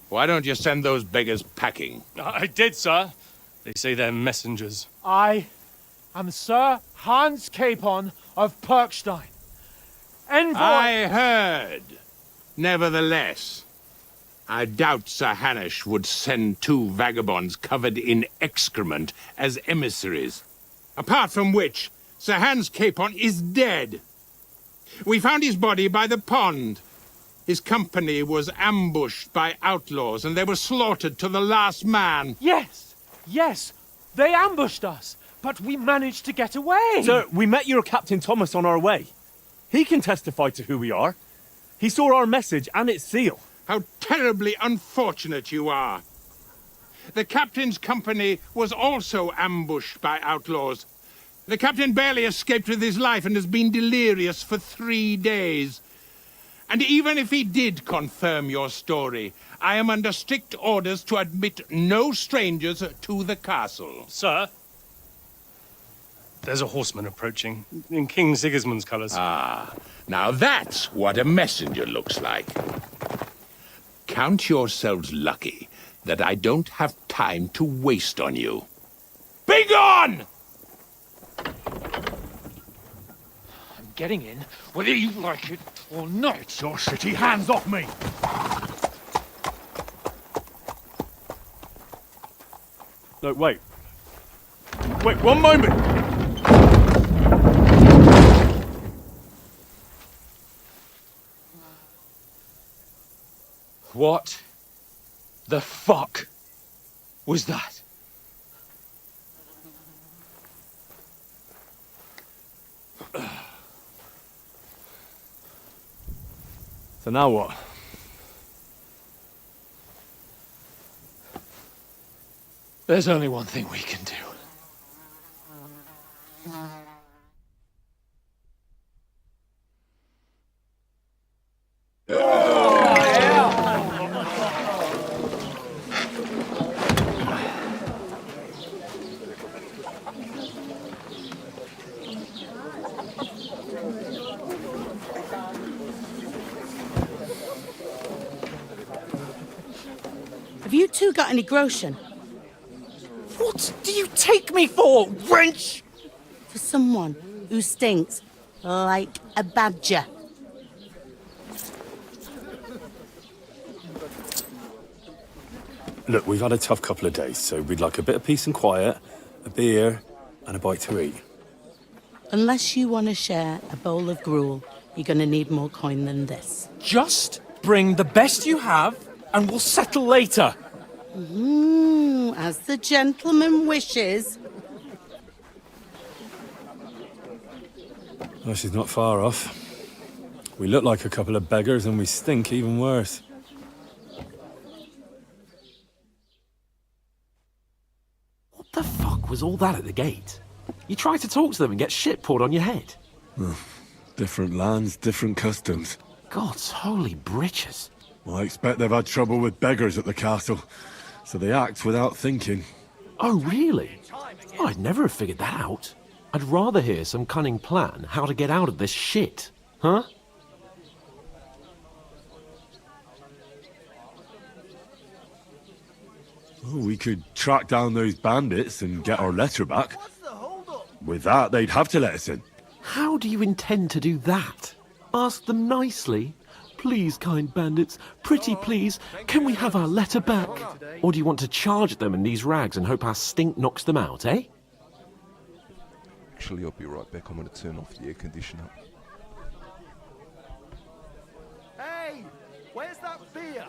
Why don't you send those beggars packing? I did, sir. They say they're messengers. I am Sir Hans Capon of Perkstein, envoy... I heard. Nevertheless, I doubt Sir Hanush would send two vagabonds covered in excrement as emissaries. Apart from which, Sir Hans Capon is dead. We found his body by the pond. His company was ambushed by outlaws, and they were slaughtered to the last man. Yes, yes, they ambushed us, but we managed to get away. Sir, we met your Captain Thomas on our way. He can testify to who we are. He saw our message and its seal. How terribly unfortunate you are. The captain's company was also ambushed by outlaws. The captain barely escaped with his life and has been delirious for 3 days. And even if he did confirm your story, I am under strict orders to admit no strangers to the castle. Sir, there's a horseman approaching, in King Sigismund's colours. Ah, now that's what a messenger looks like. Count yourselves lucky that I don't have time to waste on you. Be gone! I'm getting in, whether you like it or not. Your shitty hands off me! No, wait. Wait, one moment! What the fuck was that? So now what? There's only one thing we can do. you two got any groschen? What do you take me for, wench? For someone who stinks like a badger. Look, we've had a tough couple of days, so we'd like a bit of peace and quiet, a beer, and a bite to eat. Unless you want to share a bowl of gruel, you're going to need more coin than this. Just bring the best you have, and we'll settle later. As the gentleman wishes. Well, she's not far off. We look like a couple of beggars, and we stink even worse. What the fuck was all that at the gate? You try to talk to them and get shit poured on your head. Different lands, different customs. God's holy britches. Well, I expect they've had trouble with beggars at the castle, so they act without thinking. Oh, really? Oh, I'd never have figured that out. I'd rather hear some cunning plan how to get out of this shit. Huh? Oh, we could track down those bandits and get our letter back. With that, they'd have to let us in. How do you intend to do that? Ask them nicely. Please, kind bandits, pretty please, can we have our letter back? Or do you want to charge them in these rags and hope our stink knocks them out, eh? Actually, I'll be right back. I'm going to turn off the air conditioner. Hey, where's that beer?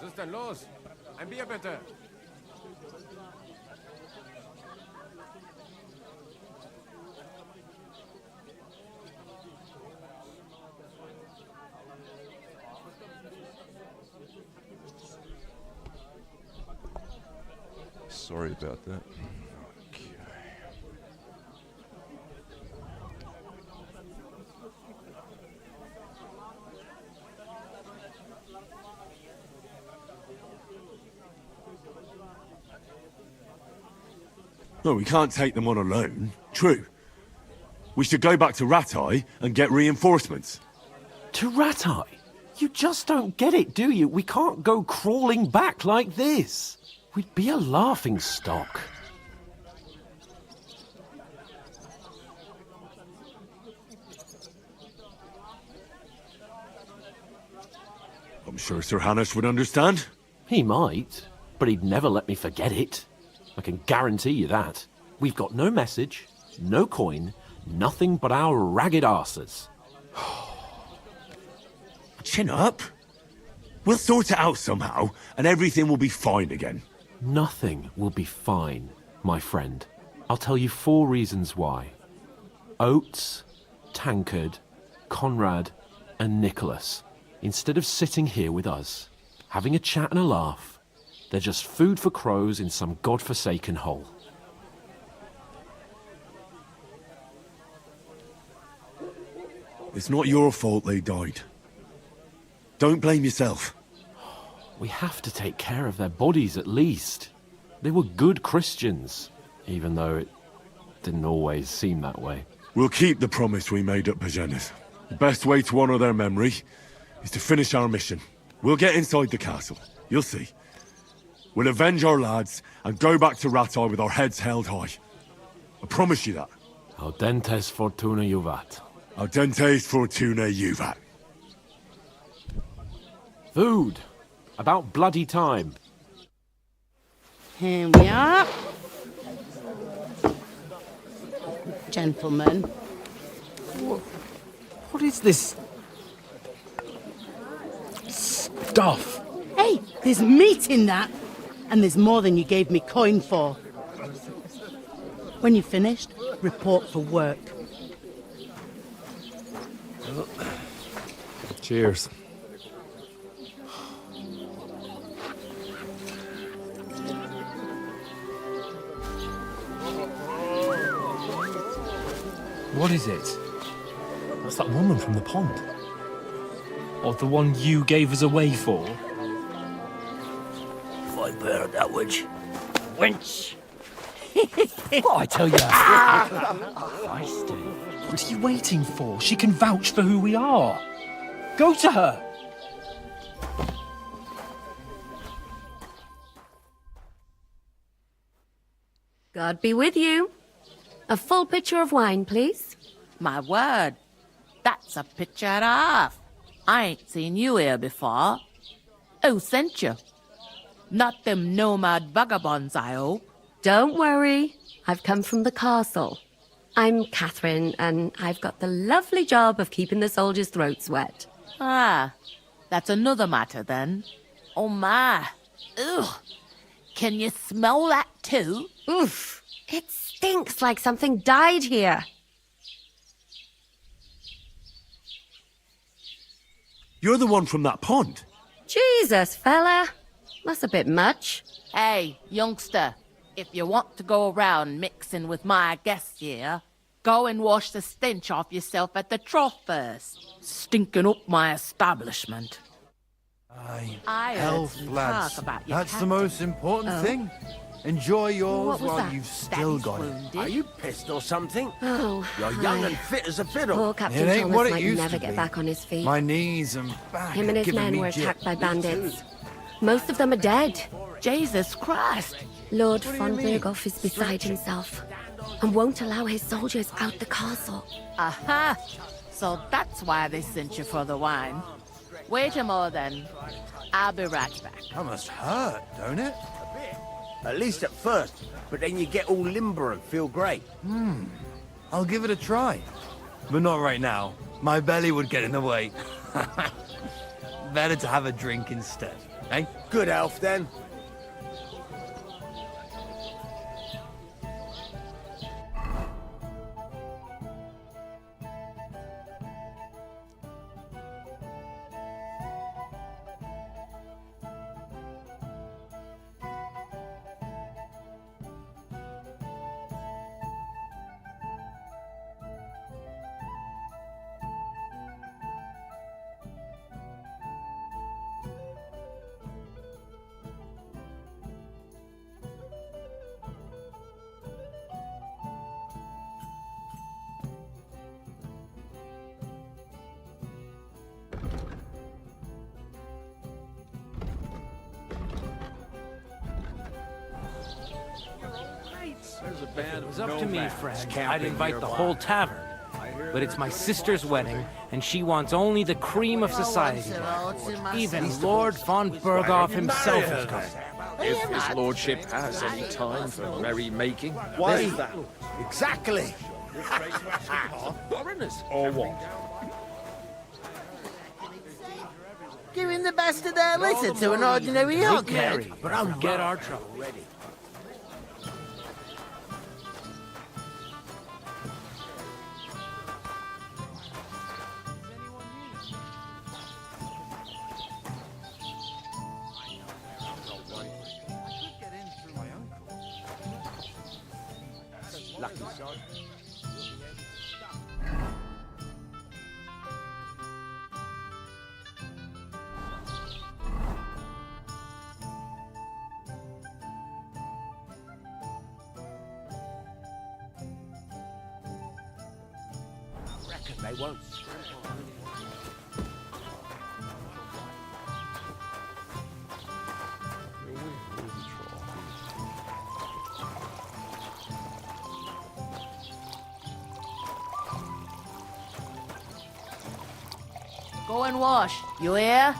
Was ist denn los? Ein Bier bitte. Sorry about that. No, we can't take them on alone. True. We should go back to Rattay and get reinforcements. To Rattay? You just don't get it, do you? We can't go crawling back like this. We'd be a laughing stock. I'm sure Sir Hanush would understand. He might, but he'd never let me forget it. I can guarantee you that. We've got no message, no coin, nothing but our ragged arses. Chin up. We'll sort it out somehow, and everything will be fine again. Nothing will be fine, my friend. I'll tell you 4 reasons why. Oates, Tankard, Conrad, and Nicholas, instead of sitting here with us, having a chat and a laugh, they're just food for crows in some godforsaken hole. It's not your fault they died. Don't blame yourself. We have to take care of their bodies at least. They were good Christians, even though it didn't always seem that way. We'll keep the promise we made at Pagenis. The best way to honor their memory is to finish our mission. We'll get inside the castle. You'll see. We'll avenge our lads and go back to Rattay with our heads held high. I promise you that. Audentes fortuna juvat. Audentes fortuna juvat. Food. About bloody time. Here we are. Gentlemen. What is this stuff? Hey, there's meat in that. And there's more than you gave me coin for. When you're finished, report for work. Cheers. What is it? That's that woman from the pond. Or the one you gave us away for? If I bear that witch. Wench! What I tell you? What are you waiting for? She can vouch for who we are. Go to her. God be with you. A full pitcher of wine, please. My word, that's a pitcher and a half. I ain't seen you here before. Who sent you? Not them nomad vagabonds, I hope. Don't worry. I've come from the castle. I'm Catherine, and I've got the lovely job of keeping the soldiers' throats wet. Ah, that's another matter then. Oh my. Ugh. Can you smell that too? Oof. It stinks like something died here. You're the one from that pond. Jesus, fella. That's a bit much. Hey, youngster, if you want to go around mixing with my guests here, go and wash the stench off yourself at the trough first. Stinking up my establishment. I heard Health, some lads. talk about your That's the captain. most important thing. Enjoy yours What was while that? you've still Daddy's got it. wounded? Are you pissed or something? Oh, You're young aye. and fit as a fiddle. Poor Captain It ain't Thomas what it might used never to get be. back on his feet. My knees and back Him and are his giving men me were jip. attacked by bandits. Most of them are dead. Jesus Christ! Lord What do you von mean? Berghoff is beside himself and won't allow his soldiers out the castle. Aha! So that's why they sent you for the wine. Wait a more then. I'll be right back. That must hurt, don't it? At least at first, but then you get all limber and feel great. I'll give it a try. But not right now. My belly would get in the way. Better to have a drink instead, eh? Good elf, then. If it was up to me, Fred, I'd invite the whole tavern. But it's my sister's wedding, and she wants only the cream of society. Even Lord von Berghoff himself is coming. If his lordship has any time for merrymaking. Why? Exactly. Foreigners or what? Giving the bastard a listen to an ordinary Big hog, Mary, mate. but I'll get our trouble ready. Lucky sod. Reckon they won't. Go and wash. You hear?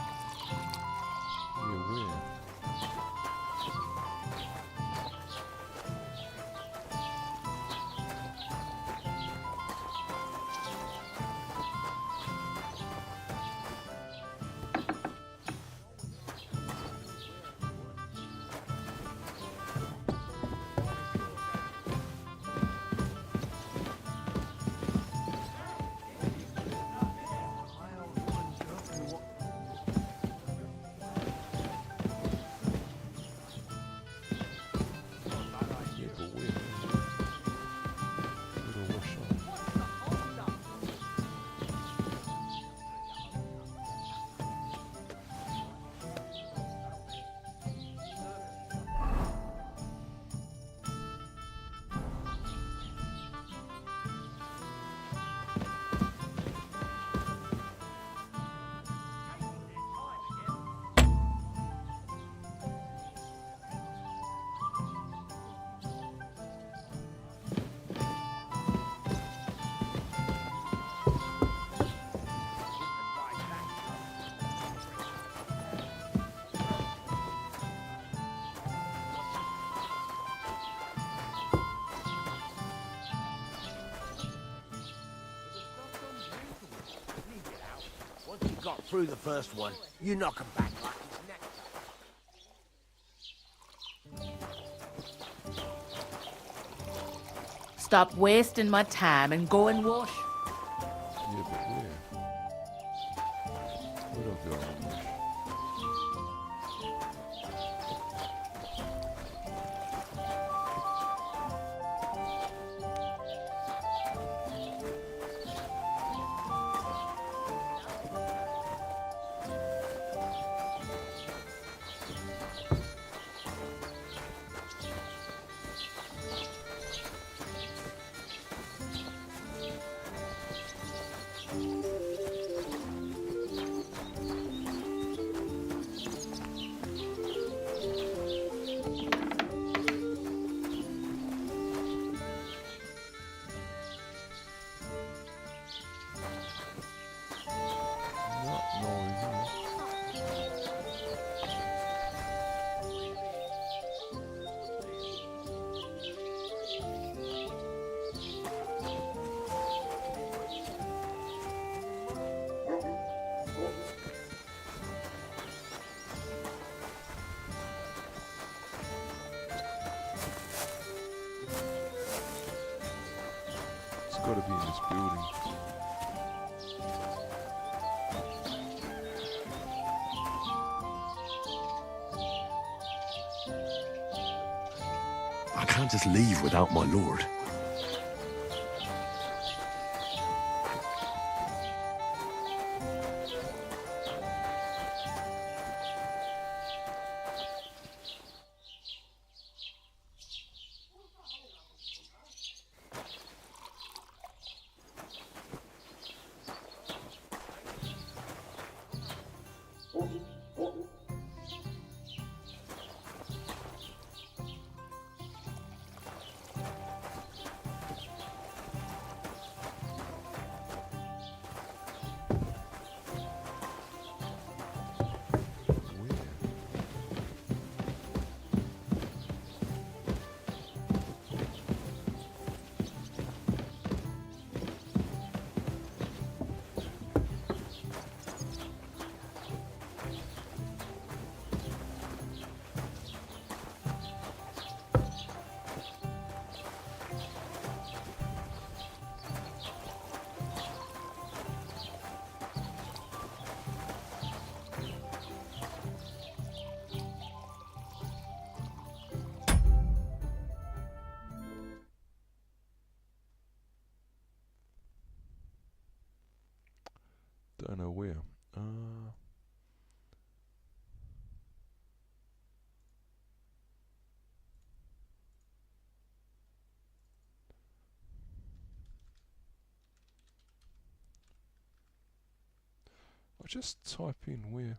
got through the first one, you knock him back like his neck. Stop wasting my time and go and wash. Yeah, but where? Where do I go and wash? It's got to be in this building. I can't just leave without my lord. Don't know where. I'll just type in where.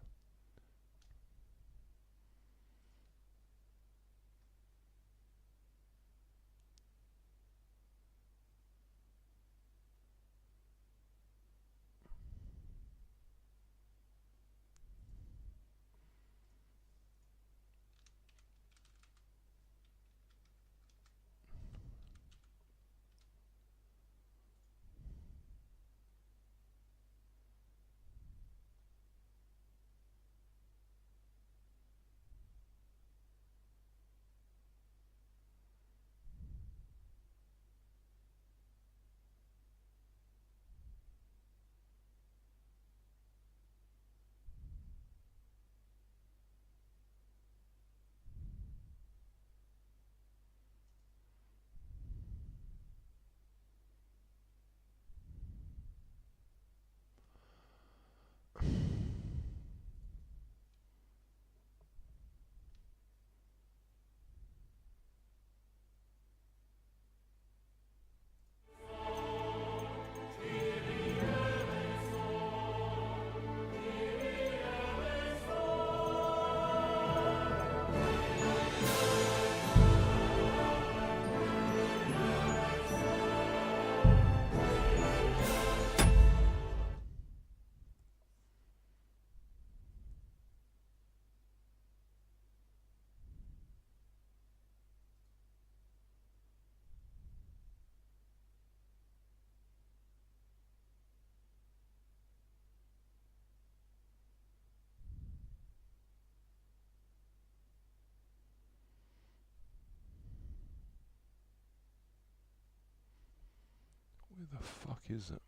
Where the fuck is it?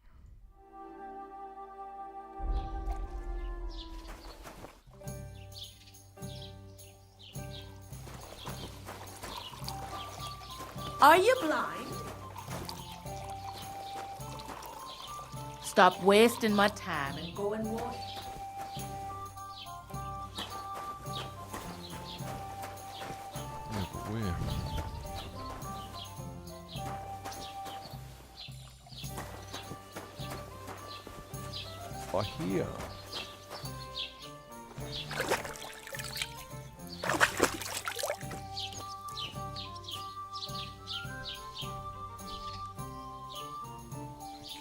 Are you blind? Stop wasting my time and go and wash. Yeah, but where? By here.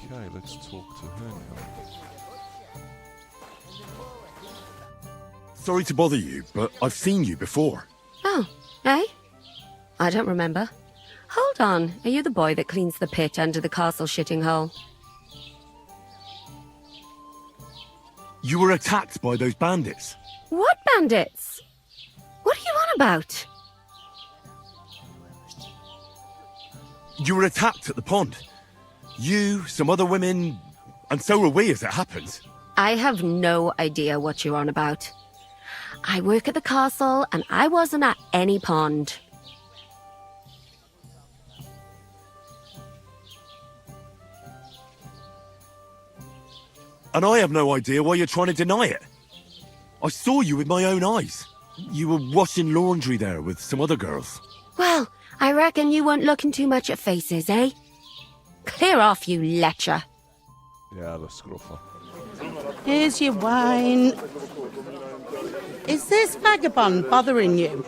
Okay, let's talk to her now. Sorry to bother you, but I've seen you before. Oh, eh? I don't remember. Hold on, are you the boy that cleans the pit under the castle shitting hole? You were attacked by those bandits. What bandits? What are you on about? You were attacked at the pond. You, some other women, and so were we as it happens. I have no idea what you're on about. I work at the castle and I wasn't at any pond. And I have no idea why you're trying to deny it. I saw you with my own eyes. You were washing laundry there with some other girls. Well, I reckon you weren't looking too much at faces, eh? Clear off, you lecher. Yeah, the scruffer. Here's your wine. Is this vagabond bothering you?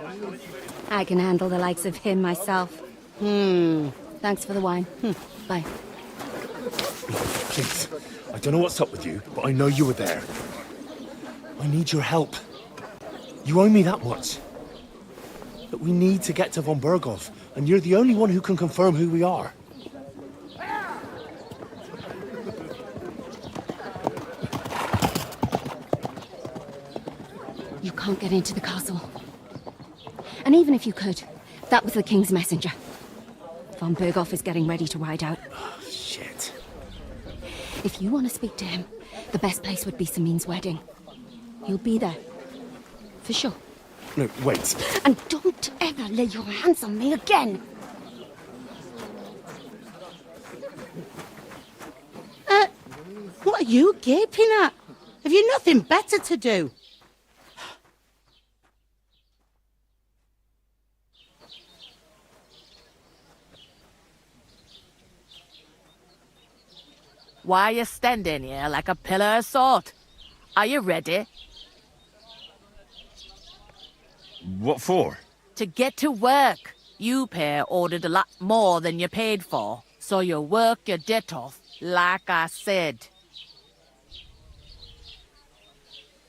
I can handle the likes of him myself. Thanks for the wine. Bye. Please, I don't know what's up with you, but I know you were there. I need your help. You owe me that much. But we need to get to von Berghoff, and you're the only one who can confirm who we are. You can't get into the castle. And even if you could, that was the king's messenger. Von Berghoff is getting ready to ride out. Oh, shit. If you want to speak to him, the best place would be Samin's wedding. He'll be there. For sure. No, wait. And don't ever lay your hands on me again! What are you gaping at? Have you nothing better to do? Why are you standing here like a pillar of salt? Are you ready? What for? To get to work. You pair ordered a lot more than you paid for, so you work your debt off, like I said.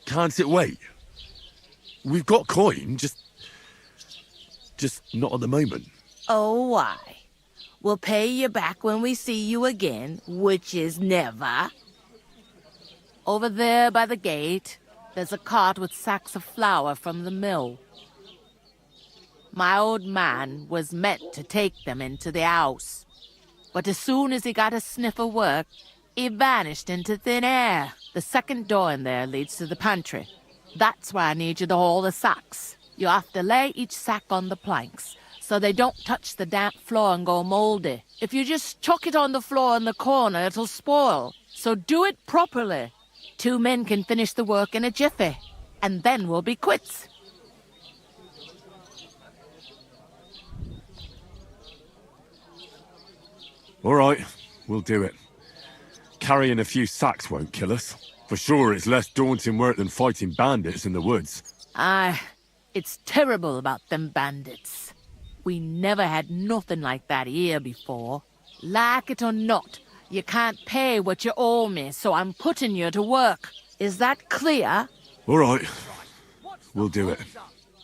Can't it wait? We've got coin, just not at the moment. Oh, why? We'll pay you back when we see you again, which is never. Over there by the gate, there's a cart with sacks of flour from the mill. My old man was meant to take them into the house. But as soon as he got a sniff of work, he vanished into thin air. The second door in there leads to the pantry. That's why I need you to haul the sacks. You have to lay each sack on the planks, so they don't touch the damp floor and go mouldy. If you just chuck it on the floor in the corner, it'll spoil. So do it properly. 2 men can finish the work in a jiffy, and then we'll be quits. All right, we'll do it. Carrying a few sacks won't kill us. For sure, it's less daunting work than fighting bandits in the woods. Aye, it's terrible about them bandits. We never had nothing like that here before. Like it or not, you can't pay what you owe me, so I'm putting you to work. Is that clear? All right, we'll do it.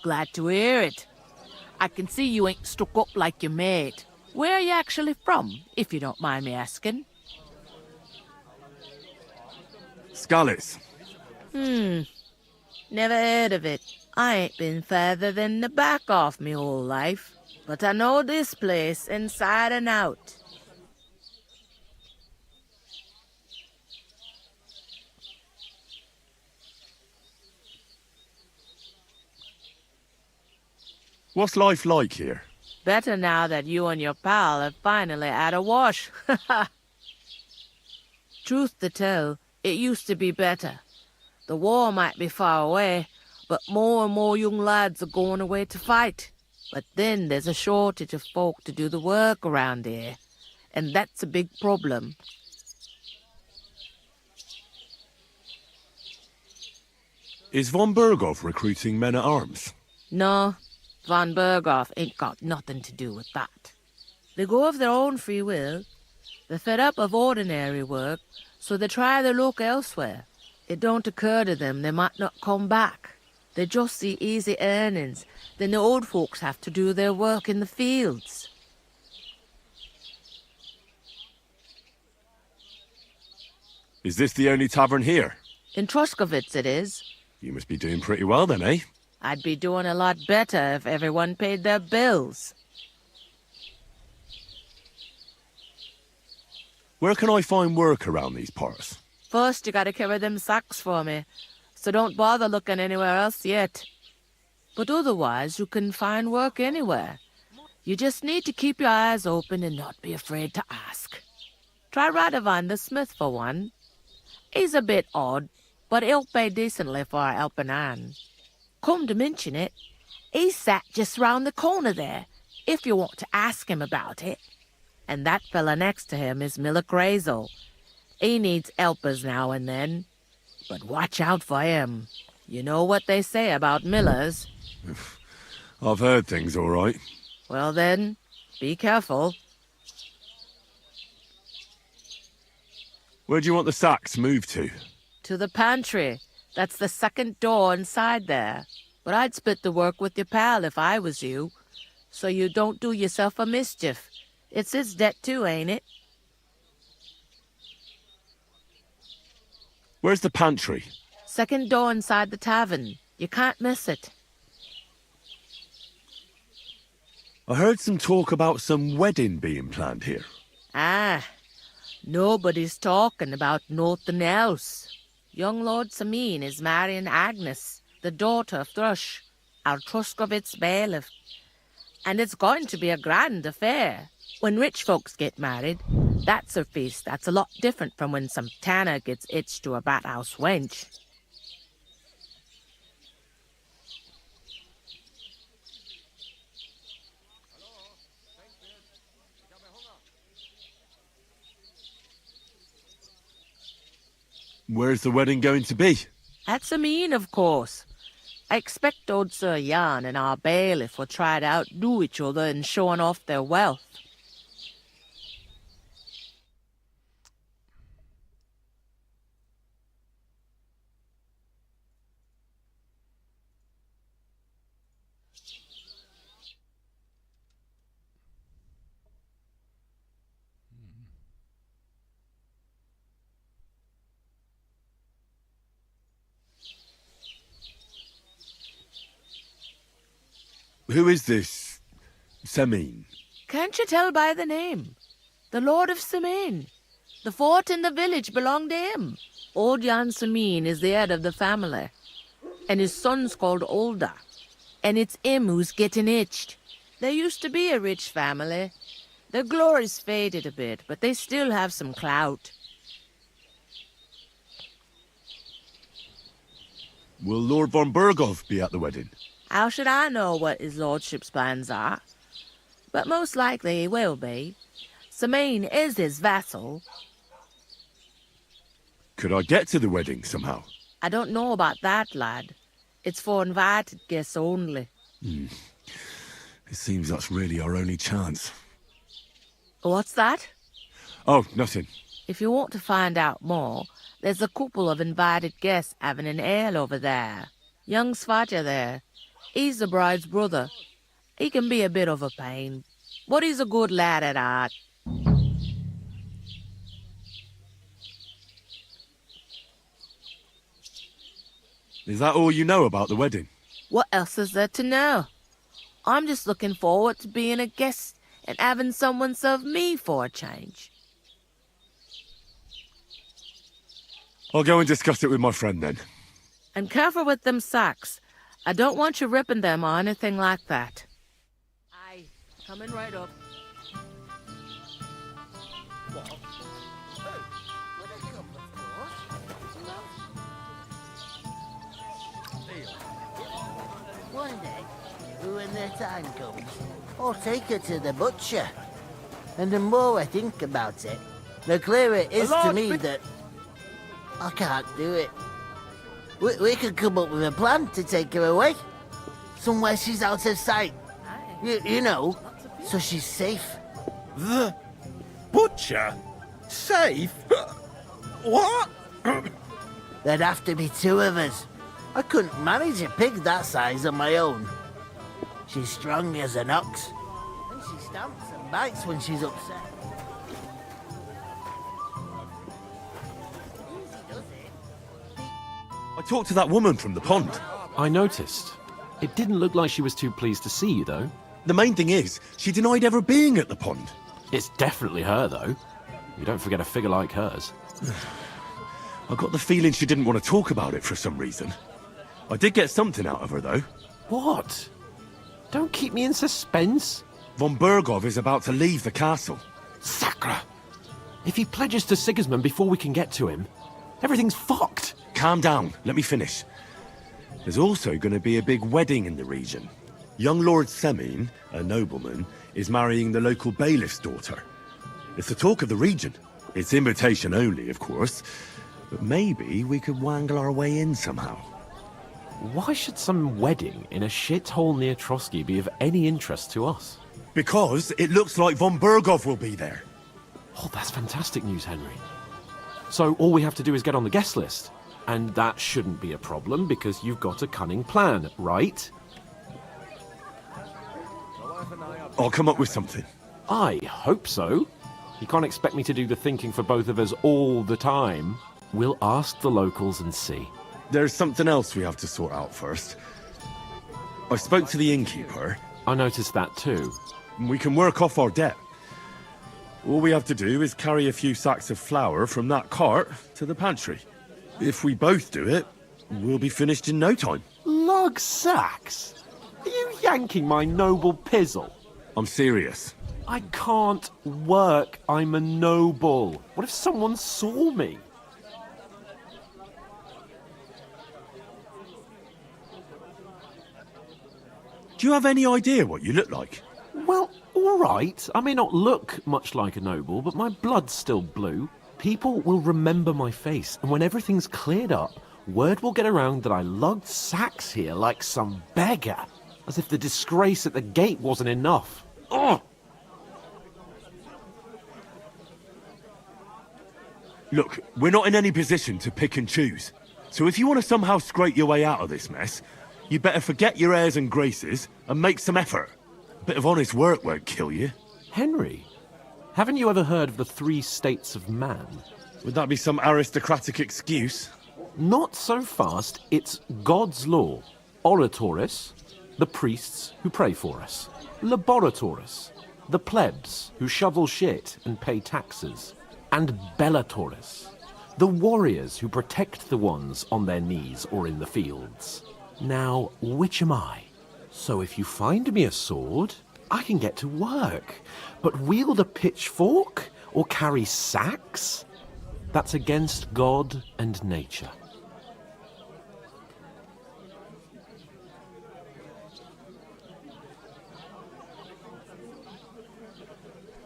Glad to hear it. I can see you ain't stuck up like your mate. Where are you actually from, if you don't mind me asking? Scallis. Never heard of it. I ain't been further than the back off me whole life. But I know this place inside and out. What's life like here? Better now that you and your pal have finally had a wash. Truth to tell, it used to be better. The war might be far away, but more and more young lads are going away to fight. But then there's a shortage of folk to do the work around here, and that's a big problem. Is von Berghoff recruiting men-at-arms? No, von Berghoff ain't got nothing to do with that. They go of their own free will. They're fed up of ordinary work, so they try their luck elsewhere. It don't occur to them they might not come back. They just see easy earnings. Then the old folks have to do their work in the fields. Is this the only tavern here? In Truskovitz it is. You must be doing pretty well then, eh? I'd be doing a lot better if everyone paid their bills. Where can I find work around these parts? First, you gotta carry them sacks for me, so don't bother looking anywhere else yet. But otherwise, you can find work anywhere. You just need to keep your eyes open and not be afraid to ask. Try Radovan the smith for one. He's a bit odd, but he'll pay decently for a helping hand. Come to mention it, he's sat just round the corner there, if you want to ask him about it. And that fella next to him is Miller Crazel. He needs helpers now and then. But watch out for him. You know what they say about Millers. I've heard things all right. Well then, be careful. Where do you want the sacks moved to? To the pantry. That's the second door inside there. But I'd split the work with your pal if I was you, so you don't do yourself a mischief. It's his debt too, ain't it? Where's the pantry? Second door inside the tavern. You can't miss it. I heard some talk about some wedding being planned here. Ah, nobody's talking about nothing else. Young Lord Samin is marrying Agnes, the daughter of Thrush, our Truskovitz bailiff. And it's going to be a grand affair. When rich folks get married, that's a feast that's a lot different from when some tanner gets hitched to a bat-house wench. Where's the wedding going to be? At Samin, of course. I expect old Sir Jan and our bailiff will try to outdo each other in showing off their wealth. Who is this Samin? Can't you tell by the name? The Lord of Samin. The fort and the village belong to him. Old Jan Samin is the head of the family, and his son's called Olda, and it's him who's getting itched. There used to be a rich family. Their glory's faded a bit, but they still have some clout. Will Lord von Berghoff be at the wedding? How should I know what his lordship's plans are? But most likely he will be. Samin is his vassal. Could I get to the wedding somehow? I don't know about that, lad. It's for invited guests only. It seems that's really our only chance. What's that? Oh, nothing. If you want to find out more, there's a couple of invited guests having an ale over there. Young Svatja there. He's the bride's brother. He can be a bit of a pain, but he's a good lad at heart. Is that all you know about the wedding? What else is there to know? I'm just looking forward to being a guest and having someone serve me for a change. I'll go and discuss it with my friend then. And careful with them sacks. I don't want you ripping them or anything like that. Coming right up. One day, when the time comes, I'll take her to the butcher. And the more I think about it, the clearer it is to me that I can't do it. We could come up with a plan to take her away. Somewhere she's out of sight. You know, so she's safe. The butcher? Safe? What? There'd have to be two of us. I couldn't manage a pig that size on my own. She's strong as an ox. And she stamps and bites when she's upset. I talked to that woman from the pond. I noticed. It didn't look like she was too pleased to see you, though. The main thing is, she denied ever being at the pond. It's definitely her, though. You don't forget a figure like hers. I got the feeling she didn't want to talk about it for some reason. I did get something out of her, though. What? Don't keep me in suspense. Von Bergov is about to leave the castle. Sacre! If he pledges to Sigismund before we can get to him, everything's fucked. Calm down. Let me finish. There's also going to be a big wedding in the region. Young Lord Semin, a nobleman, is marrying the local bailiff's daughter. It's the talk of the region. It's invitation only, of course. But maybe we could wangle our way in somehow. Why should some wedding in a shithole near Trotsky be of any interest to us? Because it looks like von Bergov will be there. Oh, that's fantastic news, Henry. So all we have to do is get on the guest list. And that shouldn't be a problem because you've got a cunning plan, right? I'll come up with something. I hope so. You can't expect me to do the thinking for both of us all the time. We'll ask the locals and see. There's something else we have to sort out first. I spoke to the innkeeper. I noticed that too. We can work off our debt. All we have to do is carry a few sacks of flour from that cart to the pantry. If we both do it, we'll be finished in no time. Lug sacks? Are you yanking my noble pizzle? I'm serious. I can't work. I'm a noble. What if someone saw me? Do you have any idea what you look like? Well, all right. I may not look much like a noble, but my blood's still blue. People will remember my face, and when everything's cleared up, word will get around that I lugged sacks here like some beggar. As if the disgrace at the gate wasn't enough. Ugh! Look, we're not in any position to pick and choose. So if you want to somehow scrape your way out of this mess, you better forget your airs and graces and make some effort. A bit of honest work won't kill you. Henry, haven't you ever heard of the 3 states of man? Would that be some aristocratic excuse? Not so fast. It's God's law. Oratoris, the priests who pray for us. Laboratoris, the plebs who shovel shit and pay taxes. And Bellatoris, the warriors who protect the ones on their knees or in the fields. Now, which am I? So if you find me a sword, I can get to work. But wield a pitchfork or carry sacks? That's against God and nature.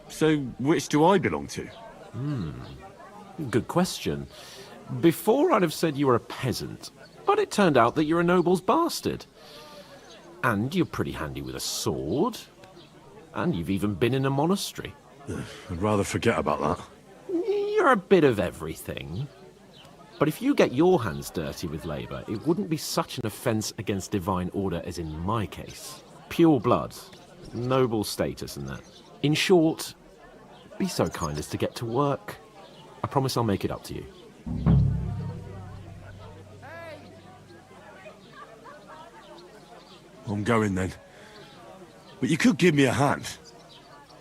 So, which do I belong to? Good question. Before I'd have said you were a peasant, but it turned out that you're a noble's bastard. And you're pretty handy with a sword. And you've even been in a monastery. I'd rather forget about that. You're a bit of everything. But if you get your hands dirty with labour, it wouldn't be such an offence against divine order as in my case. Pure blood, noble status and that. In short, be so kind as to get to work. I promise I'll make it up to you. I'm going then. But you could give me a hand.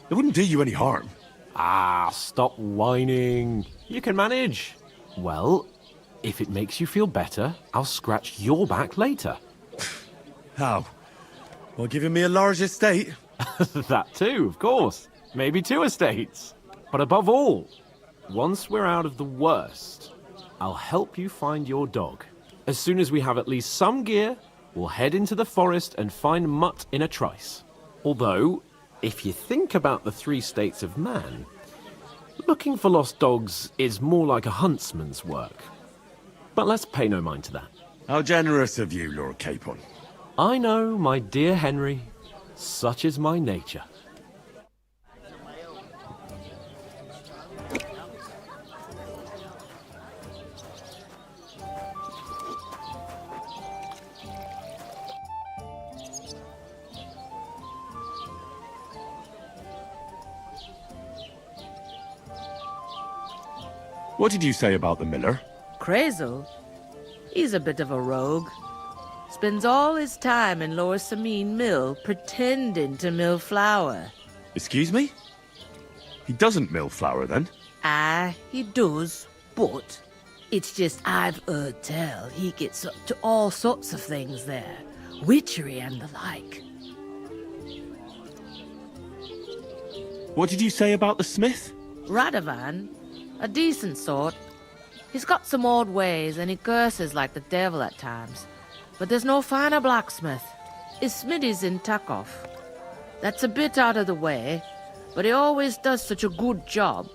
It wouldn't do you any harm. Ah, stop whining. You can manage. Well, if it makes you feel better, I'll scratch your back later. How? While giving me a large estate? That too, of course. Maybe 2 estates. But above all, once we're out of the worst, I'll help you find your dog. As soon as we have at least some gear, we'll head into the forest and find Mutt in a trice. Although, if you think about the 3 states of man, looking for lost dogs is more like a huntsman's work. But let's pay no mind to that. How generous of you, Lord Capon. I know, my dear Henry, such is my nature. What did you say about the miller? Crazel? He's a bit of a rogue. Spends all his time in Lower Samine Mill pretending to mill flour. Excuse me? He doesn't mill flour, then? Aye, he does, but it's just I've heard tell he gets up to all sorts of things there. Witchery and the like. What did you say about the smith? Radovan, a decent sort. He's got some odd ways and he curses like the devil at times. But there's no finer blacksmith. His smithy's in Takov. That's a bit out of the way, but he always does such a good job.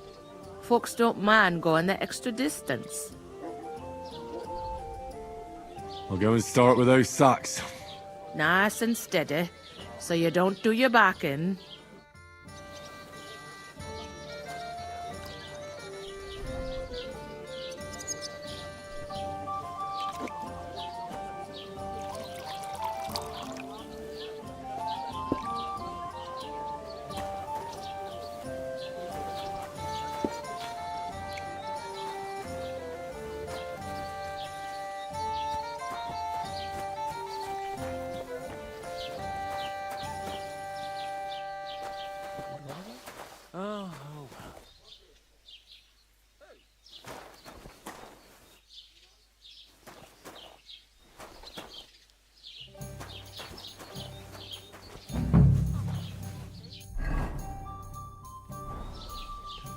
Folks don't mind going the extra distance. I'll go and start with those sacks. Nice and steady, so you don't do your back in.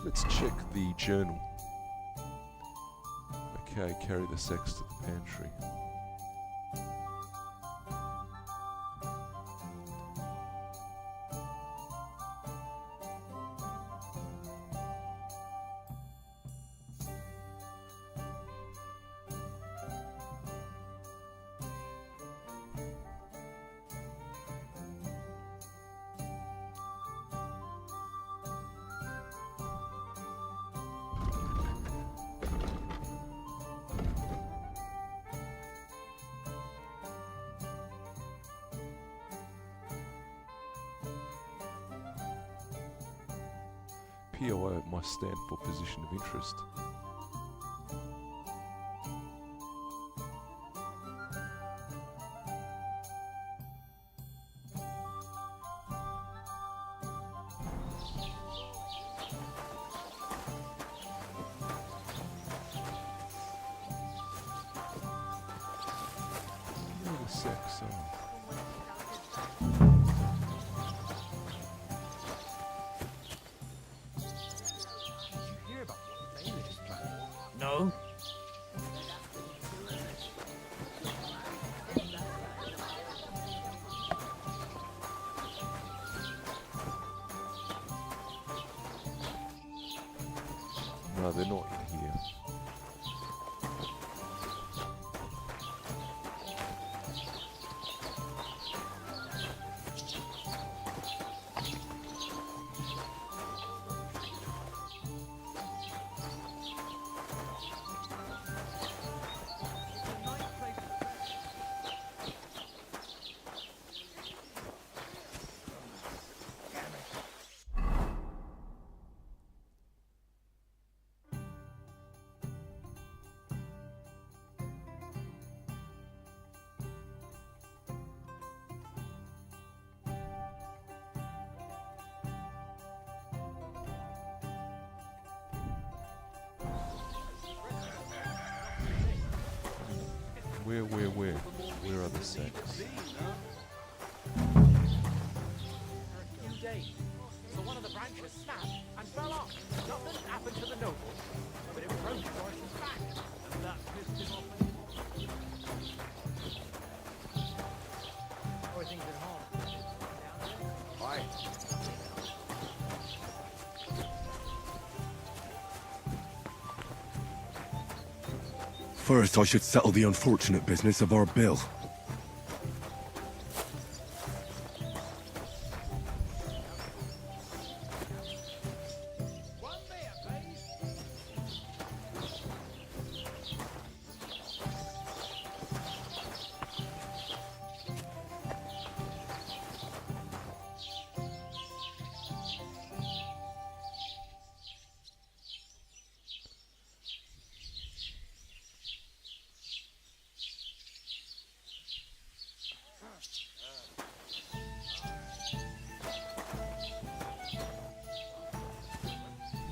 Let's check the journal. Okay, carry the sacks to the pantry. POI must stand for position of interest. No? No, they're not in here. Where are the sacks? day. So one of the branches snapped and fell off. Nothing happened to the noble, but it broke Joyce's back, and that pissed him off. How are things at home? Aye. First, I should settle the unfortunate business of our bill.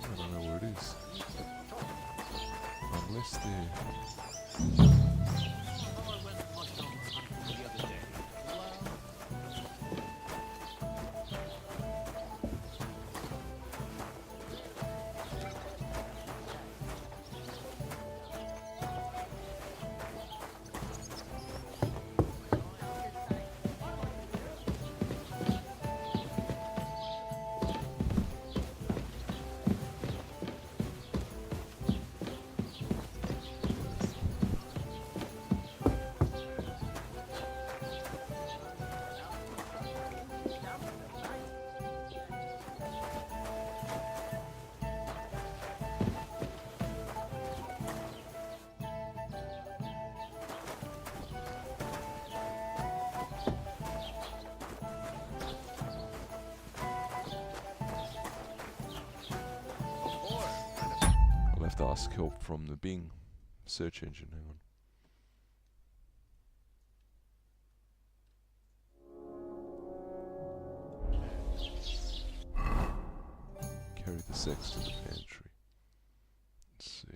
I don't know where it is. Unless they're... I'll have to ask help from the Bing search engine. Hang on. Carry the sex to the pantry. Let's see.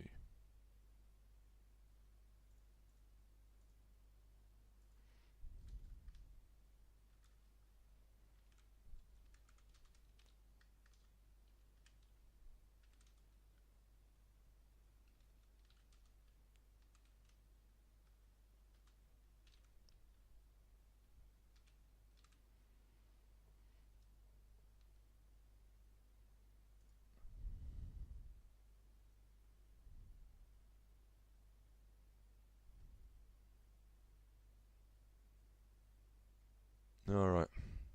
Alright,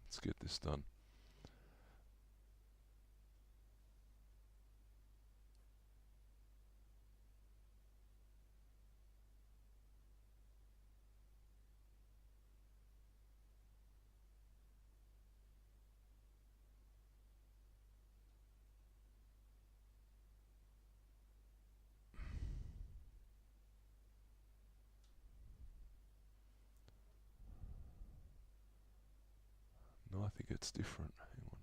let's get this done. No, I think it's different. Hang on.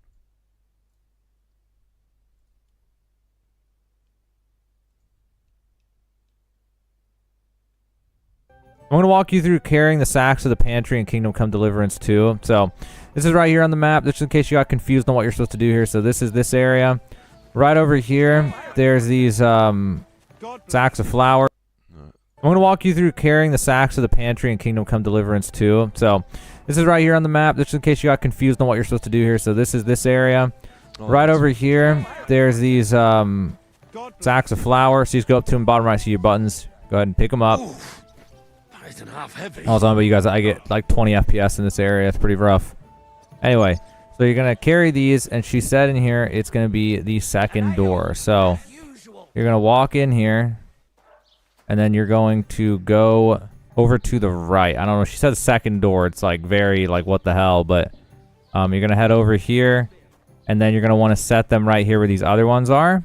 I'm going to walk you through carrying the sacks to the pantry in Kingdom Come Deliverance 2. So this is right here on the map, just in case you got confused on what you're supposed to do here. So this is this area. Right over here, there's these sacks of flour. I'm going to walk you through carrying the sacks to the pantry in Kingdom Come Deliverance 2. So this is right here on the map, just in case you got confused on what you're supposed to do here. So this is this area. Right over here, there's these sacks of flour. So you just go up to them, bottom right, see your buttons. Go ahead and pick them up. Half heavy. I was on, but you guys, I get like 20 FPS in this area. It's pretty rough. Anyway, so you're going to carry these, and she said in here it's going to be the second door. So you're going to walk in here, and then you're going to go over to the right. I don't know. She said the second door. It's like very like what the hell, but you're going to head over here, and then you're going to want to set them right here where these other ones are.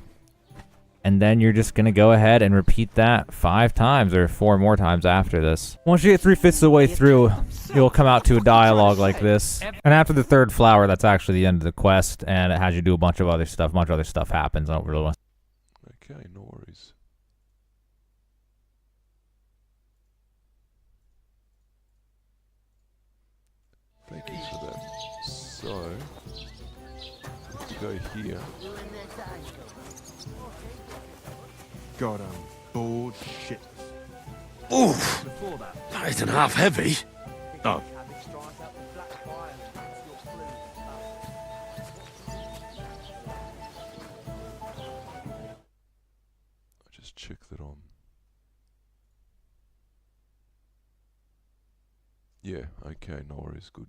And then you're just going to go ahead and repeat that 5 times or 4 more times after this. Once you get 3/5 of the way through, you'll come out to a dialogue like this. And after the 3rd flower, that's actually the end of the quest. And it has you do a bunch of other stuff. A bunch of other stuff happens. I don't really want to... Okay, no worries. Thank you for that. So... go here. God, I'm bored shit. Oof! That isn't half heavy. Oh. I just check that on. Yeah, okay, no worries, good.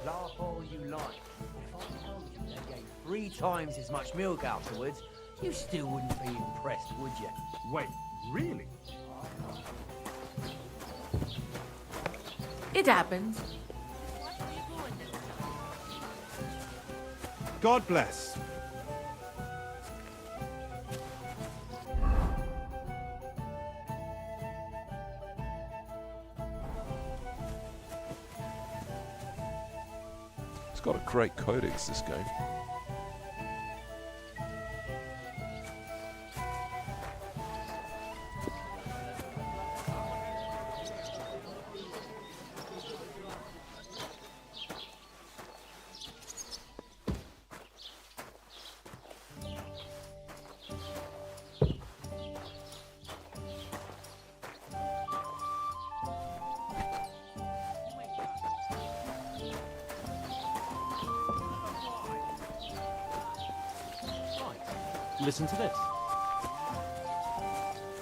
Laugh all you like. If I told you they gave 3 times as much milk afterwards, you still wouldn't be impressed, would you? Wait, really? It happens. God bless. It's got a great codex, this game. Listen to this. I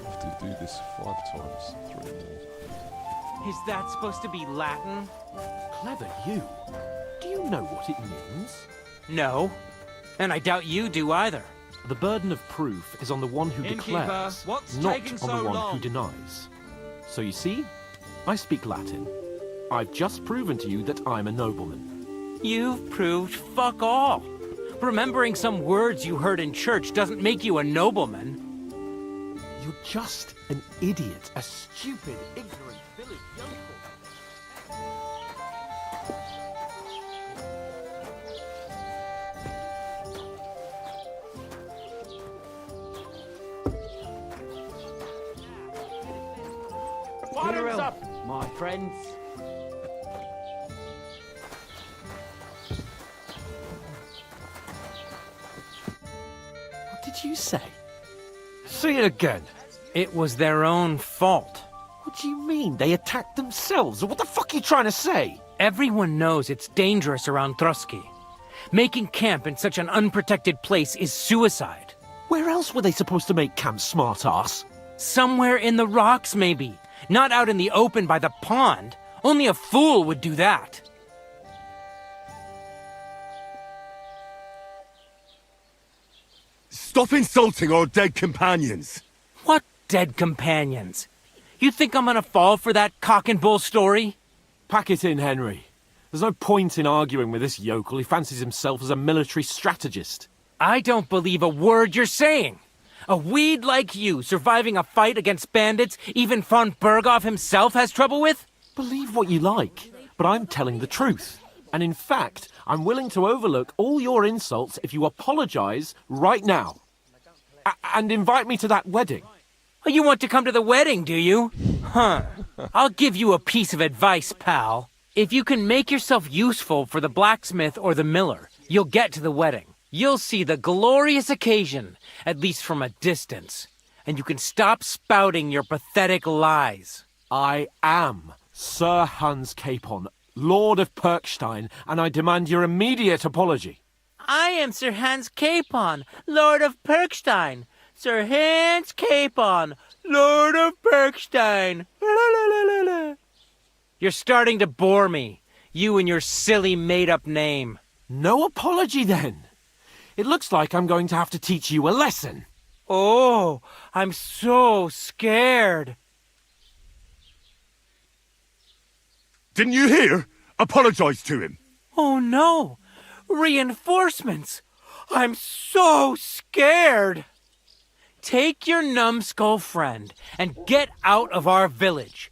have to do this 5 times, 3 more. Is that supposed to be Latin? Clever you. Do you know what it means? No. And I doubt you do either. The burden of proof is on the one who Innkeeper, declares, what's not taking on so the one long? who denies. So you see, I speak Latin. I've just proven to you that I'm a nobleman. You've proved fuck all. Remembering some words you heard in church doesn't make you a nobleman. You're just an idiot, a stupid, ignorant village yokel. Bottoms up, my friends. What did you say? Say it again. It was their own fault. What do you mean? They attacked themselves? What the fuck are you trying to say? Everyone knows it's dangerous around Trotsky. Making camp in such an unprotected place is suicide. Where else were they supposed to make camp, smart-ass? Somewhere in the rocks, maybe. Not out in the open by the pond. Only a fool would do that. Stop insulting our dead companions! What dead companions? You think I'm gonna fall for that cock and bull story? Pack it in, Henry. There's no point in arguing with this yokel. He fancies himself as a military strategist. I don't believe a word you're saying. A weed like you surviving a fight against bandits even von Berghoff himself has trouble with? Believe what you like, but I'm telling the truth. And in fact, I'm willing to overlook all your insults if you apologize right now. And invite me to that wedding. Oh, you want to come to the wedding, do you? Huh. I'll give you a piece of advice, pal. If you can make yourself useful for the blacksmith or the miller, you'll get to the wedding. You'll see the glorious occasion, at least from a distance. And you can stop spouting your pathetic lies. I am Sir Hans Capon, Lord of Perkstein, and I demand your immediate apology. I am Sir Hans Capon, Lord of Perkstein. Sir Hans Capon, Lord of Perkstein. You're starting to bore me. You and your silly made-up name. No apology, then. It looks like I'm going to have to teach you a lesson. Oh, I'm so scared. Didn't you hear? Apologize to him. Oh no! Reinforcements! I'm so scared! Take your numbskull friend and get out of our village.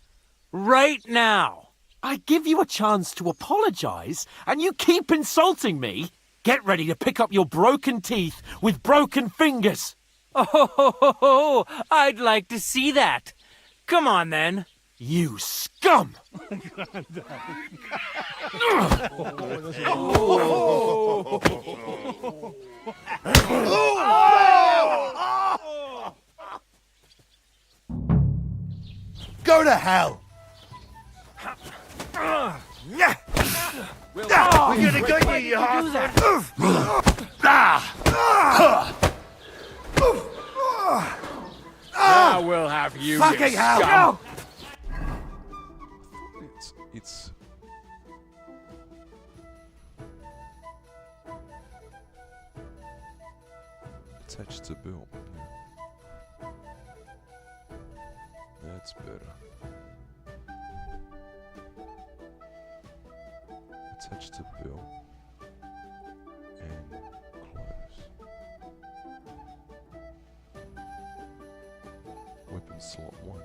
Right now! I give you a chance to apologize, and you keep insulting me? Get ready to pick up your broken teeth with broken fingers. Oh, I'd like to see that. Come on, then. You scum! Go to hell! We're gonna get you, you Now we'll have you. Fucking you hell! scum. It's attached to Bill. Yeah. That's better. Attached to Bill and close. Weapon slot 1.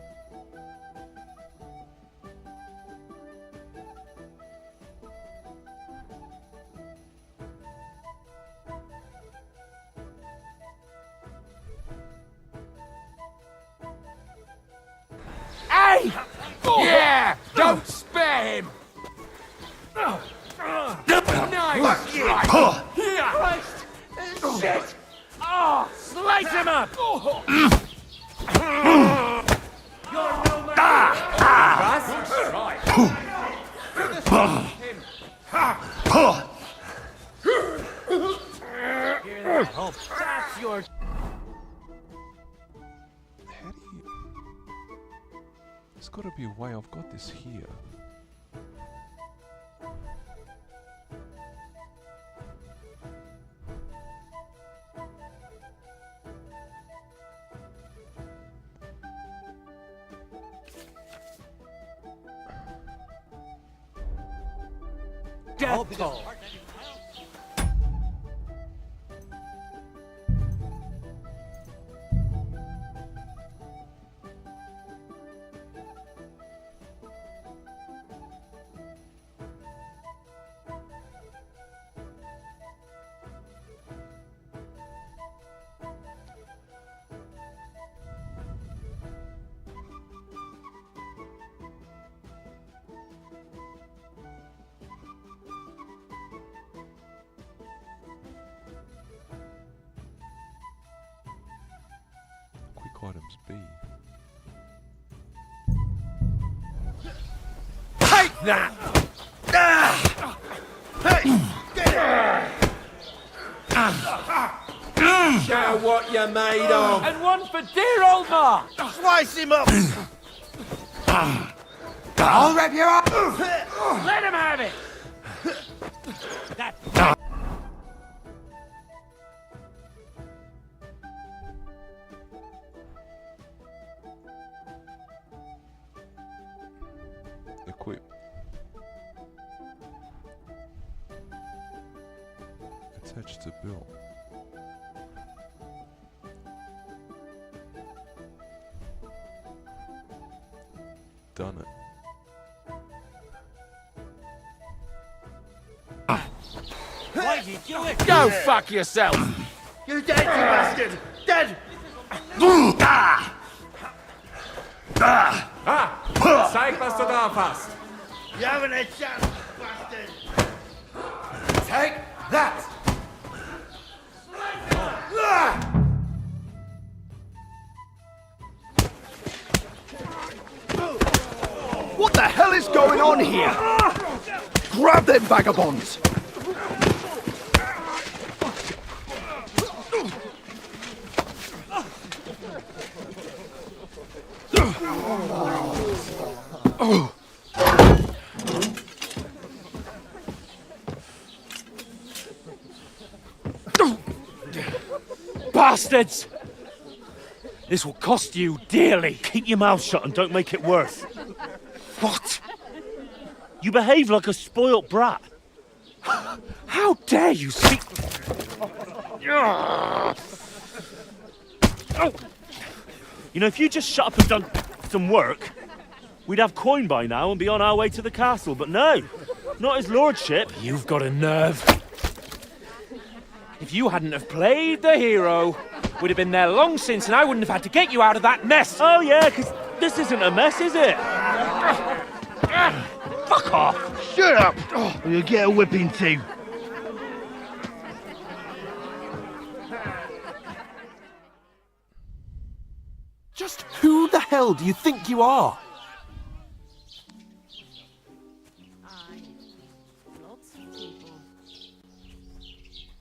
Hey! Yeah! Don't spare him! Nice! Right. Here! Shit! Oh, slice him up! That's your... How do you... There's gotta be a way. I've got this here. Death toll. Quick items B. Take that! Hey! Show what you're made of! And one for dear old Ma! Slice him up! I'll rip you up! Let him have it! That... Equip. Attached to Bill. Done it. Why'd you do it? Go fuck yourself! You dead, you bastard! Dead! Zeig, was du da hast. You haven't a chance, bastard! Take that! What the hell is going on here? Grab them vagabonds! Bastards! This will cost you dearly. Keep your mouth shut and don't make it worse. What? You behave like a spoilt brat. How dare you speak... You know, if you just shut up and done some work, we'd have coin by now and be on our way to the castle. But no, not his lordship. You've got a nerve. If you hadn't have played the hero, We'd have been there long since, and I wouldn't have had to get you out of that mess. Oh, yeah, because this isn't a mess, is it? Fuck off! Shut up! Or you'll get a whipping too. Just who the hell do you think you are?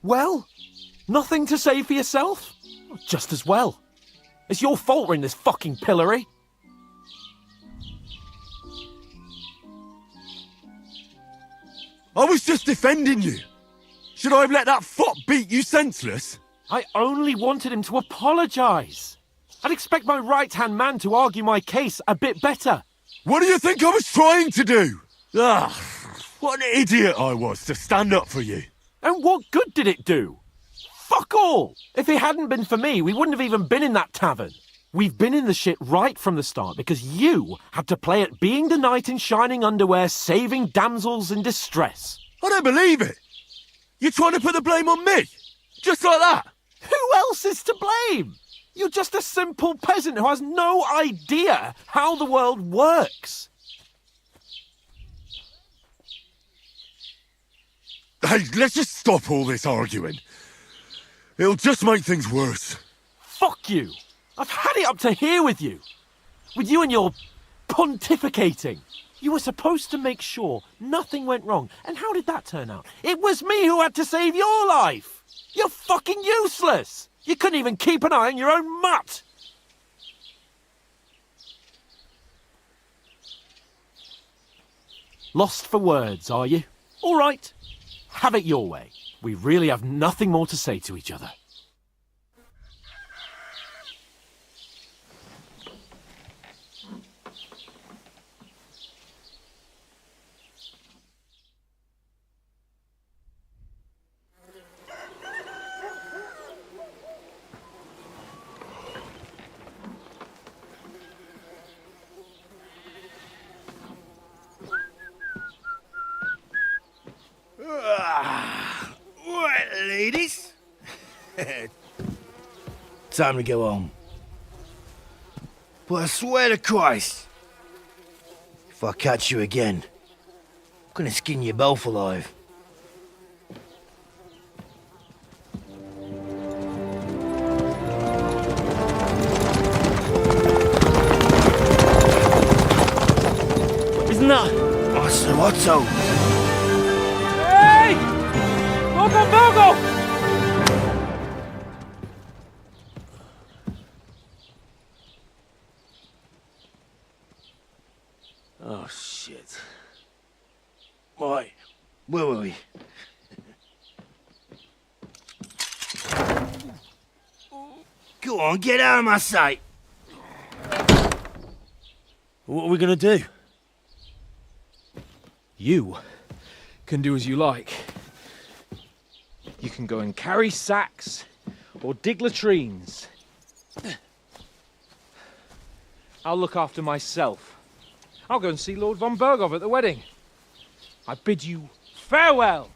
Well, nothing to say for yourself? Just as well. It's your fault we're in this fucking pillory. I was just defending you. Should I have let that fop beat you senseless? I only wanted him to apologise. I'd expect my right-hand man to argue my case a bit better. What do you think I was trying to do? What an idiot I was to stand up for you. And what good did it do? Fuck all! If it hadn't been for me, we wouldn't have even been in that tavern. We've been in the shit right from the start because you had to play at being the knight in shining underwear saving damsels in distress. I don't believe it. You're trying to put the blame on me? Just like that? Who else is to blame? You're just a simple peasant who has no idea how the world works. Hey, let's just stop all this arguing. It'll just make things worse. Fuck you. I've had it up to here with you. With you and your pontificating. You were supposed to make sure nothing went wrong. And how did that turn out? It was me who had to save your life. You're fucking useless. You couldn't even keep an eye on your own mutt. Lost for words, are you? All right. Have it your way. We really have nothing more to say to each other. Right, ladies. Time to go home. But I swear to Christ, if I catch you again, I'm gonna skin you both alive. Isn't that... Master Otto! Hey! Lord von Berghoff! Oh, shit. Right, where were we? Go on, get out of my sight! What are we gonna do? You can do as you like. You can go and carry sacks or dig latrines. I'll look after myself. I'll go and see Lord von Berghoff at the wedding. I bid you farewell.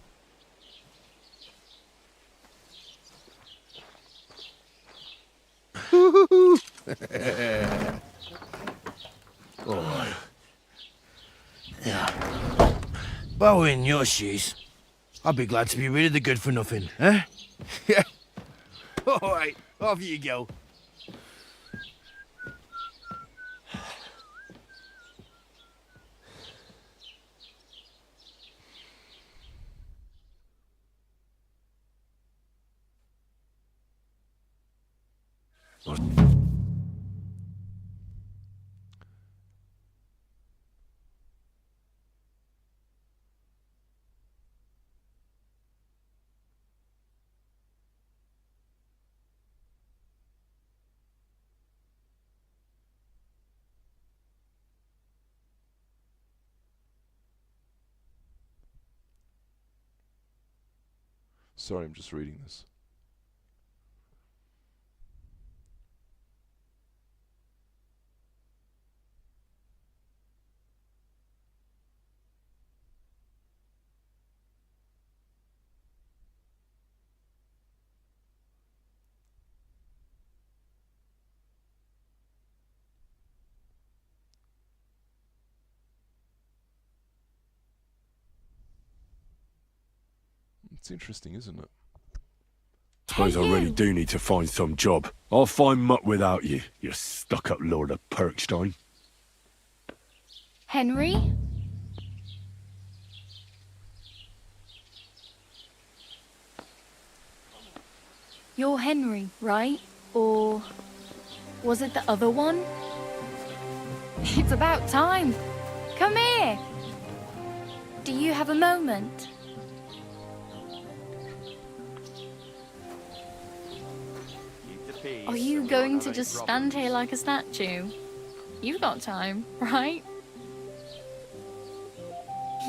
Oh. Yeah. If I were in your shoes, I'd be glad to be rid of the good for nothing, eh? Yeah. All right, off you go. Sorry, I'm just reading this. It's interesting, isn't it? Suppose I really do need to find some job. I'll find mutt without you, you stuck-up Lord of Perkstein. Henry? You're Henry, right? Or was it the other one? It's about time. Come here. Do you have a moment? Are you going to just stand here like a statue? You've got time, right?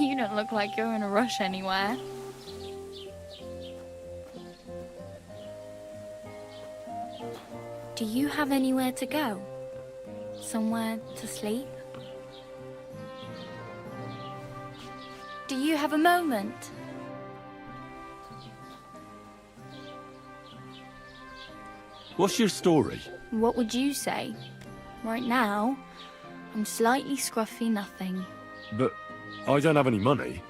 You don't look like you're in a rush anywhere. Do you have anywhere to go? Somewhere to sleep? Do you have a moment? What's your story? What would you say? Right now, I'm slightly scruffy nothing. But I don't have any money.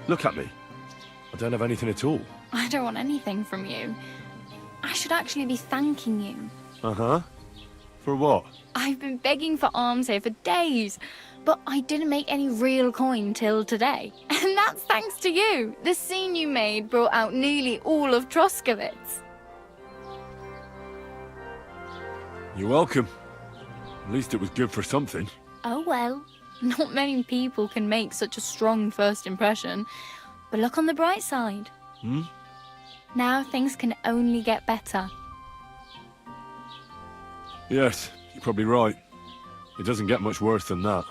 Look at me. I don't have anything at all. I don't want anything from you. I should actually be thanking you. Uh-huh. For what? I've been begging for alms here for days, but I didn't make any real coin till today. And that's thanks to you. The scene you made brought out nearly all of Troskowitz. You're welcome. At least it was good for something. Oh well, not many people can make such a strong first impression. But look on the bright side. Hmm? Now things can only get better. Yes, you're probably right. It doesn't get much worse than that.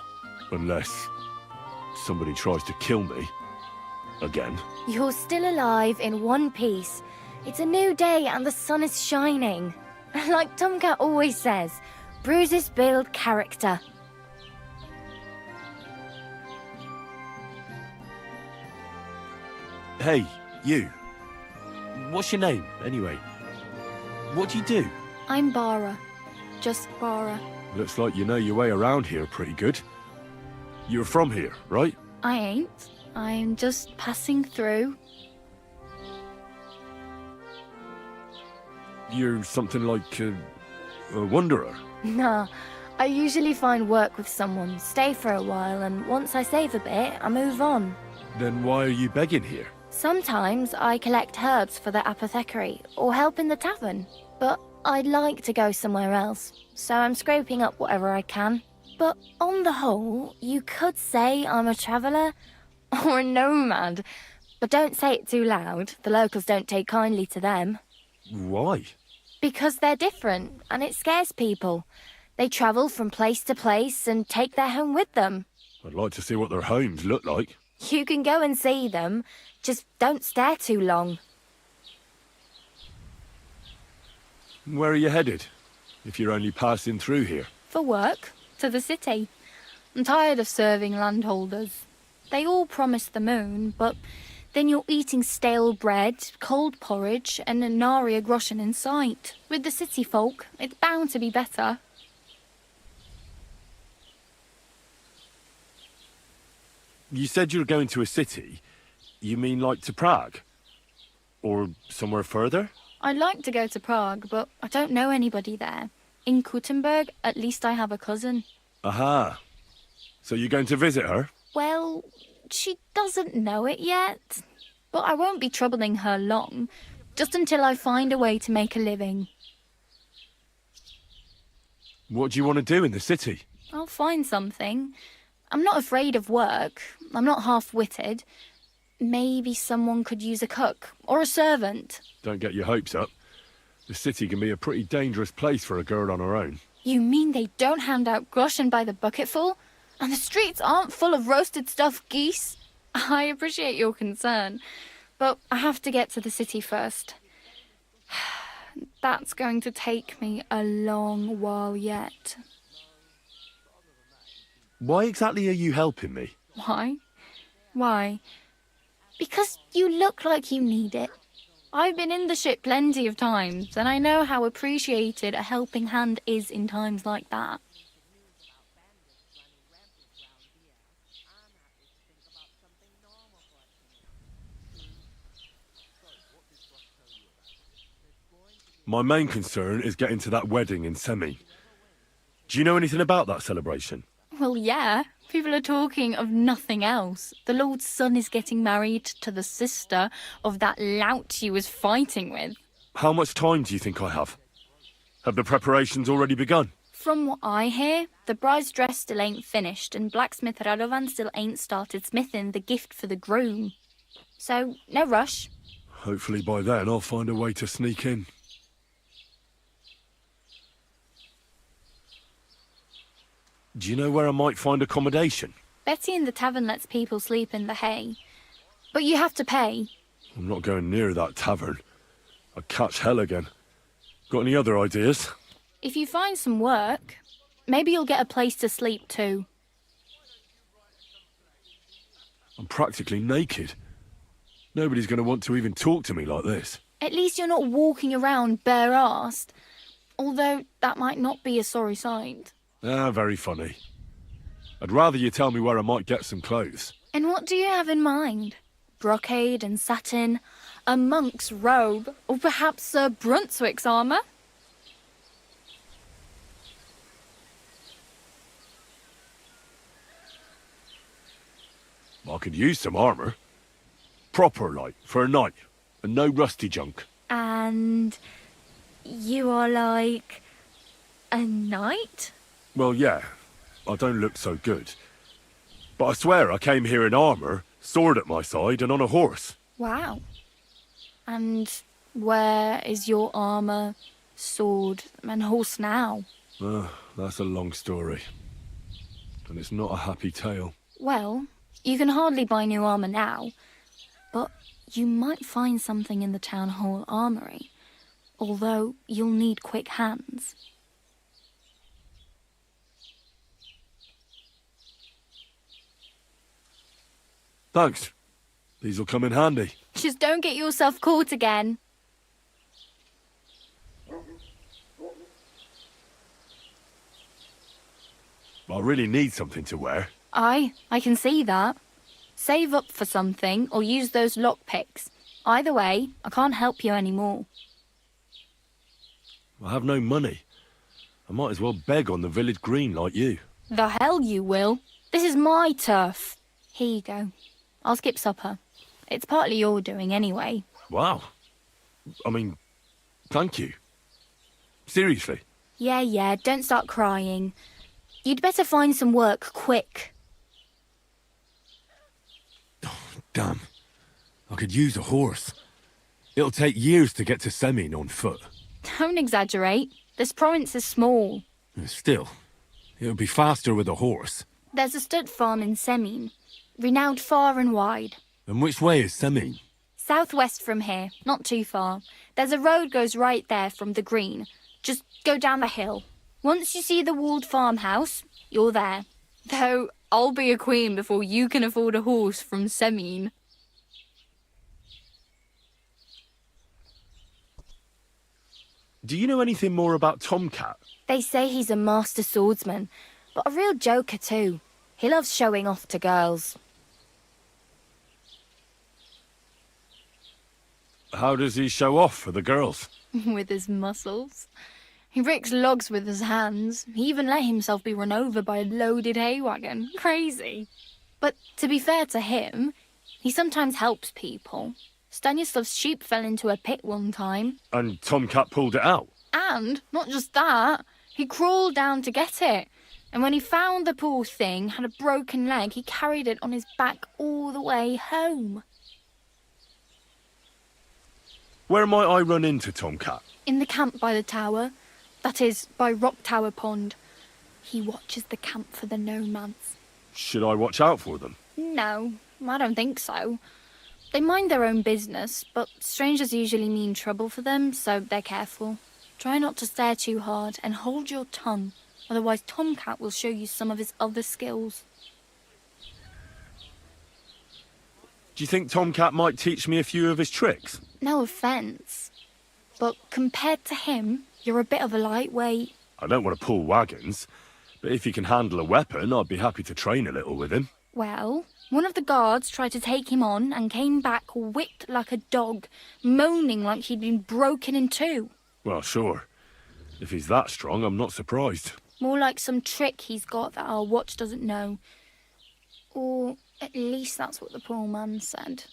Unless somebody tries to kill me. Again. You're still alive in one piece. It's a new day and the sun is shining. Like Tomcat always says, bruises build character. Hey, you. What's your name, anyway? What do you do? I'm Bara. Just Bara. Looks like you know your way around here pretty good. You're from here, right? I ain't. I'm just passing through. You're something like a wanderer. Nah, I usually find work with someone, stay for a while, and once I save a bit, I move on. Then why are you begging here? Sometimes I collect herbs for the apothecary, or help in the tavern. But I'd like to go somewhere else, so I'm scraping up whatever I can. But on the whole, you could say I'm a traveller, or a nomad. But don't say it too loud, the locals don't take kindly to them. Why? Because they're different, and it scares people. They travel from place to place and take their home with them. I'd like to see what their homes look like. You can go and see them, just don't stare too long. Where are you headed? If you're only passing through here. For work, to the city. I'm tired of serving landholders. They all promise the moon, but then you're eating stale bread, cold porridge, and a nary a groschen in sight. With the city folk, it's bound to be better. You said you were going to a city. You mean like to Prague? Or somewhere further? I'd like to go to Prague, but I don't know anybody there. In Kuttenberg, at least I have a cousin. Aha. So you're going to visit her? Well, she doesn't know it yet. But I won't be troubling her long, just until I find a way to make a living. What do you want to do in the city? I'll find something. I'm not afraid of work. I'm not half-witted. Maybe someone could use a cook or a servant. Don't get your hopes up. The city can be a pretty dangerous place for a girl on her own. You mean they don't hand out groschen by the bucketful? And the streets aren't full of roasted stuffed geese? I appreciate your concern, but I have to get to the city first. That's going to take me a long while yet. Why exactly are you helping me? Why? Why? Because you look like you need it. I've been in the ship plenty of times, and I know how appreciated a helping hand is in times like that. My main concern is getting to that wedding in Semi. Do you know anything about that celebration? Well, yeah. People are talking of nothing else. The Lord's son is getting married to the sister of that lout he was fighting with. How much time do you think I have? Have the preparations already begun? From what I hear, the bride's dress still ain't finished, and blacksmith Radovan still ain't started smithing the gift for the groom. So, no rush. Hopefully by then I'll find a way to sneak in. Do you know where I might find accommodation? Betty in the tavern lets people sleep in the hay. But you have to pay. I'm not going near that tavern. I'd catch hell again. Got any other ideas? If you find some work, maybe you'll get a place to sleep too. I'm practically naked. Nobody's going to want to even talk to me like this. At least you're not walking around bare-arsed. Although that might not be a sorry sight. Ah, very funny. I'd rather you tell me where I might get some clothes. And what do you have in mind? Brocade and satin, a monk's robe, or perhaps Sir Brunswick's armour? I could use some armour. Proper, like, for a night. And no rusty junk. And you are like a knight? Well, yeah. I don't look so good. But I swear I came here in armour, sword at my side, and on a horse. Wow. And where is your armour, sword, and horse now? That's a long story. And it's not a happy tale. Well, you can hardly buy new armour now, but you might find something in the town hall armoury, although you'll need quick hands. Thanks. These'll come in handy. Just don't get yourself caught again. I really need something to wear. I can see that. Save up for something or use those lockpicks. Either way, I can't help you anymore. I have no money. I might as well beg on the village green like you. The hell you will. This is my turf. Here you go. I'll skip supper. It's partly your doing anyway. Wow. I mean, thank you. Seriously. Yeah, don't start crying. You'd better find some work quick. Damn. I could use a horse. It'll take years to get to Semin on foot. Don't exaggerate. This province is small. Still, it'll be faster with a horse. There's a stud farm in Semin, renowned far and wide. And which way is Semin? Southwest from here, not too far. There's a road goes right there from the green. Just go down the hill. Once you see the walled farmhouse, you're there. Though I'll be a queen before you can afford a horse from Semin. Do you know anything more about Tomcat? They say he's a master swordsman, but a real joker too. He loves showing off to girls. How does he show off for the girls? With his muscles. He ricks logs with his hands. He even let himself be run over by a loaded hay wagon. Crazy. But to be fair to him, he sometimes helps people. Stanislav's sheep fell into a pit one time. And Tomcat pulled it out? And, not just that, he crawled down to get it. And when he found the poor thing had a broken leg, he carried it on his back all the way home. Where might I run into Tomcat? In the camp by the tower. That is, by Rock Tower Pond. He watches the camp for the nomads. Should I watch out for them? No, I don't think so. They mind their own business, but strangers usually mean trouble for them, so they're careful. Try not to stare too hard and hold your tongue, otherwise Tomcat will show you some of his other skills. Do you think Tomcat might teach me a few of his tricks? No offence, but compared to him, you're a bit of a lightweight. I don't want to pull wagons, but if he can handle a weapon, I'd be happy to train a little with him. Well, one of the guards tried to take him on and came back whipped like a dog, moaning like he'd been broken in two. Well, sure. If he's that strong, I'm not surprised. More like some trick he's got that our watch doesn't know. Or at least that's what the poor man said.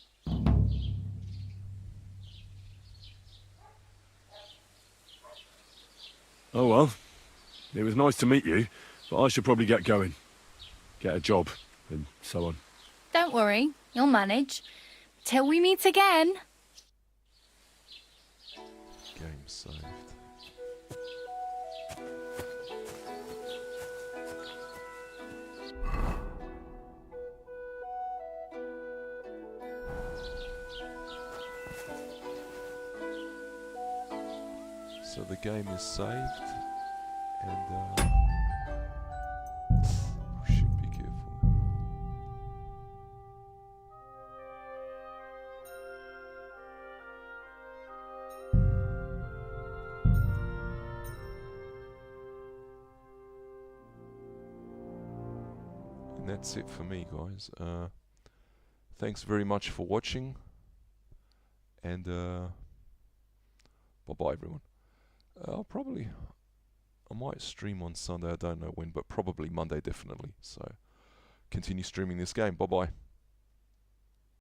Oh well. It was nice to meet you, but I should probably get going. Get a job, and so on. Don't worry, you'll manage. Till we meet again. Game saved. So the game is saved, and we should be careful. And that's it for me, guys. Thanks very much for watching, and bye-bye, everyone. I might stream on Sunday, I don't know when, but probably Monday definitely. So continue streaming this game. Bye bye.